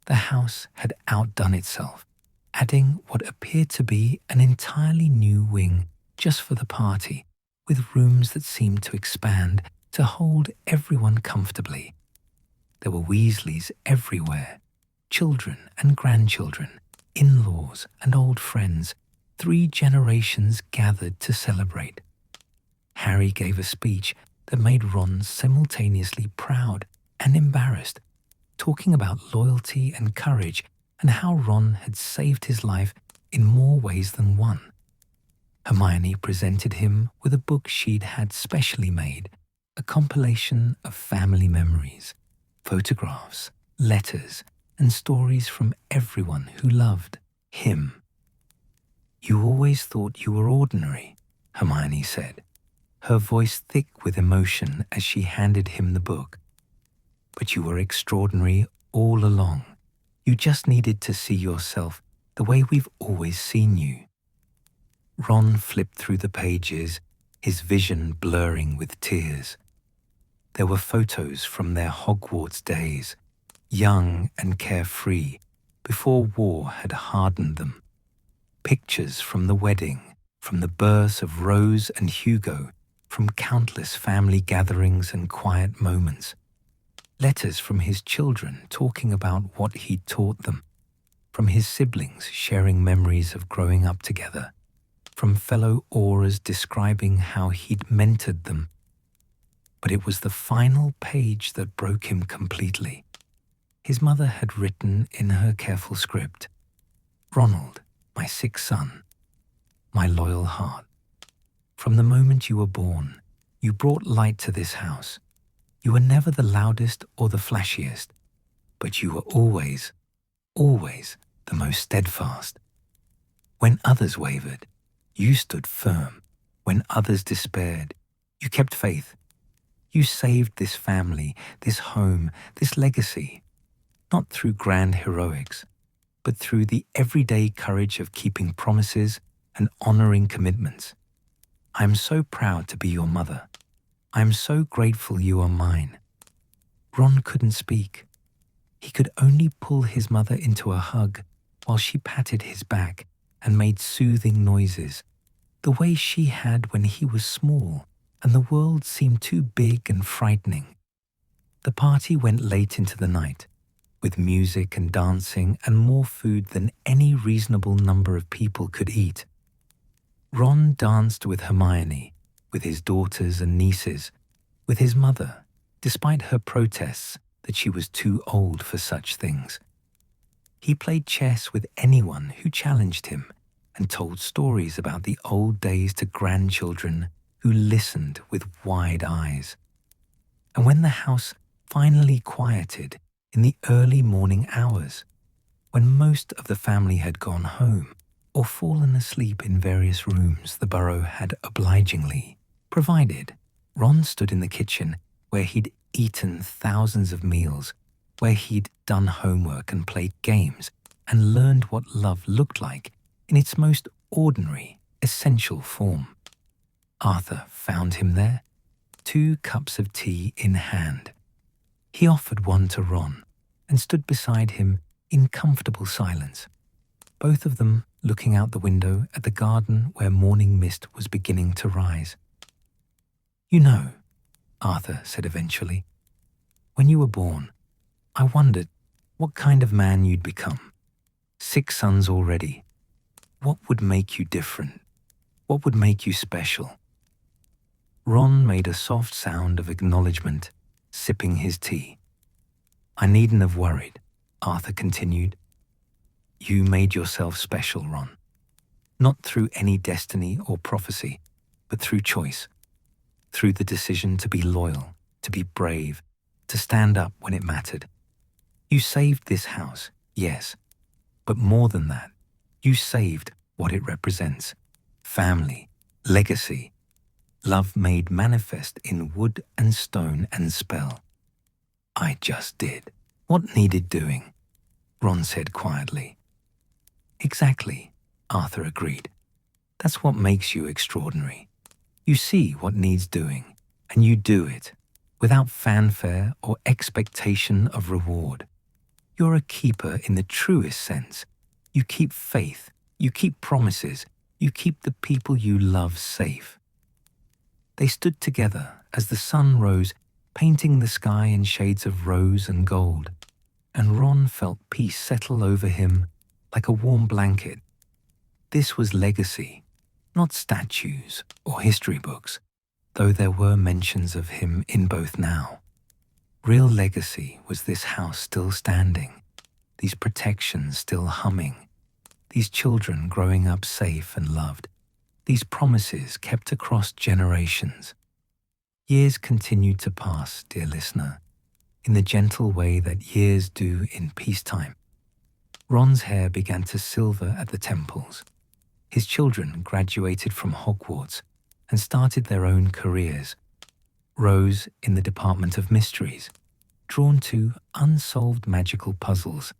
The house had outdone itself, adding what appeared to be an entirely new wing just for the party, with rooms that seemed to expand to hold everyone comfortably. There were Weasleys everywhere, children and grandchildren, in-laws and old friends, 3 generations gathered to celebrate. Harry gave a speech that made Ron simultaneously proud and embarrassed, talking about loyalty and courage and how Ron had saved his life in more ways than one. Hermione presented him with a book she'd had specially made, a compilation of family memories, photographs, letters, and stories from everyone who loved him. "You always thought you were ordinary," Hermione said, her voice thick with emotion as she handed him the book. "But you were extraordinary all along. You just needed to see yourself the way we've always seen you." Ron flipped through the pages, his vision blurring with tears. There were photos from their Hogwarts days, young and carefree, before war had hardened them. Pictures from the wedding, from the births of Rose and Hugo, from countless family gatherings and quiet moments. Letters from his children talking about what he'd taught them, from his siblings sharing memories of growing up together, from fellow Aurors describing how he'd mentored them. But it was the final page that broke him completely. His mother had written in her careful script, "Ronald, my sick son, my loyal heart. From the moment you were born, you brought light to this house. You were never the loudest or the flashiest, but you were always, always the most steadfast. When others wavered, you stood firm. When others despaired, you kept faith. You saved this family, this home, this legacy, not through grand heroics, but through the everyday courage of keeping promises and honoring commitments. I am so proud to be your mother. I am so grateful you are mine." Ron couldn't speak. He could only pull his mother into a hug while she patted his back and made soothing noises, the way she had when he was small and the world seemed too big and frightening. The party went late into the night, with music and dancing and more food than any reasonable number of people could eat. Ron danced with Hermione, with his daughters and nieces, with his mother, despite her protests that she was too old for such things. He played chess with anyone who challenged him and told stories about the old days to grandchildren who listened with wide eyes. And when the house finally quieted in the early morning hours, when most of the family had gone home or fallen asleep in various rooms the Burrow had obligingly provided, Ron stood in the kitchen where he'd eaten thousands of meals, where he'd done homework and played games and learned what love looked like in its most ordinary, essential form. Arthur found him there, 2 cups of tea in hand. He offered one to Ron and stood beside him in comfortable silence, both of them looking out the window at the garden where morning mist was beginning to rise. "You know," Arthur said eventually, "when you were born, I wondered what kind of man you'd become. 6 sons already. What would make you different? What would make you special? Ron made a soft sound of acknowledgement, sipping his tea. I needn't have worried, Arthur continued. You made yourself special, Ron. Not through any destiny or prophecy, but through choice. Through the decision to be loyal, to be brave, to stand up when it mattered. You saved this house, yes, but more than that, you saved what it represents. Family, legacy, love made manifest in wood and stone and spell. I just did. What needed doing? Ron said quietly. Exactly, Arthur agreed. That's what makes you extraordinary. You see what needs doing, and you do it, without fanfare or expectation of reward. You're a keeper in the truest sense. You keep faith, you keep promises, you keep the people you love safe. They stood together as the sun rose, painting the sky in shades of rose and gold, and Ron felt peace settle over him like a warm blanket. This was legacy, not statues or history books, though there were mentions of him in both now. Real legacy was this house still standing, these protections still humming, these children growing up safe and loved, these promises kept across generations. Years continued to pass, dear listener, in the gentle way that years do in peacetime. Ron's hair began to silver at the temples. His children graduated from Hogwarts and started their own careers. Rose in the Department of Mysteries, drawn to unsolved magical puzzles,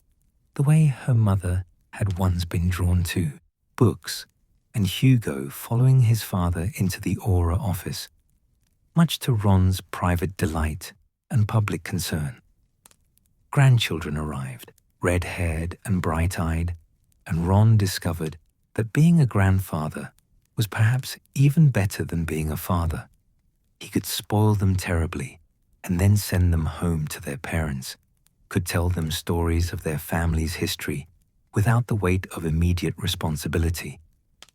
the way her mother had once been drawn to books, and Hugo following his father into the Aura office, much to Ron's private delight and public concern. Grandchildren arrived, red-haired and bright-eyed, and Ron discovered that being a grandfather was perhaps even better than being a father. He could spoil them terribly and then send them home to their parents, could tell them stories of their family's history without the weight of immediate responsibility,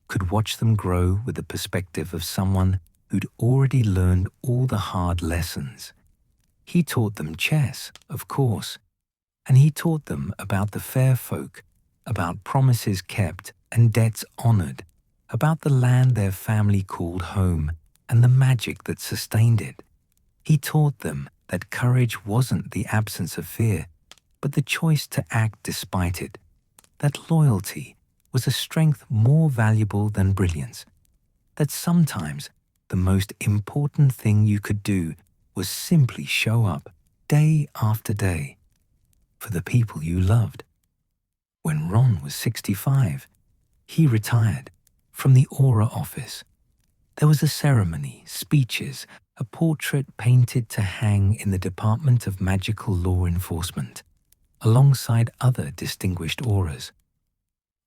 could watch them grow with the perspective of someone who'd already learned all the hard lessons. He taught them chess, of course, and he taught them about the fair folk, about promises kept and debts honored, about the land their family called home and the magic that sustained it. He taught them that courage wasn't the absence of fear, but the choice to act despite it, that loyalty was a strength more valuable than brilliance, that sometimes the most important thing you could do was simply show up day after day for the people you loved. When Ron was 65, he retired from the Aura office. There was a ceremony, speeches, a portrait painted to hang in the Department of Magical Law Enforcement, alongside other distinguished auras.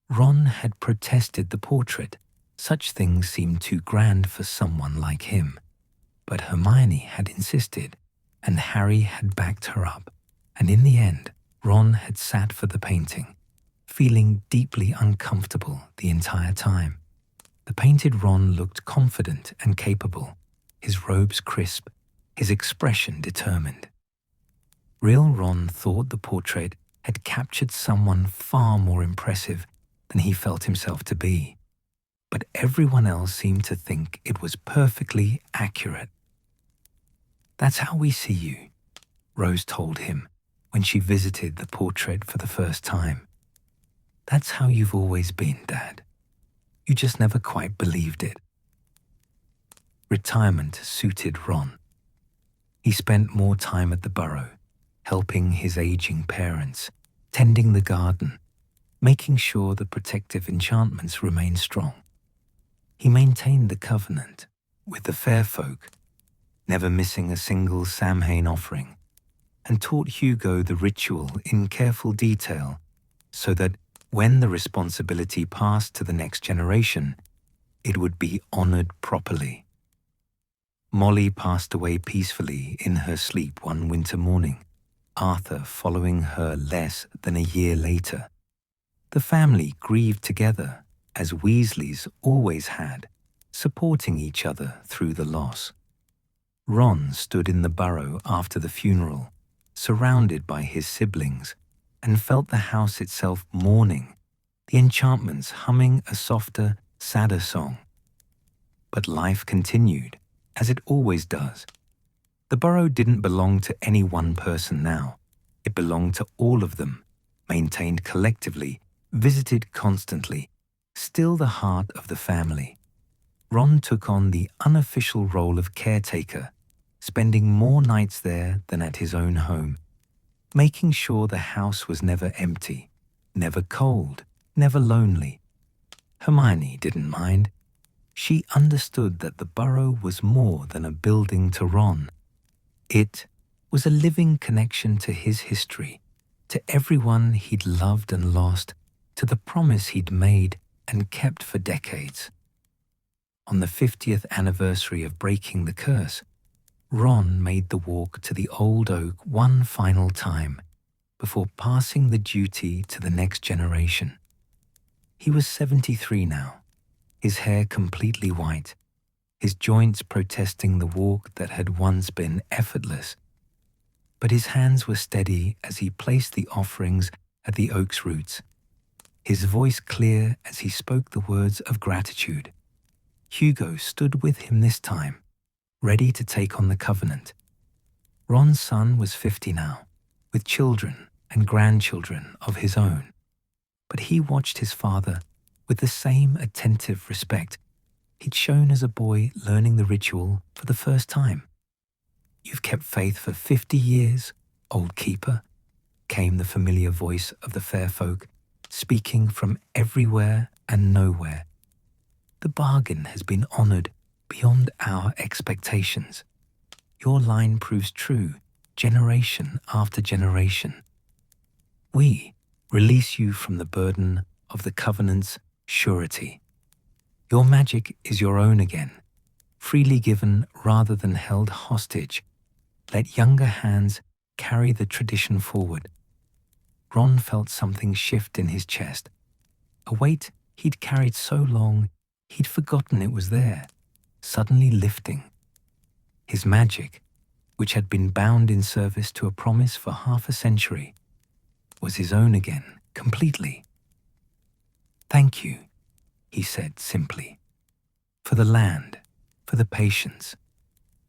Ron had protested the portrait. Such things seemed too grand for someone like him. But Hermione had insisted, and Harry had backed her up, and in the end, Ron had sat for the painting, feeling deeply uncomfortable the entire time. The painted Ron looked confident and capable, his robes crisp, his expression determined. Real Ron thought the portrait had captured someone far more impressive than he felt himself to be, but everyone else seemed to think it was perfectly accurate. That's how we see you, Rose told him when she visited the portrait for the first time. That's how you've always been, Dad. You just never quite believed it. Retirement suited Ron. He spent more time at the Burrow, helping his aging parents, tending the garden, making sure the protective enchantments remained strong. He maintained the covenant with the fair folk, never missing a single Samhain offering, and taught Hugo the ritual in careful detail so that when the responsibility passed to the next generation, it would be honored properly. Molly passed away peacefully in her sleep one winter morning, Arthur following her less than a year later. The family grieved together as Weasleys always had, supporting each other through the loss. Ron stood in the Burrow after the funeral, surrounded by his siblings, and felt the house itself mourning, the enchantments humming a softer, sadder song. But life continued, as it always does. The Burrow didn't belong to any one person now. It belonged to all of them, maintained collectively, visited constantly, still the heart of the family. Ron took on the unofficial role of caretaker, spending more nights there than at his own home, making sure the house was never empty, never cold, never lonely. Hermione didn't mind. She understood that the Burrow was more than a building to Ron. It was a living connection to his history, to everyone he'd loved and lost, to the promise he'd made and kept for decades. On the 50th anniversary of breaking the curse, Ron made the walk to the old oak one final time before passing the duty to the next generation. He was 73 now, his hair completely white, his joints protesting the walk that had once been effortless. But his hands were steady as he placed the offerings at the oak's roots, his voice clear as he spoke the words of gratitude. Hugo stood with him this time, ready to take on the covenant. Ron's son was 50 now, with children and grandchildren of his own. But he watched his father with the same attentive respect he'd shown as a boy learning the ritual for the first time. "You've kept faith for 50 years, old keeper," came the familiar voice of the fair folk, speaking from everywhere and nowhere. "The bargain has been honored beyond our expectations. Your line proves true, generation after generation. We release you from the burden of the covenant's surety. Your magic is your own again, freely given rather than held hostage. Let younger hands carry the tradition forward." Ron felt something shift in his chest, a weight he'd carried so long he'd forgotten it was there, suddenly lifting. His magic, which had been bound in service to a promise for half a century, was his own again, completely. "Thank you," he said simply, "for the land, for the patience,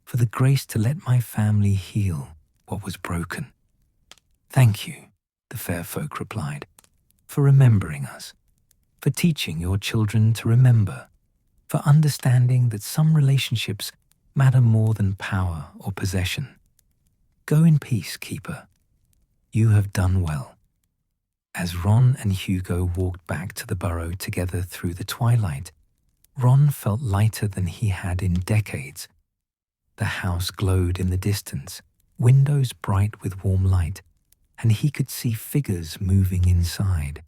for the grace to let my family heal what was broken." "Thank you," the fair folk replied, "for remembering us, for teaching your children to remember, for understanding that some relationships matter more than power or possession. Go in peace, keeper. You have done well." As Ron and Hugo walked back to the Burrow together through the twilight, Ron felt lighter than he had in decades. The house glowed in the distance, windows bright with warm light, and he could see figures moving inside.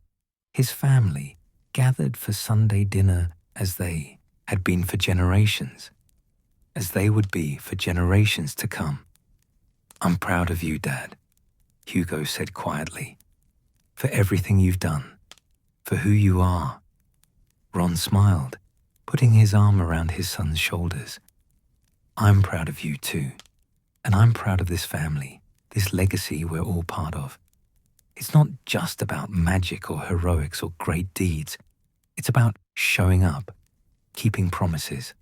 His family gathered for Sunday dinner as they had been for generations, as they would be for generations to come. "I'm proud of you, Dad," Hugo said quietly, "for everything you've done, for who you are." Ron smiled, putting his arm around his son's shoulders. "I'm proud of you too, and I'm proud of this family, this legacy we're all part of. It's not just about magic or heroics or great deeds. It's about showing up, keeping promises,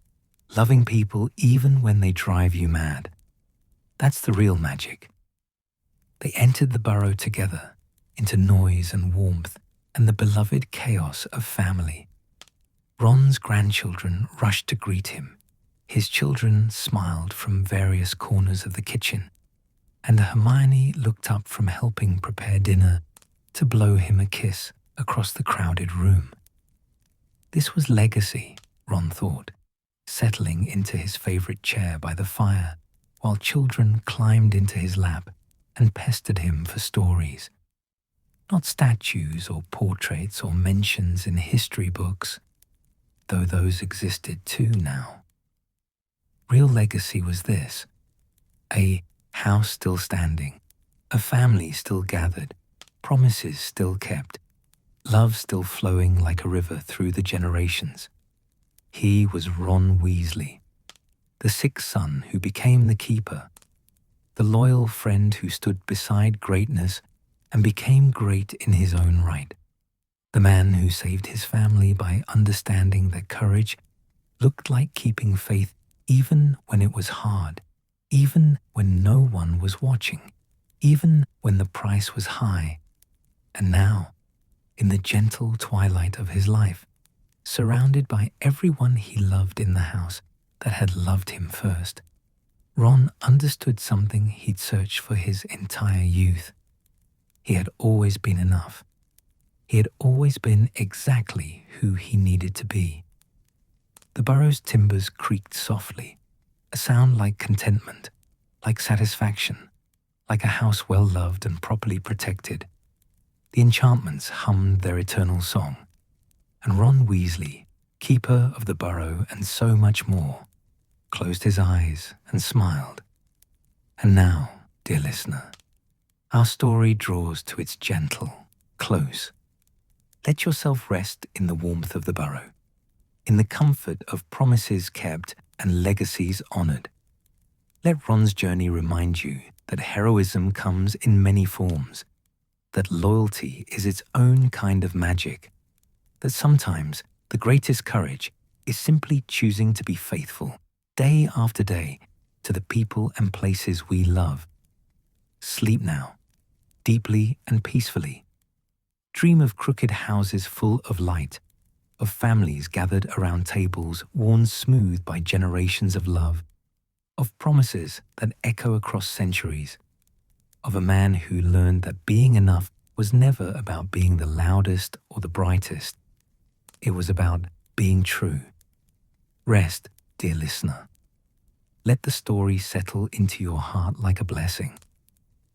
loving people even when they drive you mad. That's the real magic." They entered the Burrow together, into noise and warmth and the beloved chaos of family. Ron's grandchildren rushed to greet him. His children smiled from various corners of the kitchen, and Hermione looked up from helping prepare dinner to blow him a kiss across the crowded room. This was legacy, Ron thought, settling into his favorite chair by the fire while children climbed into his lap and pestered him for stories. Not statues or portraits or mentions in history books, though those existed too now. Real legacy was this: a house still standing, a family still gathered, promises still kept, love still flowing like a river through the generations. He was Ron Weasley, the sixth son who became the keeper, the loyal friend who stood beside greatness and became great in his own right, the man who saved his family by understanding that courage looked like keeping faith even when it was hard, even when no one was watching, even when the price was high. And now, in the gentle twilight of his life, surrounded by everyone he loved in the house that had loved him first, Ron understood something he'd searched for his entire youth. He had always been enough. He had always been exactly who he needed to be. The Burrow's timbers creaked softly, a sound like contentment, like satisfaction, like a house well loved and properly protected. The enchantments hummed their eternal song, and Ron Weasley, keeper of the Burrow and so much more, closed his eyes and smiled. And now, dear listener, our story draws to its gentle close. Let yourself rest in the warmth of the Burrow, in the comfort of promises kept and legacies honored. Let Ron's journey remind you that heroism comes in many forms, that loyalty is its own kind of magic, that sometimes the greatest courage is simply choosing to be faithful day after day to the people and places we love. Sleep now, deeply and peacefully. Dream of crooked houses full of light, of families gathered around tables worn smooth by generations of love, of promises that echo across centuries, of a man who learned that being enough was never about being the loudest or the brightest. It was about being true. Rest, dear listener. Let the story settle into your heart like a blessing.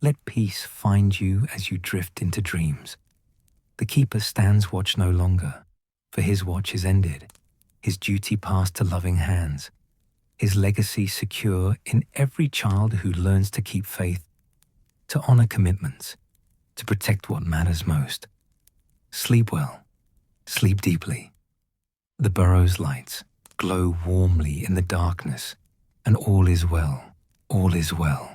Let peace find you as you drift into dreams. The keeper stands watch no longer, for his watch is ended, his duty passed to loving hands, his legacy secure in every child who learns to keep faith, to honor commitments, to protect what matters most. Sleep well, sleep deeply. The Burrow's lights glow warmly in the darkness, and all is well, all is well.